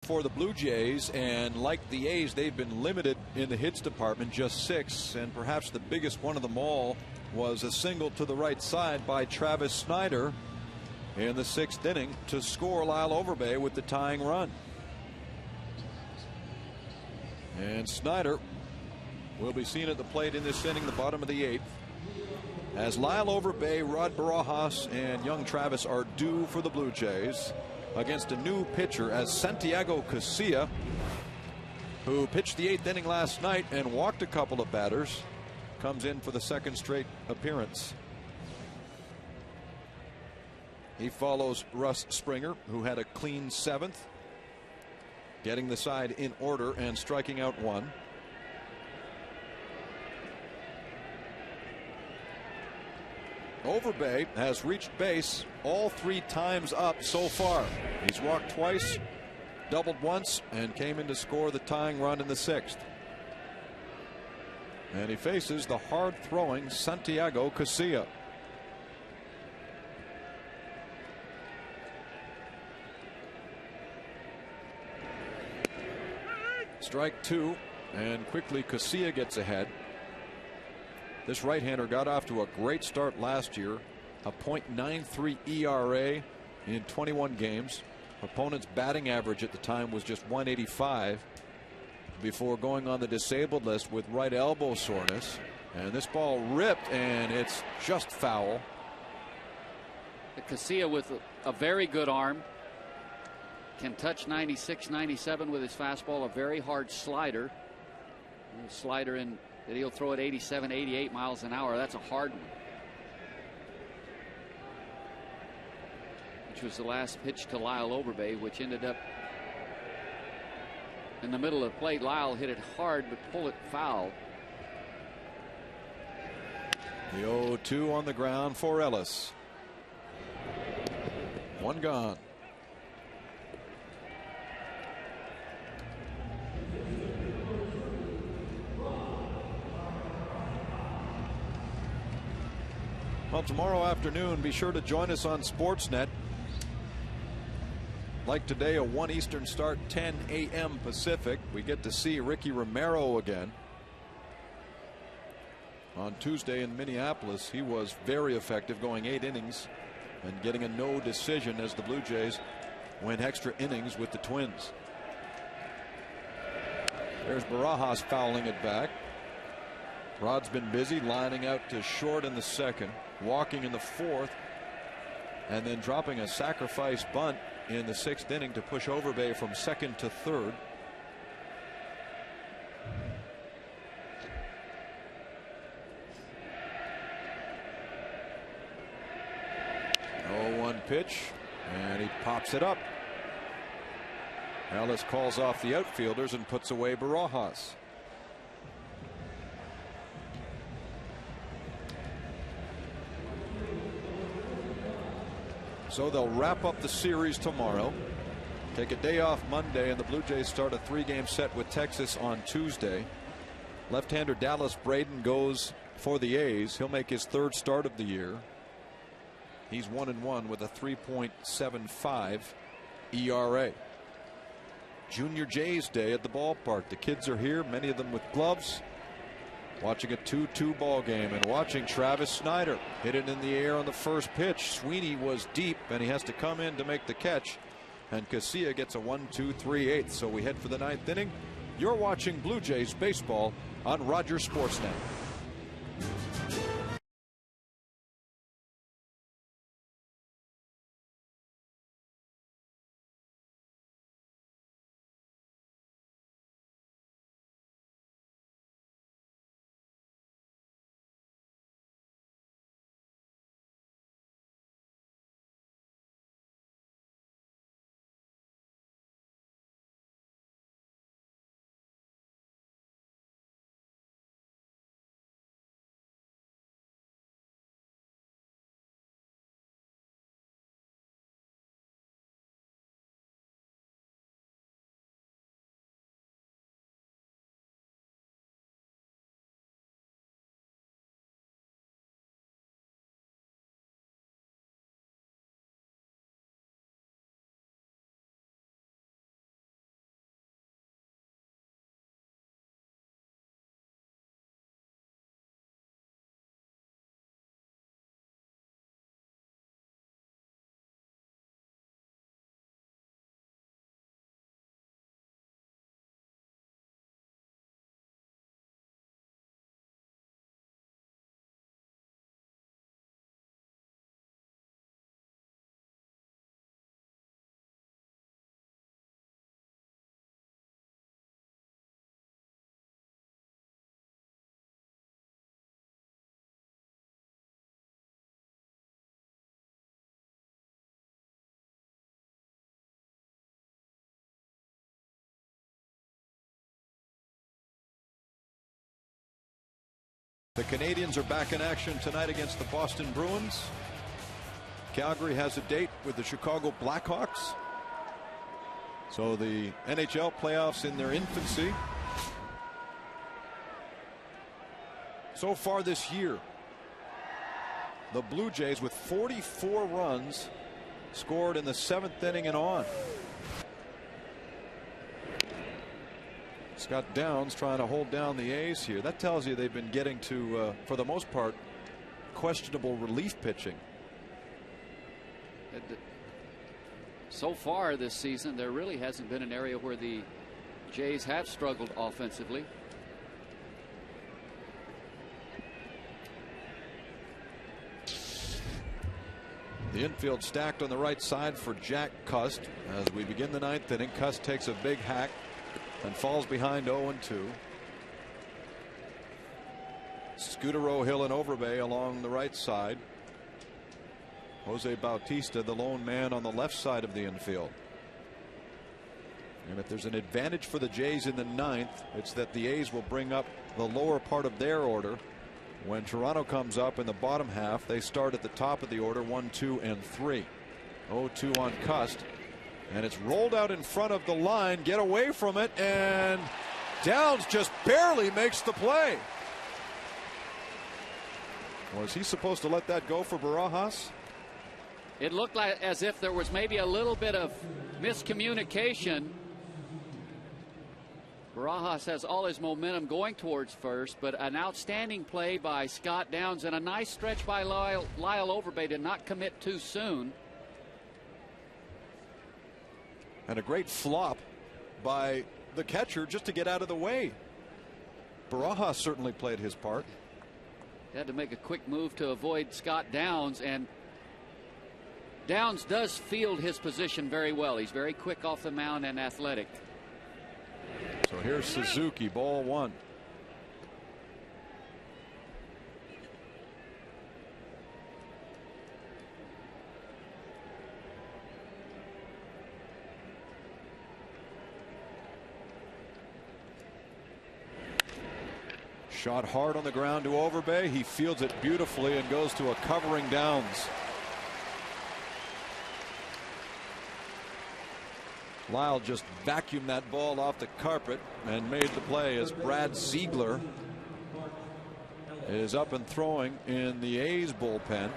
for the Blue Jays, and like the A's, they've been limited in the hits department, just 6, and perhaps the biggest one of them all was a single to the right side by Travis Snider in the 6th inning to score Lyle Overbay with the tying run. And Snider will be seen at the plate in this inning, the bottom of the 8th, as Lyle Overbay, Rod Barajas, and young Travis are due for the Blue Jays against a new pitcher as Santiago Casilla, who pitched the 8th inning last night and walked a couple of batters, comes in for the 2nd straight appearance. He follows Russ Springer, who had a clean 7th, getting the side in order and striking out 1. Overbay has reached base all 3 times up so far. He's walked twice, doubled once, and came in to score the tying run in the 6th. And he faces the hard-throwing Santiago Casilla. Strike 2, and quickly Casilla gets ahead. This right-hander got off to a great start last year, a .93 ERA in 21 games. Opponent's batting average at the time was just 185 before going on the disabled list with right elbow soreness. And this ball ripped, and it's just foul. Casilla with a very good arm. Can touch 96, 97 with his fastball, a very hard slider. Slider in that he'll throw at 87, 88 miles an hour. That's a hard one. Which was the last pitch to Lyle Overbay, which ended up in the middle of the plate. Lyle hit it hard but pulled it foul. The 0-2 on the ground for Ellis. 1 gone. Well, tomorrow afternoon, be sure to join us on Sportsnet. Like today, a 1 Eastern start, 10 a.m. Pacific. We get to see Ricky Romero again. On Tuesday in Minneapolis, he was very effective, going 8 innings and getting a no decision as the Blue Jays went extra innings with the Twins. There's Barajas fouling it back. Rod's been busy lining out to short in the 2nd, walking in the 4th, and then dropping a sacrifice bunt in the 6th inning to push Overbay from 2nd to 3rd. Oh, 1 pitch, and he pops it up. Ellis calls off the outfielders and puts away Barajas. So they'll wrap up the series tomorrow, take a day off Monday, and the Blue Jays start a 3-game set with Texas on Tuesday. Left-hander Dallas Braden goes for the A's. He'll make his 3rd start of the year. He's 1-1 with a 3.75 ERA. Junior Jays Day at the ballpark. The kids are here, many of them with gloves, watching a 2-2 ball game and watching Travis Snider hit it in the air on the first pitch. Sweeney was deep, and he has to come in to make the catch, and Casilla gets a 1-2 3/8. So we head for the 9th inning. You're watching Blue Jays baseball on Rogers Sportsnet. The Canadians are back in action tonight against the Boston Bruins. Calgary has a date with the Chicago Blackhawks. So the NHL playoffs in their infancy. So far this year, the Blue Jays with 44 runs scored in the 7th inning and on. Scott Downs trying to hold down the A's here. That tells you they've been getting to, for the most part, questionable relief pitching. So far this season, there really hasn't been an area where the Jays have struggled offensively. The infield stacked on the right side for Jack Cust. As we begin the 9th inning, Cust takes a big hack and falls behind 0-2. Scudero, Hill, and Overbay along the right side. Jose Bautista, the lone man on the left side of the infield. And if there's an advantage for the Jays in the 9th, it's that the A's will bring up the lower part of their order. When Toronto comes up in the bottom half, they start at the top of the order, 1, 2, and 3. 0-2 on Cust. And it's rolled out in front of the line. Get away from it. And Downs just barely makes the play. Was he supposed to let that go for Barajas? It looked like as if there was maybe a little bit of miscommunication. Barajas has all his momentum going towards first, but an outstanding play by Scott Downs and a nice stretch by Lyle Overbay to not commit too soon. And a great flop by the catcher just to get out of the way. Barajas certainly played his part. Had to make a quick move to avoid Scott Downs, and Downs does field his position very well. He's very quick off the mound and athletic. So here's Suzuki, ball 1. Shot hard on the ground to Overbay. He fields it beautifully and goes to a covering Downs. Lyle just vacuumed that ball off the carpet and made the play as Brad Ziegler is up and throwing in the A's bullpen.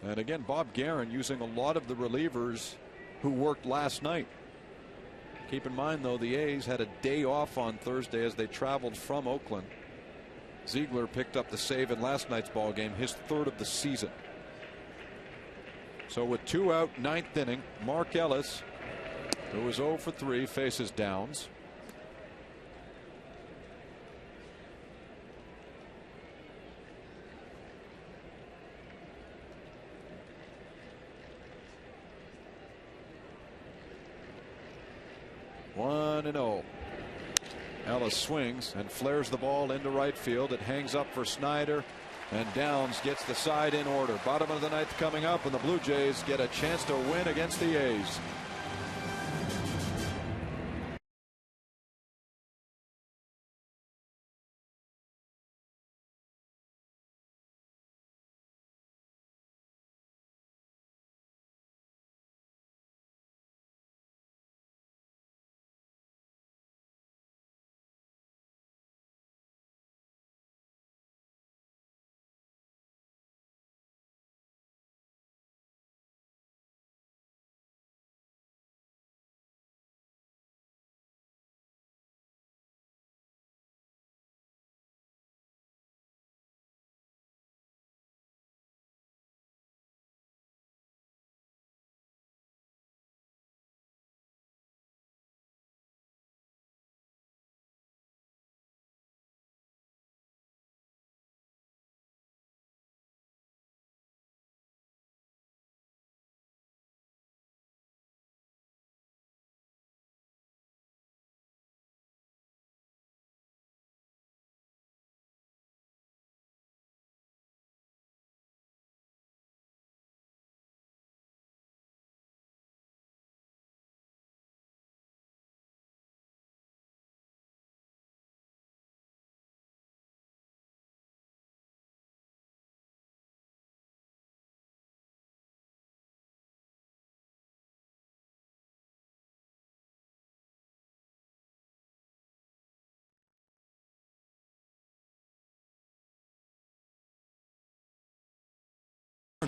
And again, Bob Guerin using a lot of the relievers who worked last night. Keep in mind, though, the A's had a day off on Thursday as they traveled from Oakland. Ziegler picked up the save in last night's ball game, his 3rd of the season. So with 2 out, 9th inning, Mark Ellis, who is 0 for 3, faces Downs. One and 0. Ellis swings and flares the ball into right field. It hangs up for Snider, and Downs gets the side in order. Bottom of the 9th coming up, and the Blue Jays get a chance to win against the A's.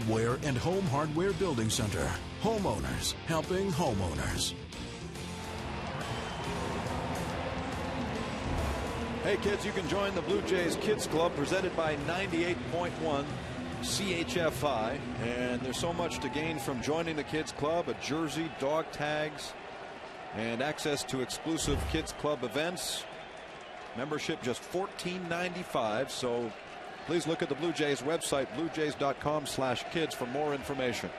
Hardware and Home Hardware Building Center. Homeowners helping homeowners. Hey kids, you can join the Blue Jays Kids Club presented by 98.1 CHFI. And there's so much to gain from joining the Kids Club: a jersey, dog tags, and access to exclusive Kids Club events. Membership just $14.95. So please look at the Blue Jays website, bluejays.com/kids, for more information.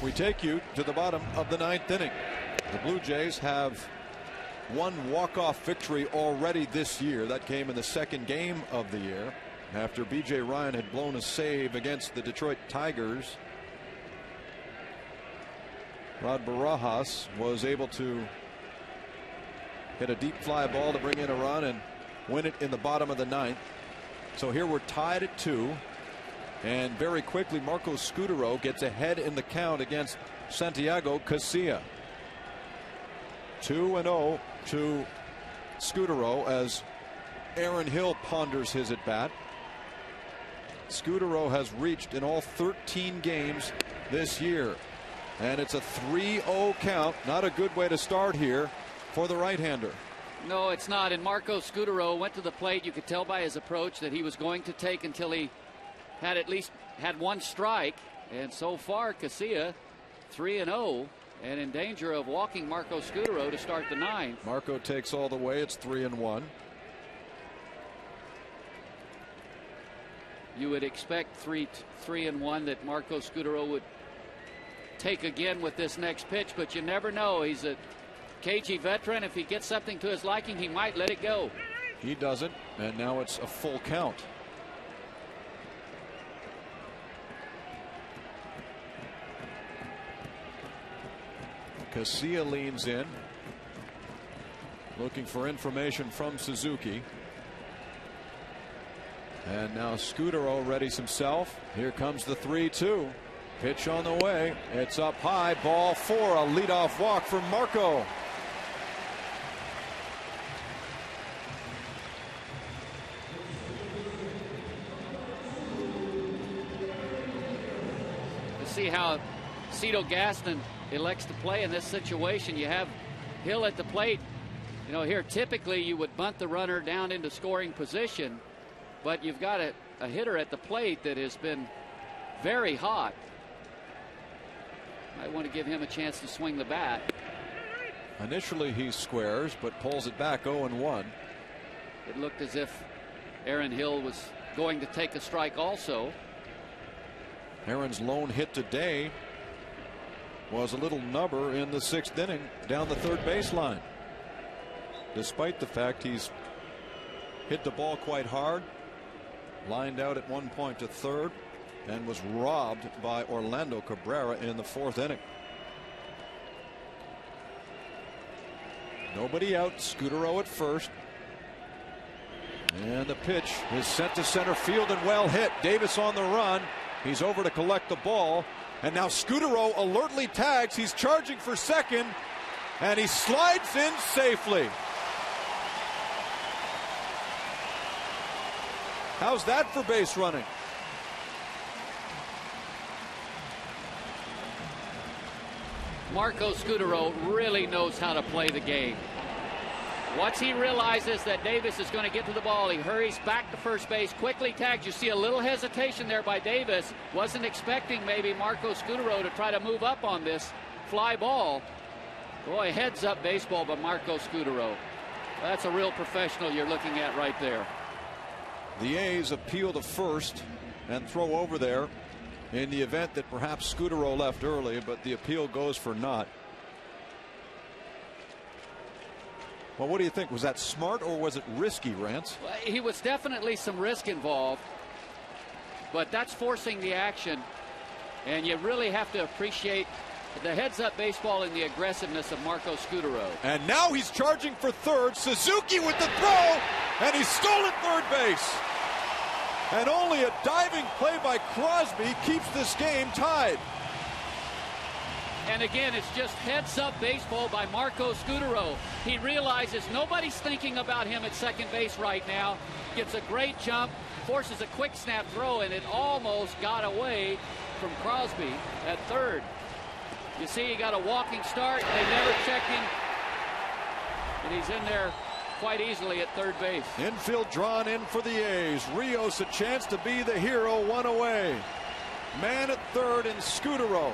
We take you to the bottom of the 9th inning. The Blue Jays have one walk-off victory already this year. That came in the second game of the year after B.J. Ryan had blown a save against the Detroit Tigers. Rod Barajas was able to hit a deep fly ball to bring in a run and win it in the bottom of the 9th. So here we're tied at 2, and very quickly Marco Scutaro gets ahead in the count against Santiago Casilla. 2-0 to Scutaro as Aaron Hill ponders his at bat. Scutaro has reached in all 13 games this year, and it's a 3-0 count. Not a good way to start here for the right-hander. No, it's not. And Marco Scutaro went to the plate. You could tell by his approach that he was going to take until he had at least had one strike. And so far, Casilla 3-0 and in danger of walking Marco Scutaro to start the 9th. Marco takes all the way. It's 3-1. You would expect 3-1 that Marco Scutaro would take again with this next pitch, but you never know. He's a cagey veteran. If he gets something to his liking, he might let it go. He doesn't, and now it's a full count. Casilla leans in, looking for information from Suzuki. And now Scutaro readies himself. Here comes the 3-2. Pitch on the way. It's up high. Ball 4. A leadoff walk for Marco. To see how Cito Gaston elects to play in this situation. You have Hill at the plate. You know, here typically you would bunt the runner down into scoring position, but you've got a hitter at the plate that has been very hot. I want to give him a chance to swing the bat. Initially he squares, but pulls it back 0-1. It looked as if Aaron Hill was going to take a strike also. Aaron's lone hit today was a little nubber in the 6th inning down the third baseline. Despite the fact he's hit the ball quite hard, lined out at one point to third, and was robbed by Orlando Cabrera in the 4th inning. Nobody out. Scutaro at first. And the pitch is sent to center field and well hit. Davis on the run. He's over to collect the ball. And now Scutaro alertly tags. He's charging for second. And he slides in safely. How's that for base running? Marco Scutaro really knows how to play the game. Once he realizes that Davis is going to get to the ball, he hurries back to first base, quickly tags. You see a little hesitation there by Davis. Wasn't expecting maybe Marco Scutaro to try to move up on this fly ball. Boy, heads up baseball by Marco Scutaro. That's a real professional you're looking at right there. The A's appeal to first and throw over there in the event that perhaps Scutaro left early, but the appeal goes for naught. Well, what do you think? Was that smart or was it risky, Rance? Well, he was definitely some risk involved, but that's forcing the action, and you really have to appreciate the heads-up baseball and the aggressiveness of Marco Scutaro. And now he's charging for third. Suzuki with the throw, and he's stolen third base. And only a diving play by Crosby keeps this game tied. And again, it's just heads-up baseball by Marco Scutaro. He realizes nobody's thinking about him at second base right now. Gets a great jump, forces a quick snap throw, and it almost got away from Crosby at third. You see, he got a walking start. They never checked him. And he's in there quite easily at third base. Infield drawn in for the A's. Rios a chance to be the hero, one away. Man at third and Scutaro.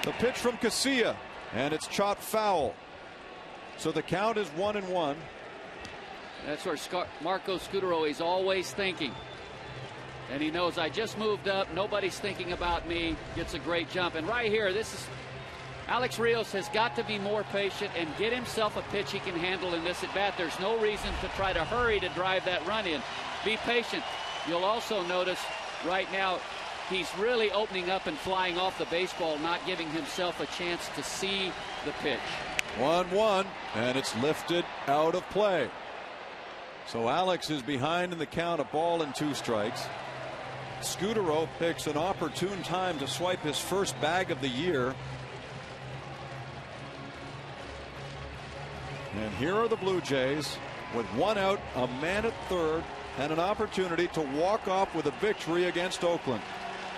The pitch from Cahill, and it's chopped foul. So the count is 1-1. That's where Marco Scutaro is always thinking. And he knows, I just moved up. Nobody's thinking about me. Gets a great jump. And right here, this is Alex Rios has got to be more patient and get himself a pitch he can handle in this at bat. There's no reason to try to hurry to drive that run in. Be patient. You'll also notice right now he's really opening up and flying off the baseball, not giving himself a chance to see the pitch. 1-1, and it's lifted out of play. So Alex is behind in the count, a ball and 2 strikes. Scutaro picks an opportune time to swipe his first bag of the year. And here are the Blue Jays with 1 out, a man at third, and an opportunity to walk off with a victory against Oakland.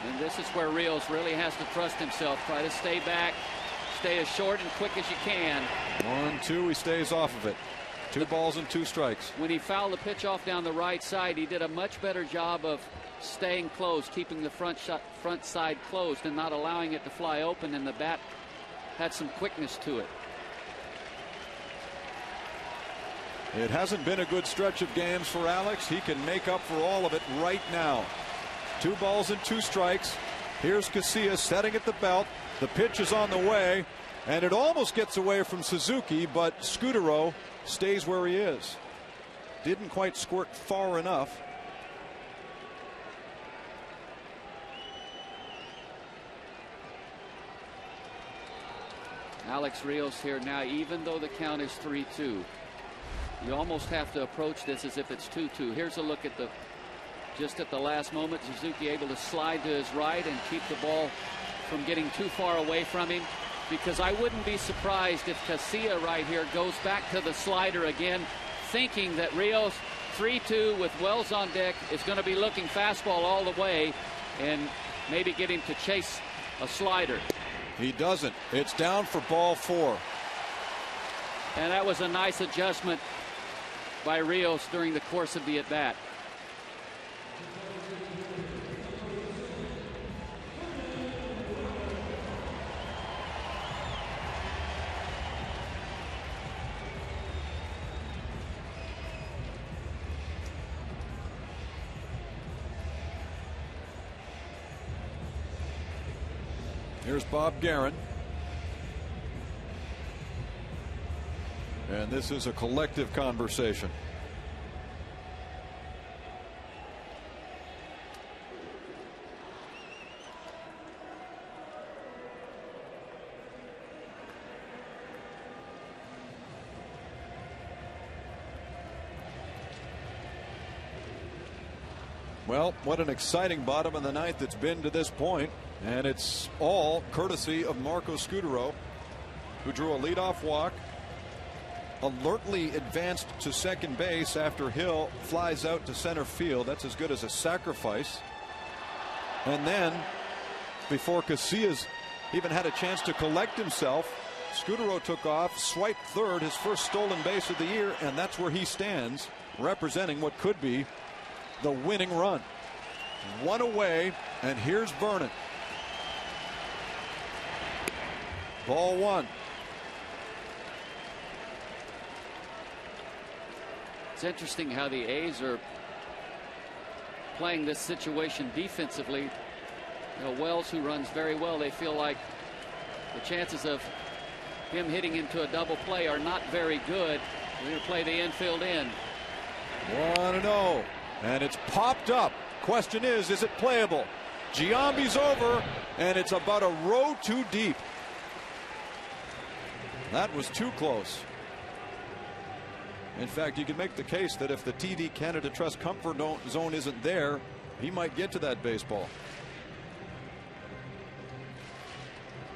And this is where Rios really has to trust himself. Try to stay back, stay as short and quick as you can. 1-2, he stays off of it. 2 balls and 2 strikes. When he fouled the pitch off down the right side, he did a much better job of staying closed, keeping the front side closed and not allowing it to fly open, and the bat had some quickness to it. It hasn't been a good stretch of games for Alex. He can make up for all of it right now. 2 balls and 2 strikes. Here's Cahill setting at the belt. The pitch is on the way, and it almost gets away from Suzuki, but Scutaro stays where he is. Didn't quite squirt far enough. Alex Rios here now, even though the count is 3-2. You almost have to approach this as if it's 2-2. Here's a look at just at the last moment, Suzuki able to slide to his right and keep the ball from getting too far away from him, because I wouldn't be surprised if Cahill right here goes back to the slider again, thinking that Rios 3-2 with Wells on deck is going to be looking fastball all the way and maybe get him to chase a slider. He doesn't. It's down for ball 4. And that was a nice adjustment by Rios during the course of the at bat. Here's Bob Guerin. And this is a collective conversation. Well, what an exciting bottom of the ninth it's been to this point, and it's all courtesy of Marco Scutaro, who drew a leadoff walk, alertly advanced to second base after Hill flies out to center field. That's as good as a sacrifice. And then, before Casillas even had a chance to collect himself, Scutaro took off, swiped third, his first stolen base of the year, and that's where he stands, representing what could be the winning run. 1 away, and here's Vernon. Ball 1. It's interesting how the A's are playing this situation defensively. You know, Wells, who runs very well, they feel like the chances of him hitting into a double play are not very good. We're going to play the infield in. 1-0, and it's popped up. Question is it playable? Giambi's over, and it's about a row too deep. That was too close. In fact, you can make the case that if the TD Canada Trust comfort zone isn't there, he might get to that baseball.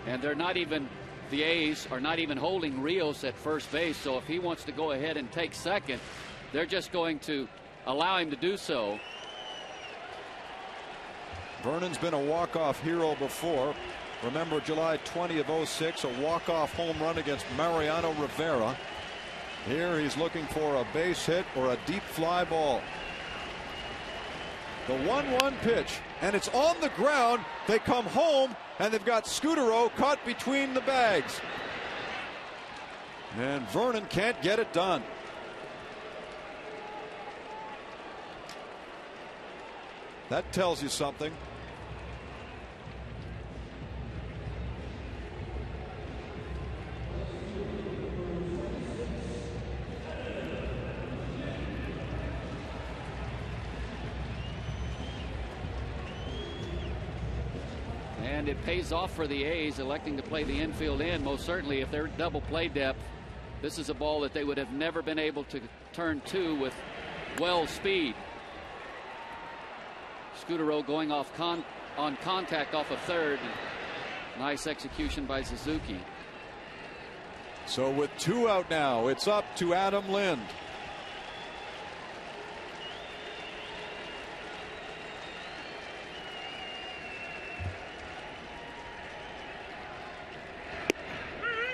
And they're not even, the A's are not even holding Rios at first base. So if he wants to go ahead and take second, they're just going to allow him to do so. Vernon's been a walk-off hero before. Remember July 20 of 06, a walk-off home run against Mariano Rivera. Here he's looking for a base hit or a deep fly ball. The 1-1 pitch, and it's on the ground. They come home, and they've got Scudero caught between the bags. And Vernon can't get it done. That tells you something. And it pays off for the A's electing to play the infield in. Most certainly, if they're double play depth, this is a ball that they would have never been able to turn to with Wells' speed. Scudero going off on contact off of third. Nice execution by Suzuki. So with 2 out now, it's up to Adam Lind.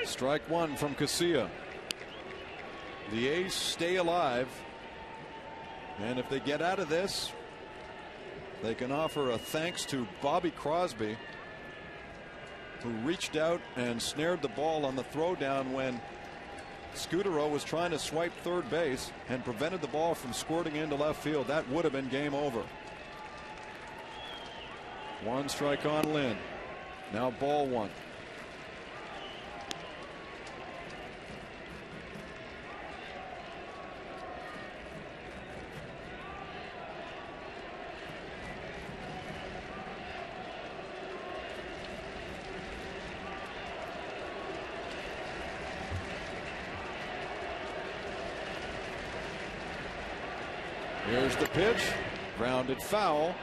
Strike 1 from Casilla. The A's stay alive, and if they get out of this, they can offer a thanks to Bobby Crosby, who reached out and snared the ball on the throwdown when Scudero was trying to swipe third base and prevented the ball from squirting into left field. That would have been game over. 1 strike on Lind. Now ball 1. Here's the pitch, grounded foul,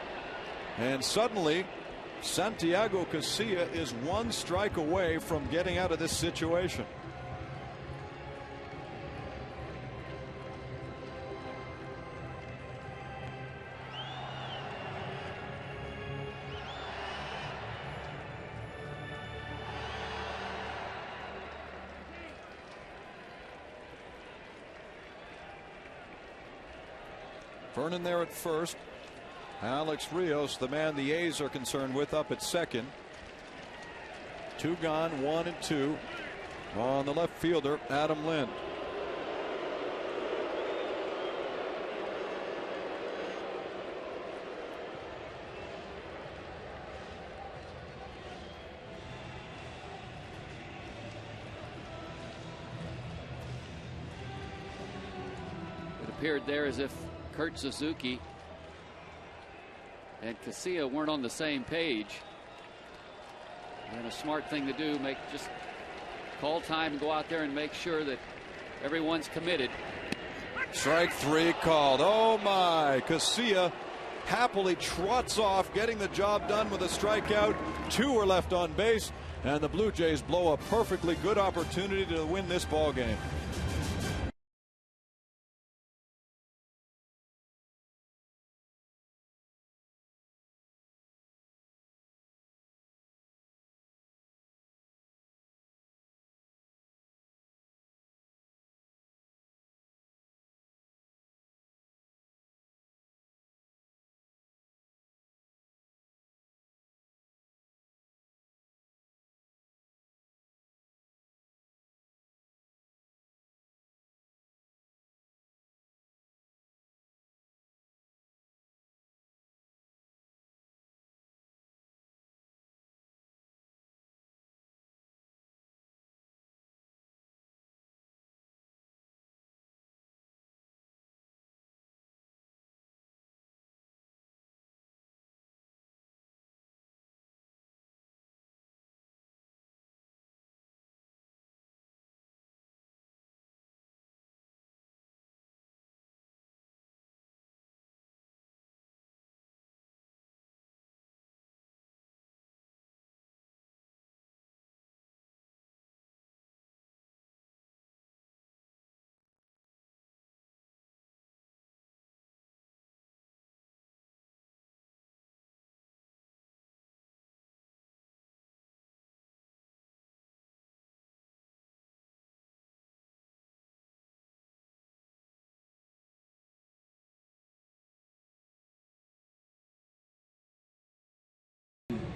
and suddenly Santiago Casilla is 1 strike away from getting out of this situation. Vernon there at first. Alex Rios, the man the A's are concerned with, up at second. 2 gone, 1 and 2 on the left fielder, Adam Lind. It appeared there as if Kurt Suzuki and Casilla weren't on the same page. And a smart thing to do, just call time and go out there and make sure that everyone's committed. Strike 3 called. Oh my. Casilla happily trots off, getting the job done with a strikeout. 2 are left on base, and the Blue Jays blow a perfectly good opportunity to win this ball game.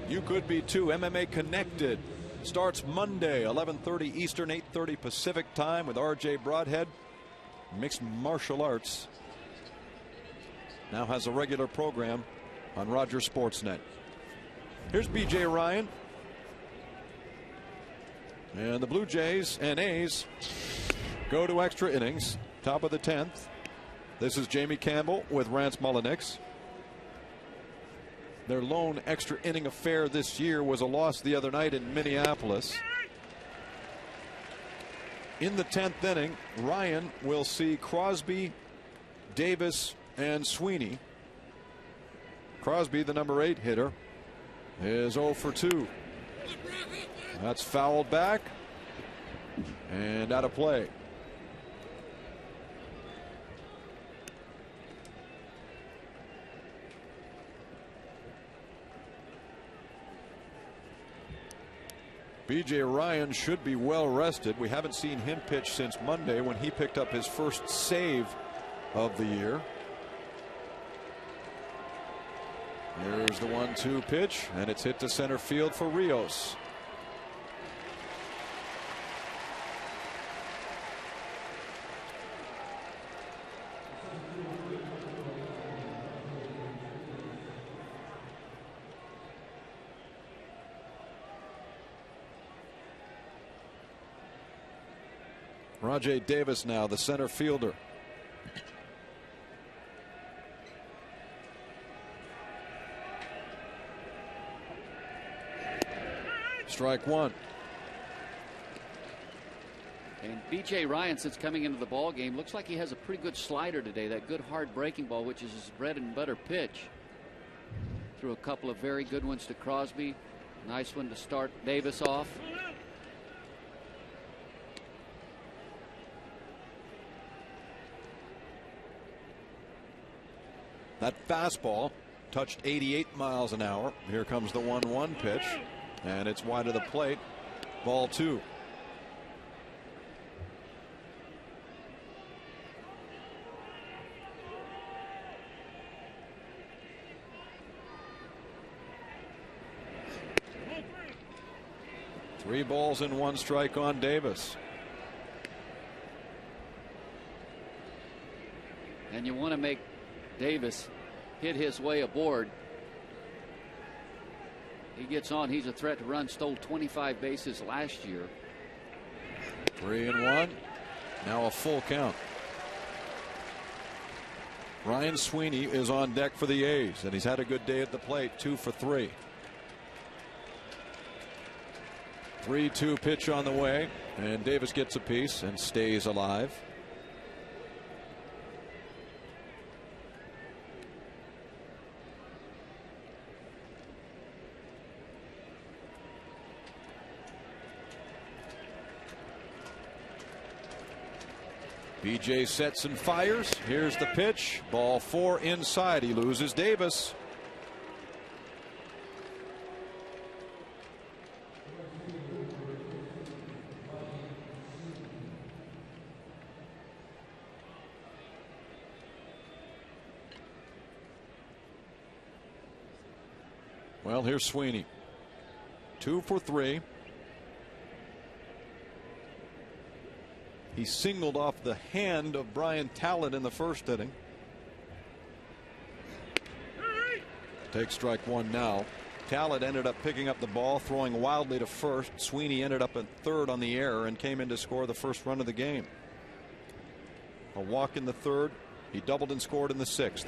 You could be too. MMA Connected starts Monday, 11:30 Eastern, 8:30 Pacific time with R.J. Broadhead. Mixed martial arts. Now has a regular program on Rogers Sportsnet. Here's B.J. Ryan. And the Blue Jays and A's go to extra innings. Top of the 10th. This is Jamie Campbell with Rance Mulliniks. Their lone extra inning affair this year was a loss the other night in Minneapolis. In the 10th inning, Ryan will see Crosby, Davis, and Sweeney. Crosby, the number 8 hitter, is 0 for 2. That's fouled back and out of play. B.J. Ryan should be well rested. We haven't seen him pitch since Monday when he picked up his first save of the year. Here's the 1-2 pitch, and it's hit to center field for Rios. Rajay Davis now, the center fielder. Strike one. And B.J. Ryan, since coming into the ball game, looks like he has a pretty good slider today. That good hard breaking ball, which is his bread and butter pitch. Threw a couple of very good ones to Crosby. Nice one to start Davis off. That fastball touched 88 miles an hour. Here comes the 1-1 pitch, and it's wide of the plate. Ball 2. Three balls and 1 strike on Davis. And you want to make Davis hit his way aboard. He gets on. He's a threat to run. Stole 25 bases last year. 3-1. Now a full count. Ryan Sweeney is on deck for the A's, and he's had a good day at the plate. 2 for 3. 3-2 pitch on the way, and Davis gets a piece and stays alive. BJ sets and fires. Here's the pitch. Ball 4 inside. He loses Davis. Well, here's Sweeney. 2 for 3. He singled off the hand of Brian Talent in the first inning. Takes strike 1 now. Talent ended up picking up the ball, throwing wildly to first. Sweeney ended up at third on the error and came in to score the first run of the game. A walk in the third. He doubled and scored in the 6th.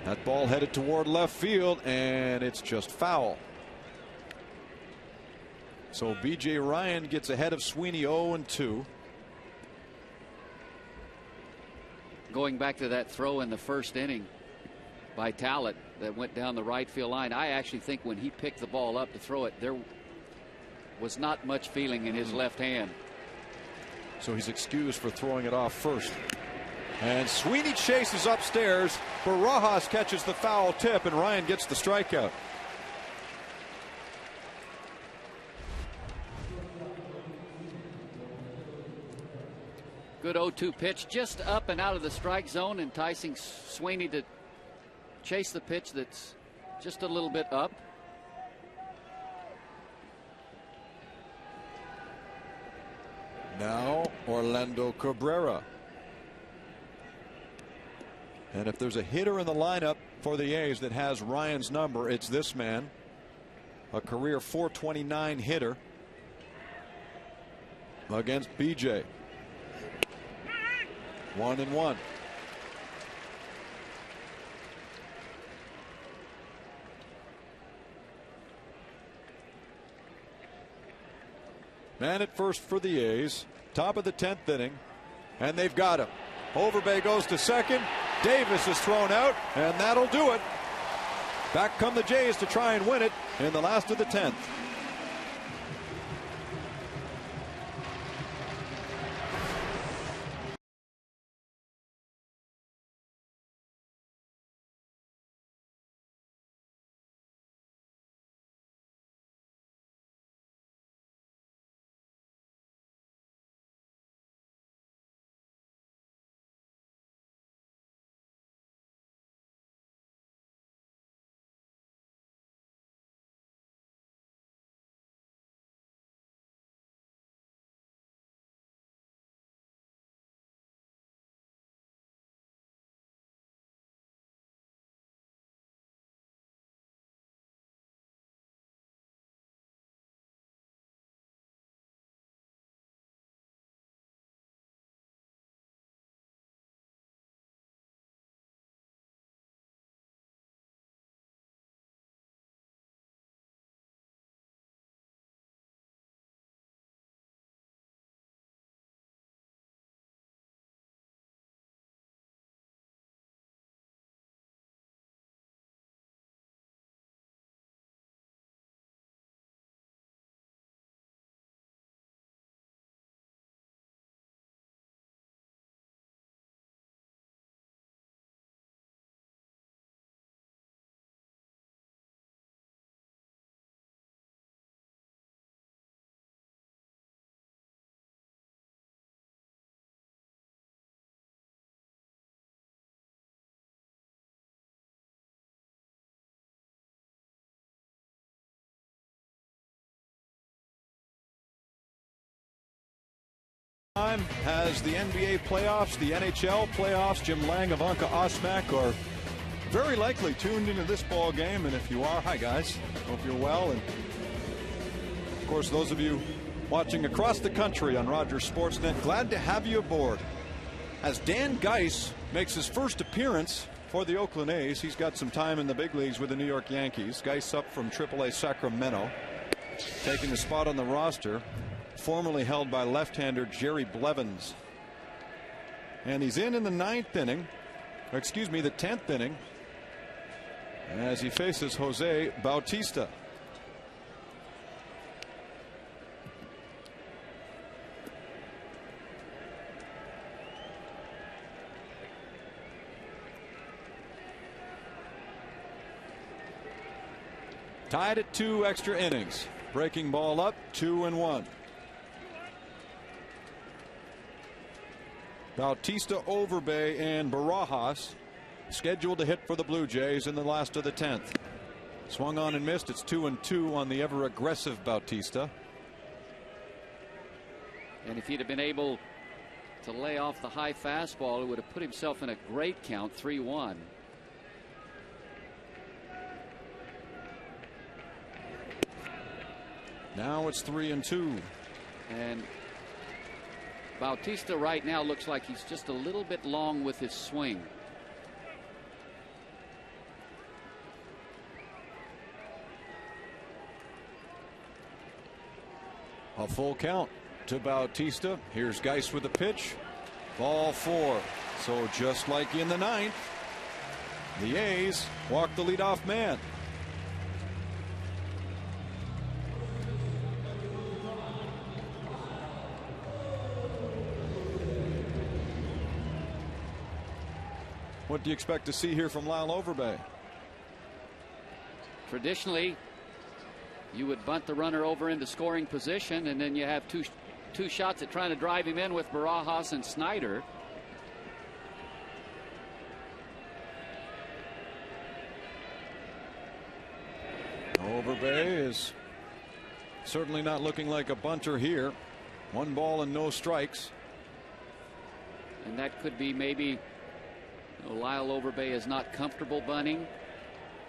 That ball headed toward left field, and it's just foul. So B.J. Ryan gets ahead of Sweeney 0-2. Going back to that throw in the first inning by Talent that went down the right field line, I actually think when he picked the ball up to throw it, there was not much feeling in his left hand. So he's excused for throwing it off first. And Sweeney chases upstairs. Barajas catches the foul tip, and Ryan gets the strikeout. Good 0-2 pitch, just up and out of the strike zone, enticing Sweeney to chase the pitch that's just a little bit up. Now Orlando Cabrera. And if there's a hitter in the lineup for the A's that has Ryan's number, it's this man. A career .429 hitter against BJ. 1-1. Man at first for the A's. Top of the 10th inning. And they've got him. Overbay goes to second. Davis is thrown out, and that'll do it. Back come the Jays to try and win it in the last of the 10th. Has the NBA playoffs, the NHL playoffs. Jim Lang, Ivanka Osmak are very likely tuned into this ball game. And if you are, hi guys, hope you're well. And of course, those of you watching across the country on Rogers Sportsnet, glad to have you aboard. As Dan Geis makes his first appearance for the Oakland A's, he's got some time in the big leagues with the New York Yankees. Geis up from AAA Sacramento, taking the spot on the roster formerly held by left-hander Jerry Blevins. And he's in the 9th inning, or excuse me, the 10th inning, as he faces Jose Bautista. Tied at 2 extra innings. Breaking ball up, 2-1. Bautista, Overbay, and Barajas scheduled to hit for the Blue Jays in the last of the 10th. Swung on and missed. It's 2-2 on the ever aggressive Bautista. And if he'd have been able to lay off the high fastball, he would have put himself in a great count, 3-1. Now it's 3-2. And Bautista right now looks like he's just a little bit long with his swing. A full count to Bautista. Here's Geis with the pitch. Ball 4. So just like in the 9th, the A's walk the leadoff man. What do you expect to see here from Lyle Overbay? Traditionally, you would bunt the runner over into scoring position, and then you have two shots at trying to drive him in with Barajas and Snider. Overbay is certainly not looking like a bunter here. 1 ball and no strikes. And that could be maybe Lyle Overbay is not comfortable bunting.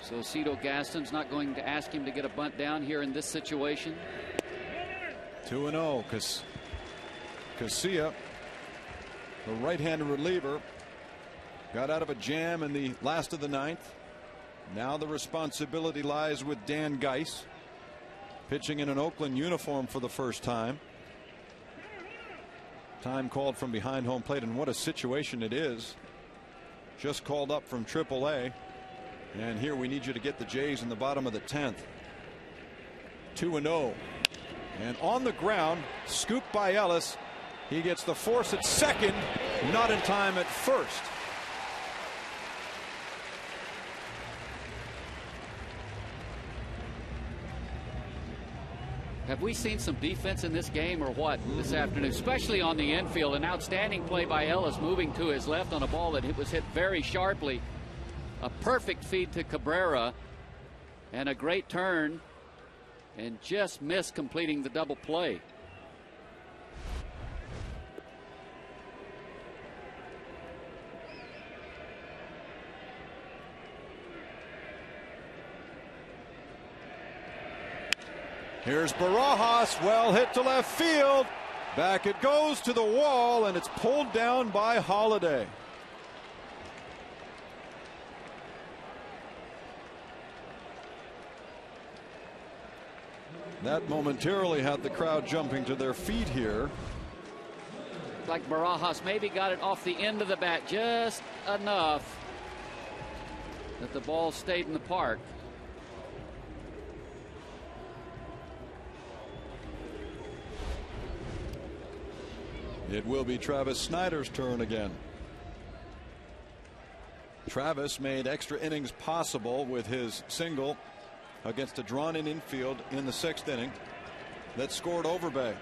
So Cito Gaston's not going to ask him to get a bunt down here in this situation. 2-0. Casilla, the right-handed reliever, got out of a jam in the last of the 9th. Now the responsibility lies with Dan Geis, pitching in an Oakland uniform for the first time. Time called from behind home plate, and what a situation it is. Just called up from AAA, and here we need you to get the Jays in the bottom of the 10th. 2-0, and on the ground, scooped by Ellis. He gets the force at second, not in time at first. Have we seen some defense in this game or what this afternoon, especially on the infield? An outstanding play by Ellis, moving to his left on a ball that was hit very sharply. A perfect feed to Cabrera and a great turn, and just missed completing the double play. Here's Barajas, well hit to left field. Back it goes to the wall, and it's pulled down by Holiday. That momentarily had the crowd jumping to their feet here. Like Barajas maybe got it off the end of the bat just enough that the ball stayed in the park. It will be Travis Snider's turn again. Travis made extra innings possible with his single against a drawn-in infield in the 6th inning that scored Overbay.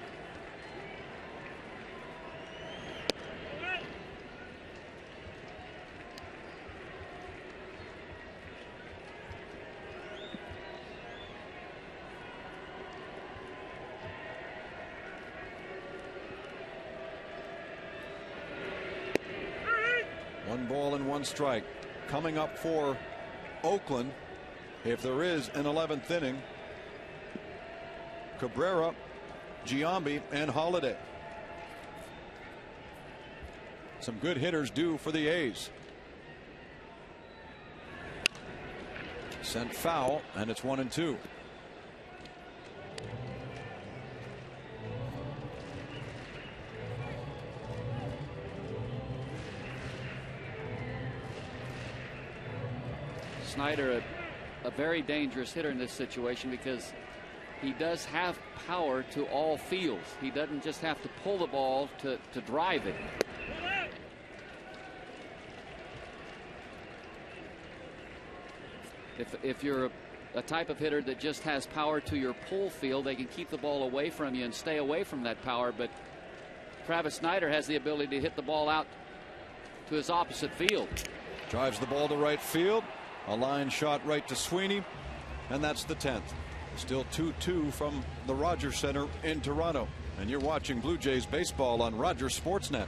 One ball and one strike. Coming up for Oakland, if there is an 11th inning, Cabrera, Giambi, and Holiday. Some good hitters due for the A's. Sent foul, and it's 1-2. Snider, a very dangerous hitter in this situation because he does have power to all fields. He doesn't just have to pull the ball to drive it. If you're a type of hitter that just has power to your pull field, they can keep the ball away from you and stay away from that power. But Travis Snider has the ability to hit the ball out to his opposite field. Drives the ball to right field. A line shot right to Sweeney, and that's the 10th. Still 2-2 from the Rogers Center in Toronto. And you're watching Blue Jays baseball on Rogers Sportsnet.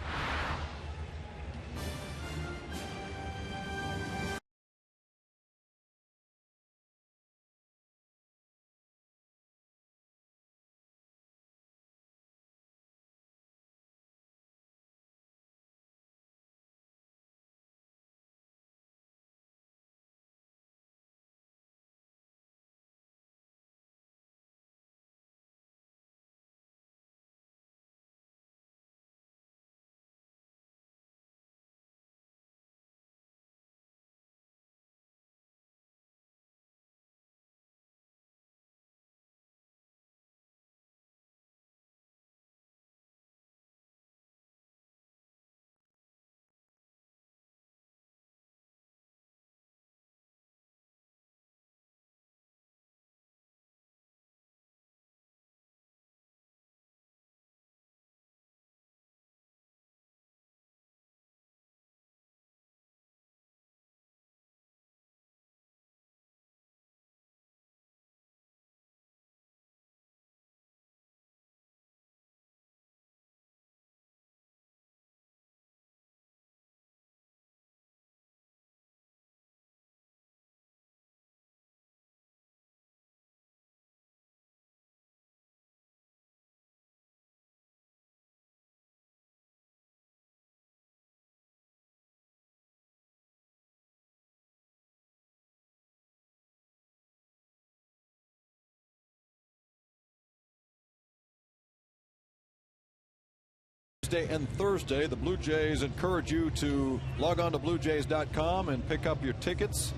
Wednesday and Thursday. The Blue Jays encourage you to log on to BlueJays.com and pick up your tickets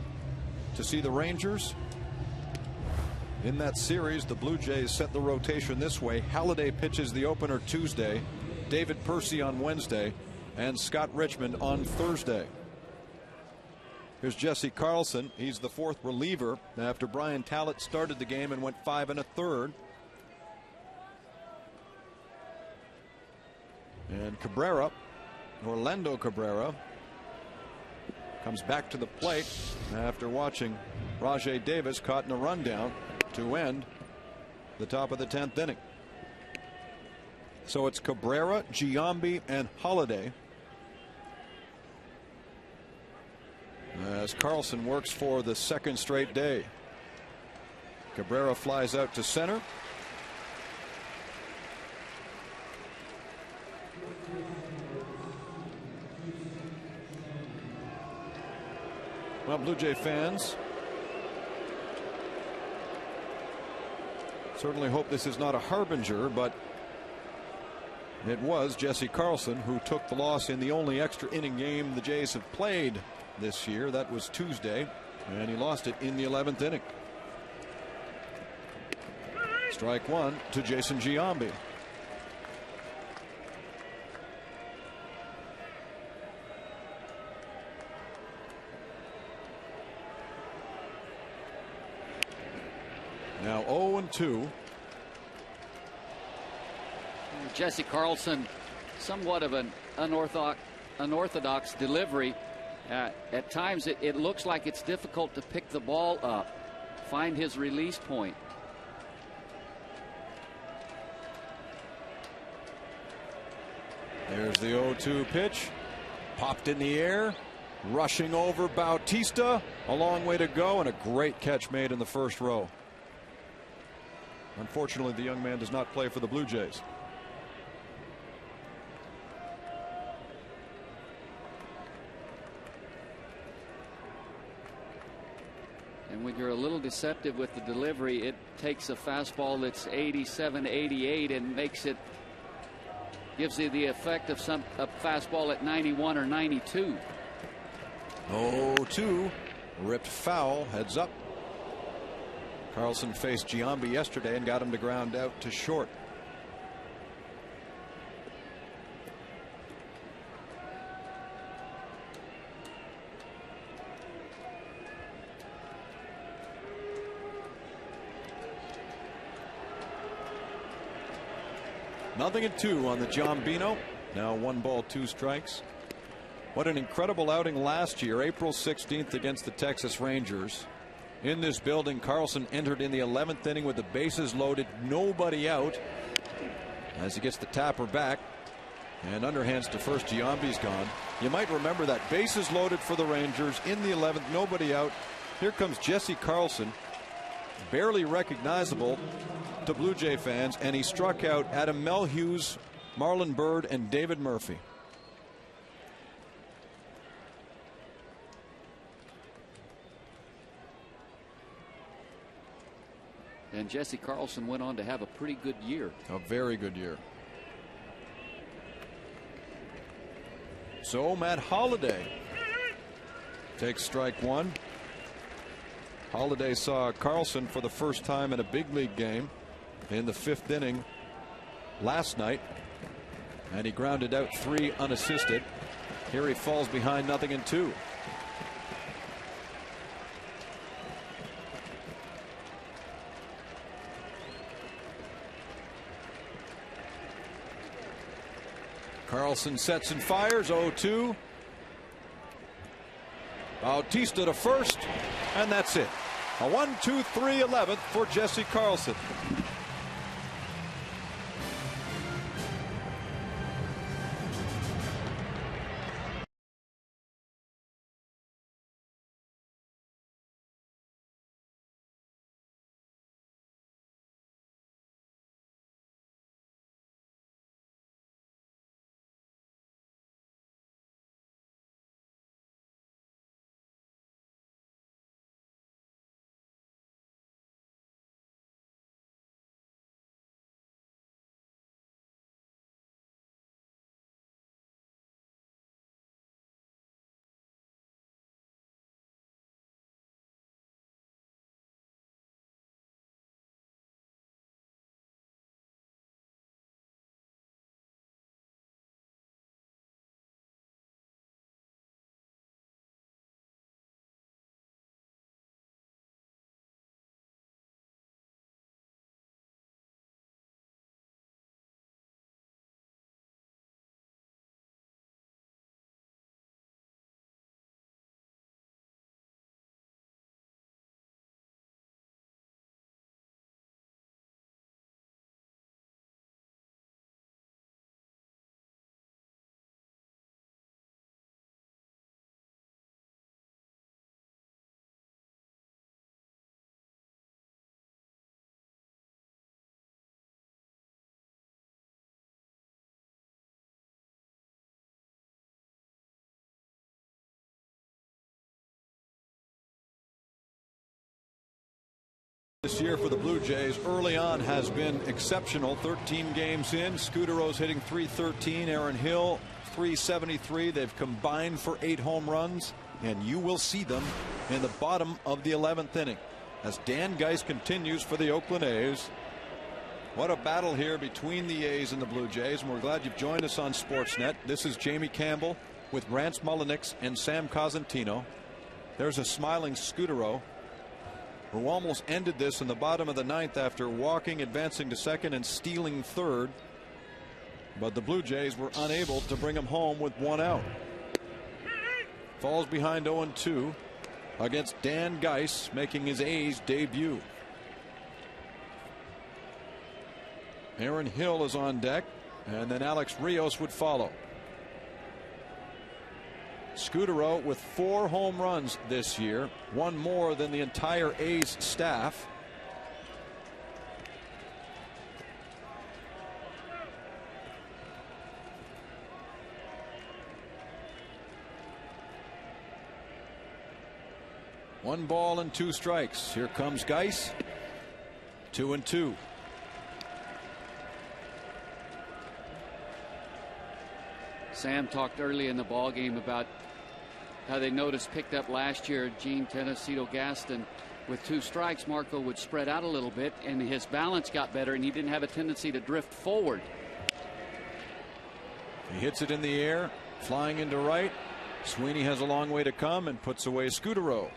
to see the Rangers. In that series, the Blue Jays set the rotation this way. Halliday pitches the opener Tuesday, David Percy on Wednesday, and Scott Richmond on Thursday. Here's Jesse Carlson. He's the fourth reliever after Brian Talent started the game and went 5 1/3. And Cabrera, Orlando Cabrera, comes back to the plate after watching Rajay Davis caught in a rundown to end the top of the 10th inning. So it's Cabrera, Giambi, and Holliday as Carlson works for the second straight day. Cabrera flies out to center. Well, Blue Jay fans certainly hope this is not a harbinger, but it was Jesse Carlson who took the loss in the only extra inning game the Jays have played this year. That was Tuesday, and he lost it in the 11th inning. Strike one to Jason Giambi. Now 0-2. Jesse Carlson, somewhat of an unorthodox delivery. At times it looks like it's difficult to pick the ball up, find his release point. There's the 0-2 pitch. Popped in the air. Rushing over Bautista. A long way to go, and a great catch made in the first row. Unfortunately, the young man does not play for the Blue Jays. And when you're a little deceptive with the delivery, it takes a fastball that's 87, 88 and gives you the effect of a fastball at 91 or 92. 0-2, ripped foul, heads up. Carlson faced Giambi yesterday and got him to ground out to short. Nothing at 2 on the Giambino. Now 1 ball, 2 strikes. What an incredible outing last year, April 16th against the Texas Rangers. In this building, Carlson entered in the 11th inning with the bases loaded, nobody out. As he gets the tapper back and underhands to first, Giambi's gone. You might remember that, bases loaded for the Rangers in the 11th, nobody out. Here comes Jesse Carlson, barely recognizable to Blue Jay fans, and he struck out Adam Melhuse, Marlon Byrd, and David Murphy. And Jesse Carlson went on to have a pretty good year. A very good year. So Matt Holliday takes strike one. Holliday saw Carlson for the first time in a big league game in the 5th inning last night, and he grounded out 3 unassisted. Here he falls behind 0-2. Carlson sets and fires. 0-2. Bautista to first, and that's it. A 1-2-3 11th for Jesse Carlson. This year for the Blue Jays early on has been exceptional. 13 games in, Scudero's hitting .313, Aaron Hill .373. They've combined for 8 home runs, and you will see them in the bottom of the 11th inning as Dan Geis continues for the Oakland A's. What a battle here between the A's and the Blue Jays, and we're glad you've joined us on Sportsnet. This is Jamie Campbell with Rance Mulliniks and Sam Cosentino. There's a smiling Scudero, who almost ended this in the bottom of the 9th after walking, advancing to second, and stealing third. But the Blue Jays were unable to bring him home with 1 out. Falls behind 0-2 against Dan Geis, making his A's debut. Aaron Hill is on deck, and then Alex Rios would follow. Scudero with 4 home runs this year, 1 more than the entire A's staff. One ball and 2 strikes. Here comes Geis. 2-2. Sam talked early in the ball game about how they noticed picked up last year Gene Tennesseeto Gaston. With 2 strikes, Marco would spread out a little bit and his balance got better and he didn't have a tendency to drift forward. He hits it in the air, flying into right. Sweeney has a long way to come and puts away Scudero.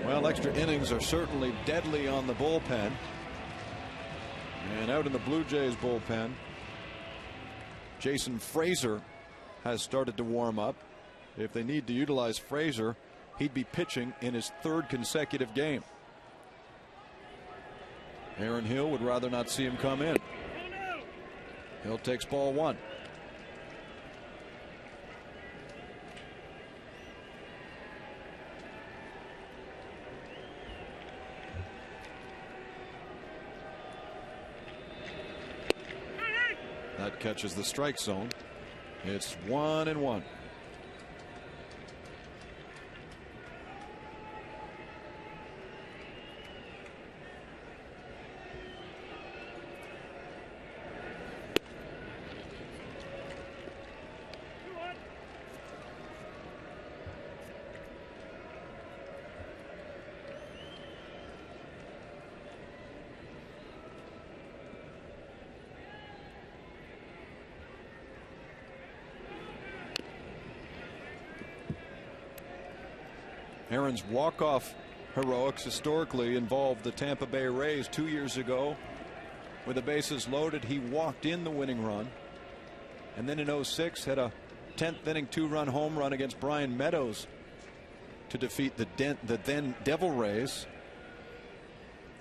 Well, extra innings are certainly deadly on the bullpen. And out in the Blue Jays bullpen, Jason Frazier has started to warm up. If they need to utilize Frazier, he'd be pitching in his 3rd consecutive game. Aaron Hill would rather not see him come in. Hill takes ball 1. That catches the strike zone. It's 1-1. Aaron's walk-off heroics historically involved the Tampa Bay Rays 2 years ago. With the bases loaded, he walked in the winning run. And then in 06 had a 10th inning 2-run home run against Brian Meadows to defeat the then Devil Rays.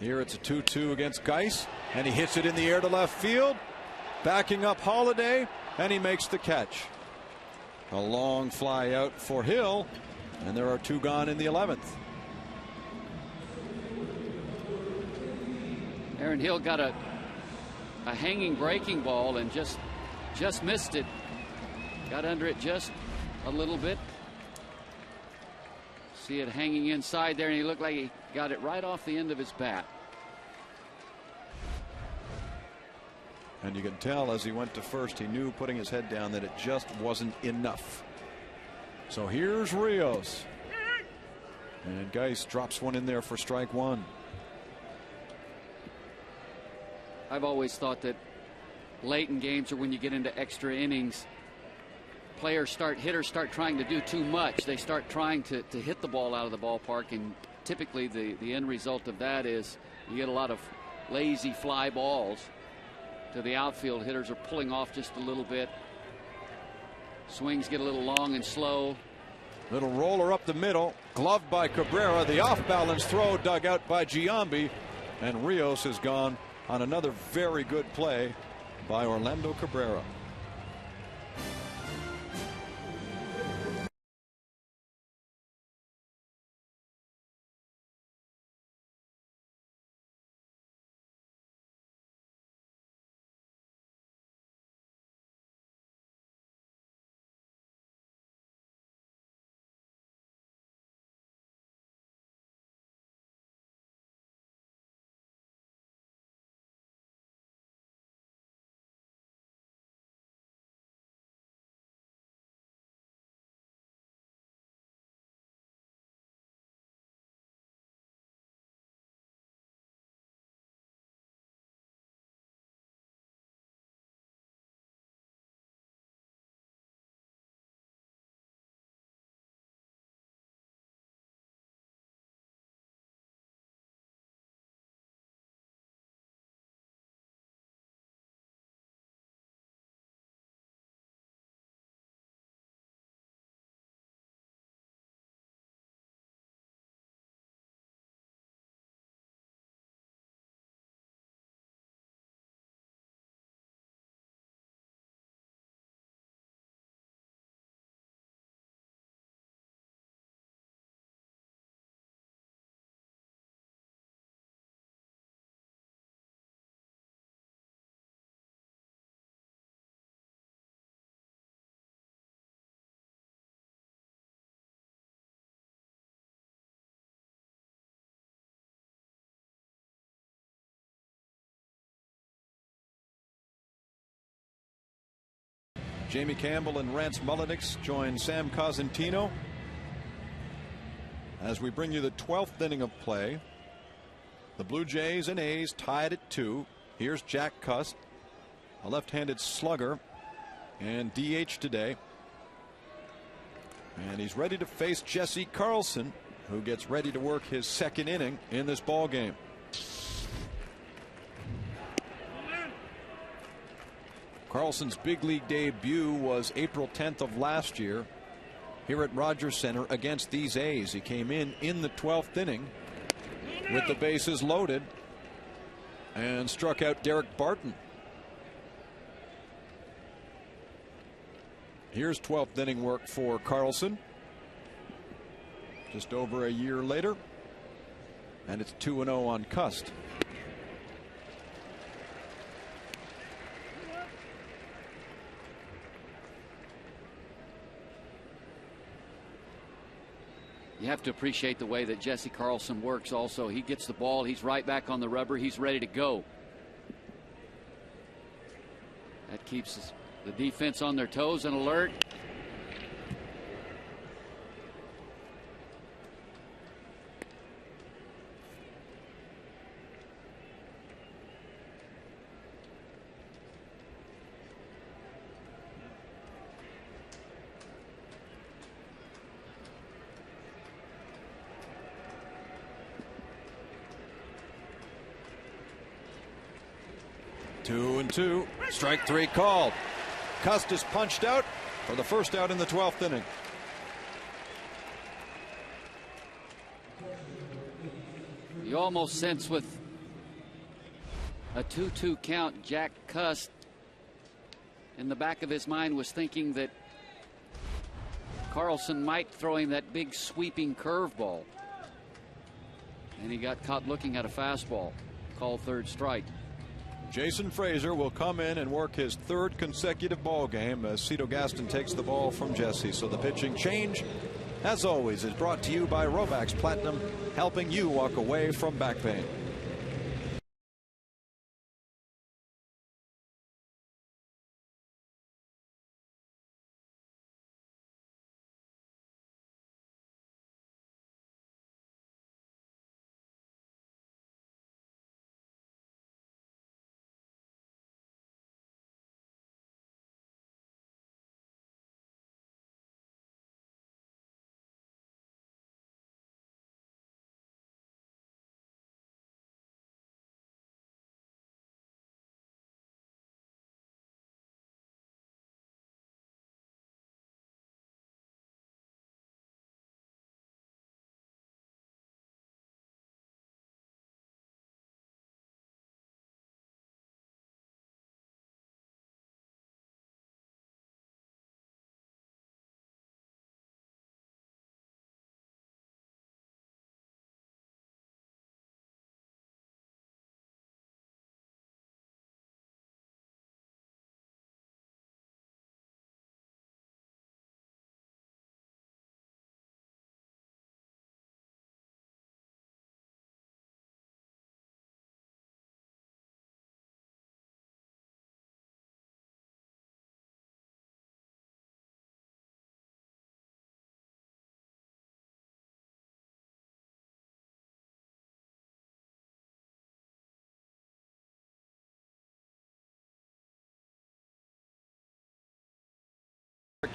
Here it's a 2-2 against Geis, and he hits it in the air to left field, backing up Holiday, and he makes the catch. A long fly out for Hill. And there are 2 gone in the 11th. Aaron Hill got a hanging breaking ball and just missed it. Got under it just a little bit. See it hanging inside there, and he looked like he got it right off the end of his bat. And you can tell as he went to first, he knew putting his head down that it just wasn't enough. So here's Rios. And Geis drops one in there for strike 1. I've always thought that late in games or when you get into extra innings, hitters start trying to do too much. They start trying to hit the ball out of the ballpark, and typically the end result of that is you get a lot of lazy fly balls to the outfield. Hitters are pulling off just a little bit. Swings get a little long and slow. Little roller up the middle, gloved by Cabrera. The off-balance throw dug out by Giambi, and Rios is gone on another very good play by Orlando Cabrera. Jamie Campbell and Rance Mullenix join Sam Cosentino as we bring you the 12th inning of play. The Blue Jays and A's tied at 2. Here's Jack Cust, a left-handed slugger and DH today. And he's ready to face Jesse Carlson, who gets ready to work his second inning in this ball game. Carlson's big league debut was April 10th of last year here at Rogers Center against these A's. He came in the 12th inning with the bases loaded and struck out Derek Barton. Here's 12th inning work for Carlson just over a year later, and it's 2-0 on Cust. You have to appreciate the way that Jesse Carlson works also. He gets the ball, he's right back on the rubber, he's ready to go. That keeps the defense on their toes and alert. Two and two. Strike three called. Cust is punched out for the first out in the 12th inning. You almost sense with a 2-2 count, Jack Cust in the back of his mind was thinking that Carlson might throw him that big sweeping curveball. And he got caught looking at a fastball. Called third strike. Jason Frazier will come in and work his third consecutive ball game as Cito Gaston takes the ball from Jesse. So the pitching change, as always, is brought to you by Robax Platinum, helping you walk away from back pain.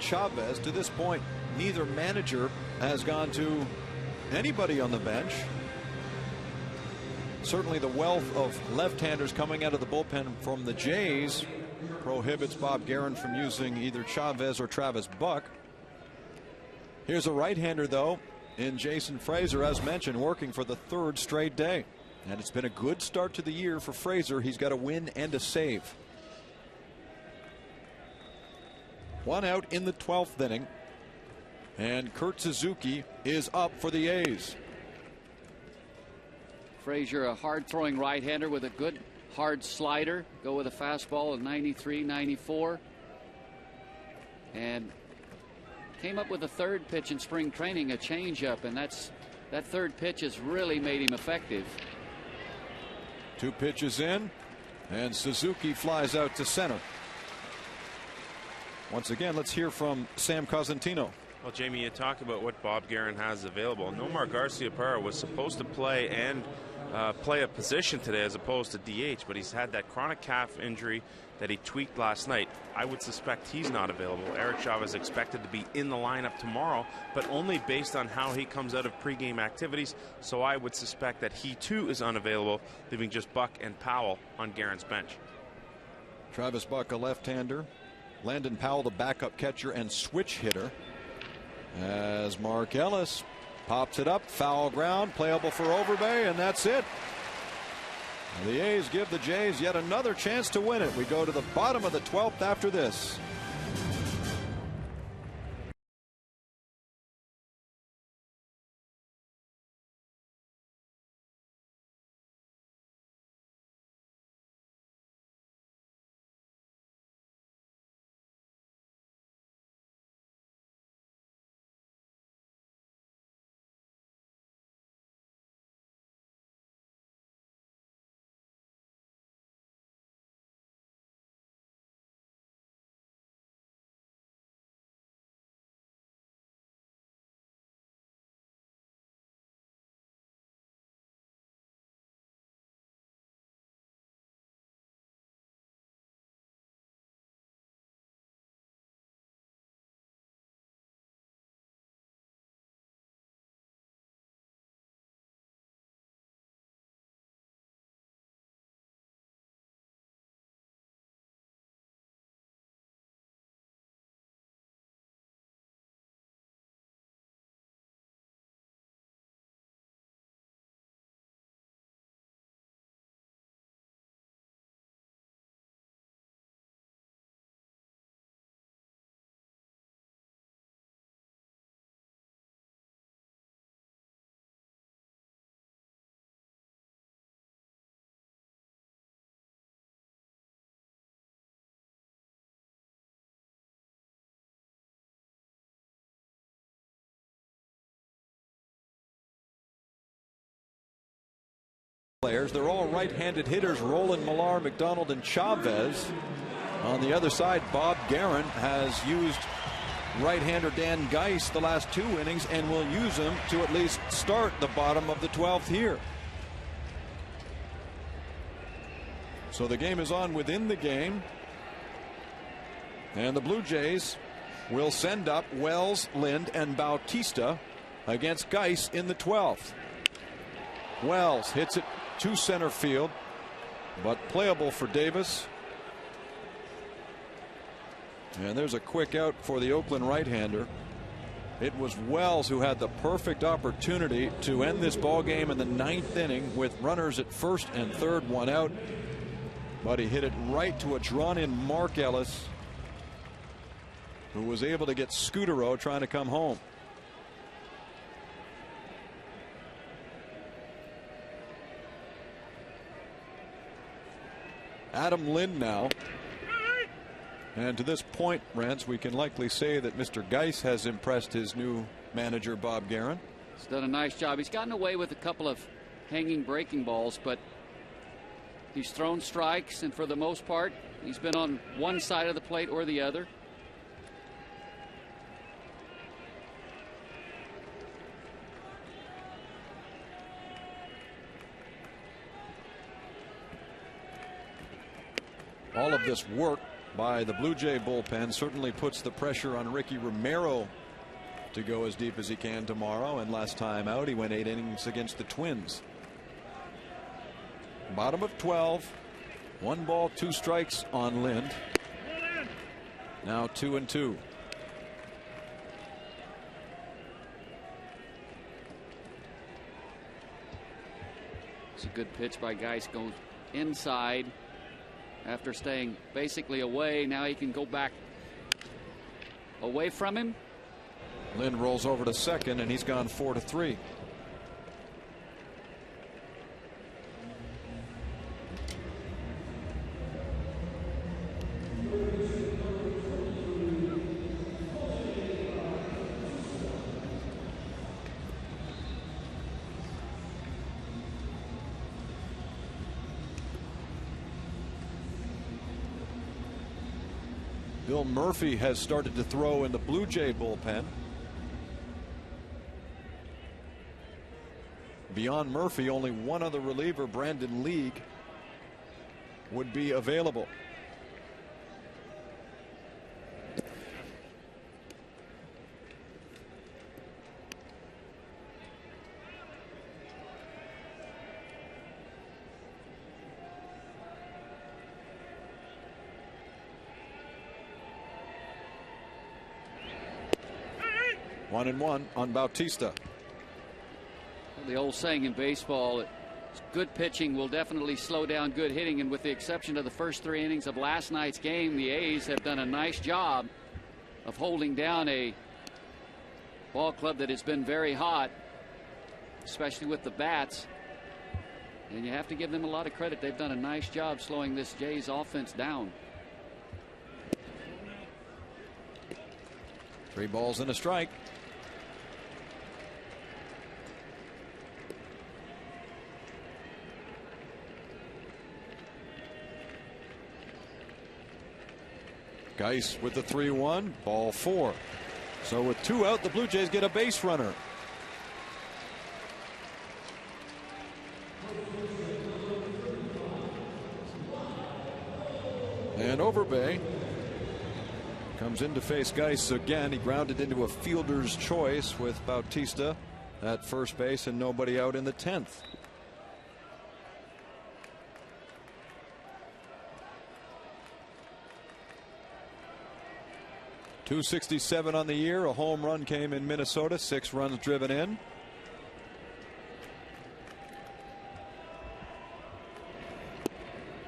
Chavez, to this point, neither manager has gone to anybody on the bench. Certainly the wealth of left-handers coming out of the bullpen from the Jays prohibits Bob Guerin from using either Chavez or Travis Buck. Here's a right-hander, though, in Jason Frazier, as mentioned, working for the third straight day. And it's been a good start to the year for Frazier. He's got a win and a save. One out in the 12th inning, and Kurt Suzuki is up for the A's. Frazier, a hard-throwing right-hander with a good hard slider. Go with a fastball of 93, 94. And came up with a third pitch in spring training, a changeup, and that third pitch has really made him effective. Two pitches in, and Suzuki flies out to center. Once again, let's hear from Sam Cosentino. Well, Jamie, you talk about what Bob Guerin has available. Nomar Garciaparra was supposed to play and play a position today as opposed to DH, but he's had that chronic calf injury that he tweaked last night. I would suspect he's not available. Eric Chavez is expected to be in the lineup tomorrow, but only based on how he comes out of pregame activities, so I would suspect that he too is unavailable, leaving just Buck and Powell on Guerin's bench. Travis Buck, a left-hander. Landon Powell, the backup catcher and switch hitter. As Mark Ellis pops it up, foul ground, playable for Overbay, and that's it. The A's give the Jays yet another chance to win it. We go to the bottom of the 12th after this. Players, they're all right-handed hitters. Roland, Millar, McDonald, and Chavez. On the other side, Bob Guerin has used right-hander Dan Geis the last 2 innings and will use him to at least start the bottom of the 12th here. So the game is on within the game, and the Blue Jays will send up Wells, Lind, and Bautista against Geis in the 12th. Wells hits it to center field, but playable for Davis. And there's a quick out for the Oakland right-hander. It was Wells who had the perfect opportunity to end this ball game in the 9th inning with runners at first and third, 1 out. But he hit it right to a drawn-in Mark Ellis, who was able to get Scudero trying to come home. Adam Lind now. And to this point, Rance, we can likely say that Mr. Geis has impressed his new manager, Bob Guerin. He's done a nice job. He's gotten away with a couple of hanging breaking balls, but he's thrown strikes, and for the most part, he's been on one side of the plate or the other. All of this work by the Blue Jay bullpen certainly puts the pressure on Ricky Romero to go as deep as he can tomorrow. And last time out, he went 8 innings against the Twins. Bottom of 12. 1 ball, 2 strikes on Lind. Now 2-2. It's a good pitch by Geis, goes inside. After staying basically away, now he can go back away from him. Lind rolls over to second, and he's gone 4-3. Bill Murphy has started to throw in the Blue Jay bullpen. Beyond Murphy, only one other reliever, Brandon League, would be available. One and one on Bautista. The old saying in baseball, good pitching will definitely slow down good hitting, and with the exception of the first 3 innings of last night's game, the A's have done a nice job of holding down a ball club that has been very hot, especially with the bats. And you have to give them a lot of credit. They've done a nice job slowing this Jays offense down. 3 balls and a strike. Geis with the 3-1, ball 4. So with 2 out, the Blue Jays get a base runner. And Overbay comes in to face Geis again. He grounded into a fielder's choice with Bautista at first base and nobody out in the 10th. .267 on the year. A home run came in Minnesota. 6 runs driven in.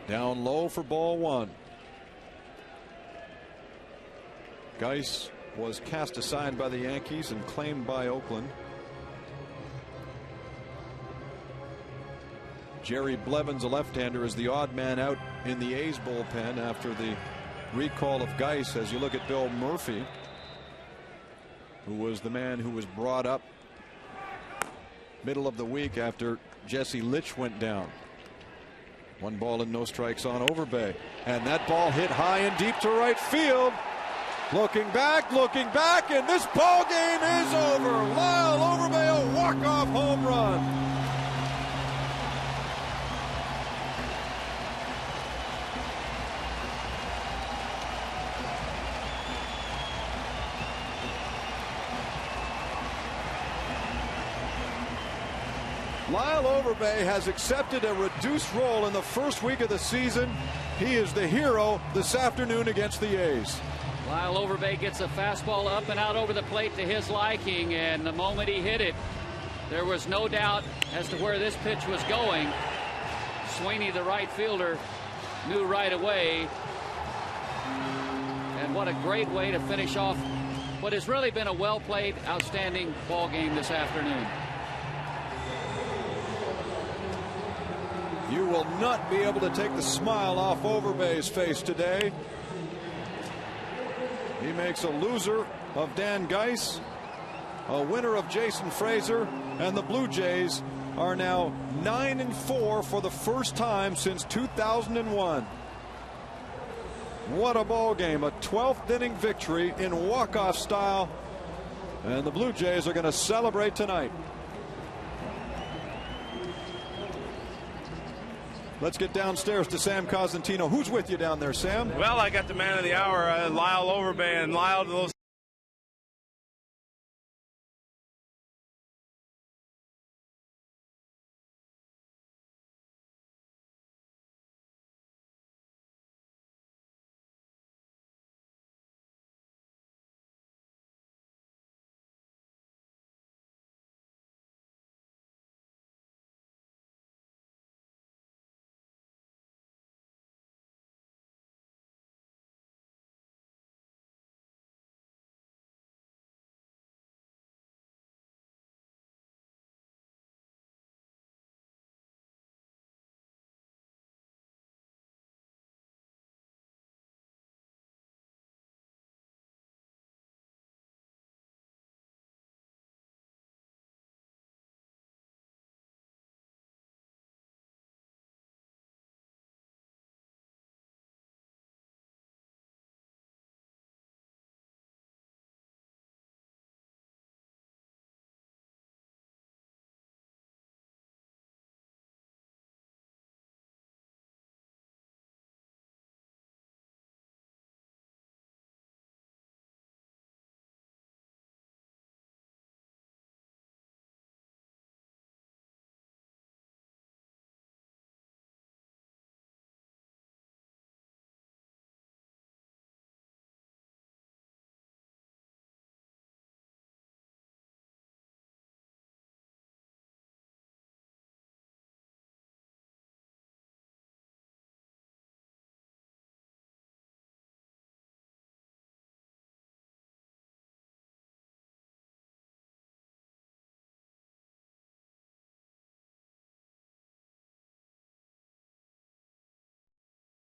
Down low for ball 1. Geis was cast aside by the Yankees and claimed by Oakland. Jerry Blevins, a left-hander, is the odd man out in the A's bullpen after the recall of Geis. As you look at Bill Murphy, who was the man who was brought up middle of the week after Jesse Litch went down. 1 ball and no strikes on Overbay, and that ball hit high and deep to right field. Looking back, and this ball game is over. Lyle Overbay, a walk-off home run. Lyle Overbay has accepted a reduced role in the first week of the season. He is the hero this afternoon against the A's. Lyle Overbay gets a fastball up and out over the plate to his liking, and the moment he hit it, there was no doubt as to where this pitch was going. Sweeney, the right fielder, knew right away. And what a great way to finish off what has really been a well-played, outstanding ball game this afternoon. You will not be able to take the smile off Overbay's face today. He makes a loser of Dan Geis, a winner of Jason Frazier, and the Blue Jays are now 9-4 for the first time since 2001. What a ball game, a 12th inning victory in walk-off style, and the Blue Jays are going to celebrate tonight. Let's get downstairs to Sam Cosentino. Who's with you down there, Sam? Well, I got the man of the hour, Lyle Overbay, and Lyle, those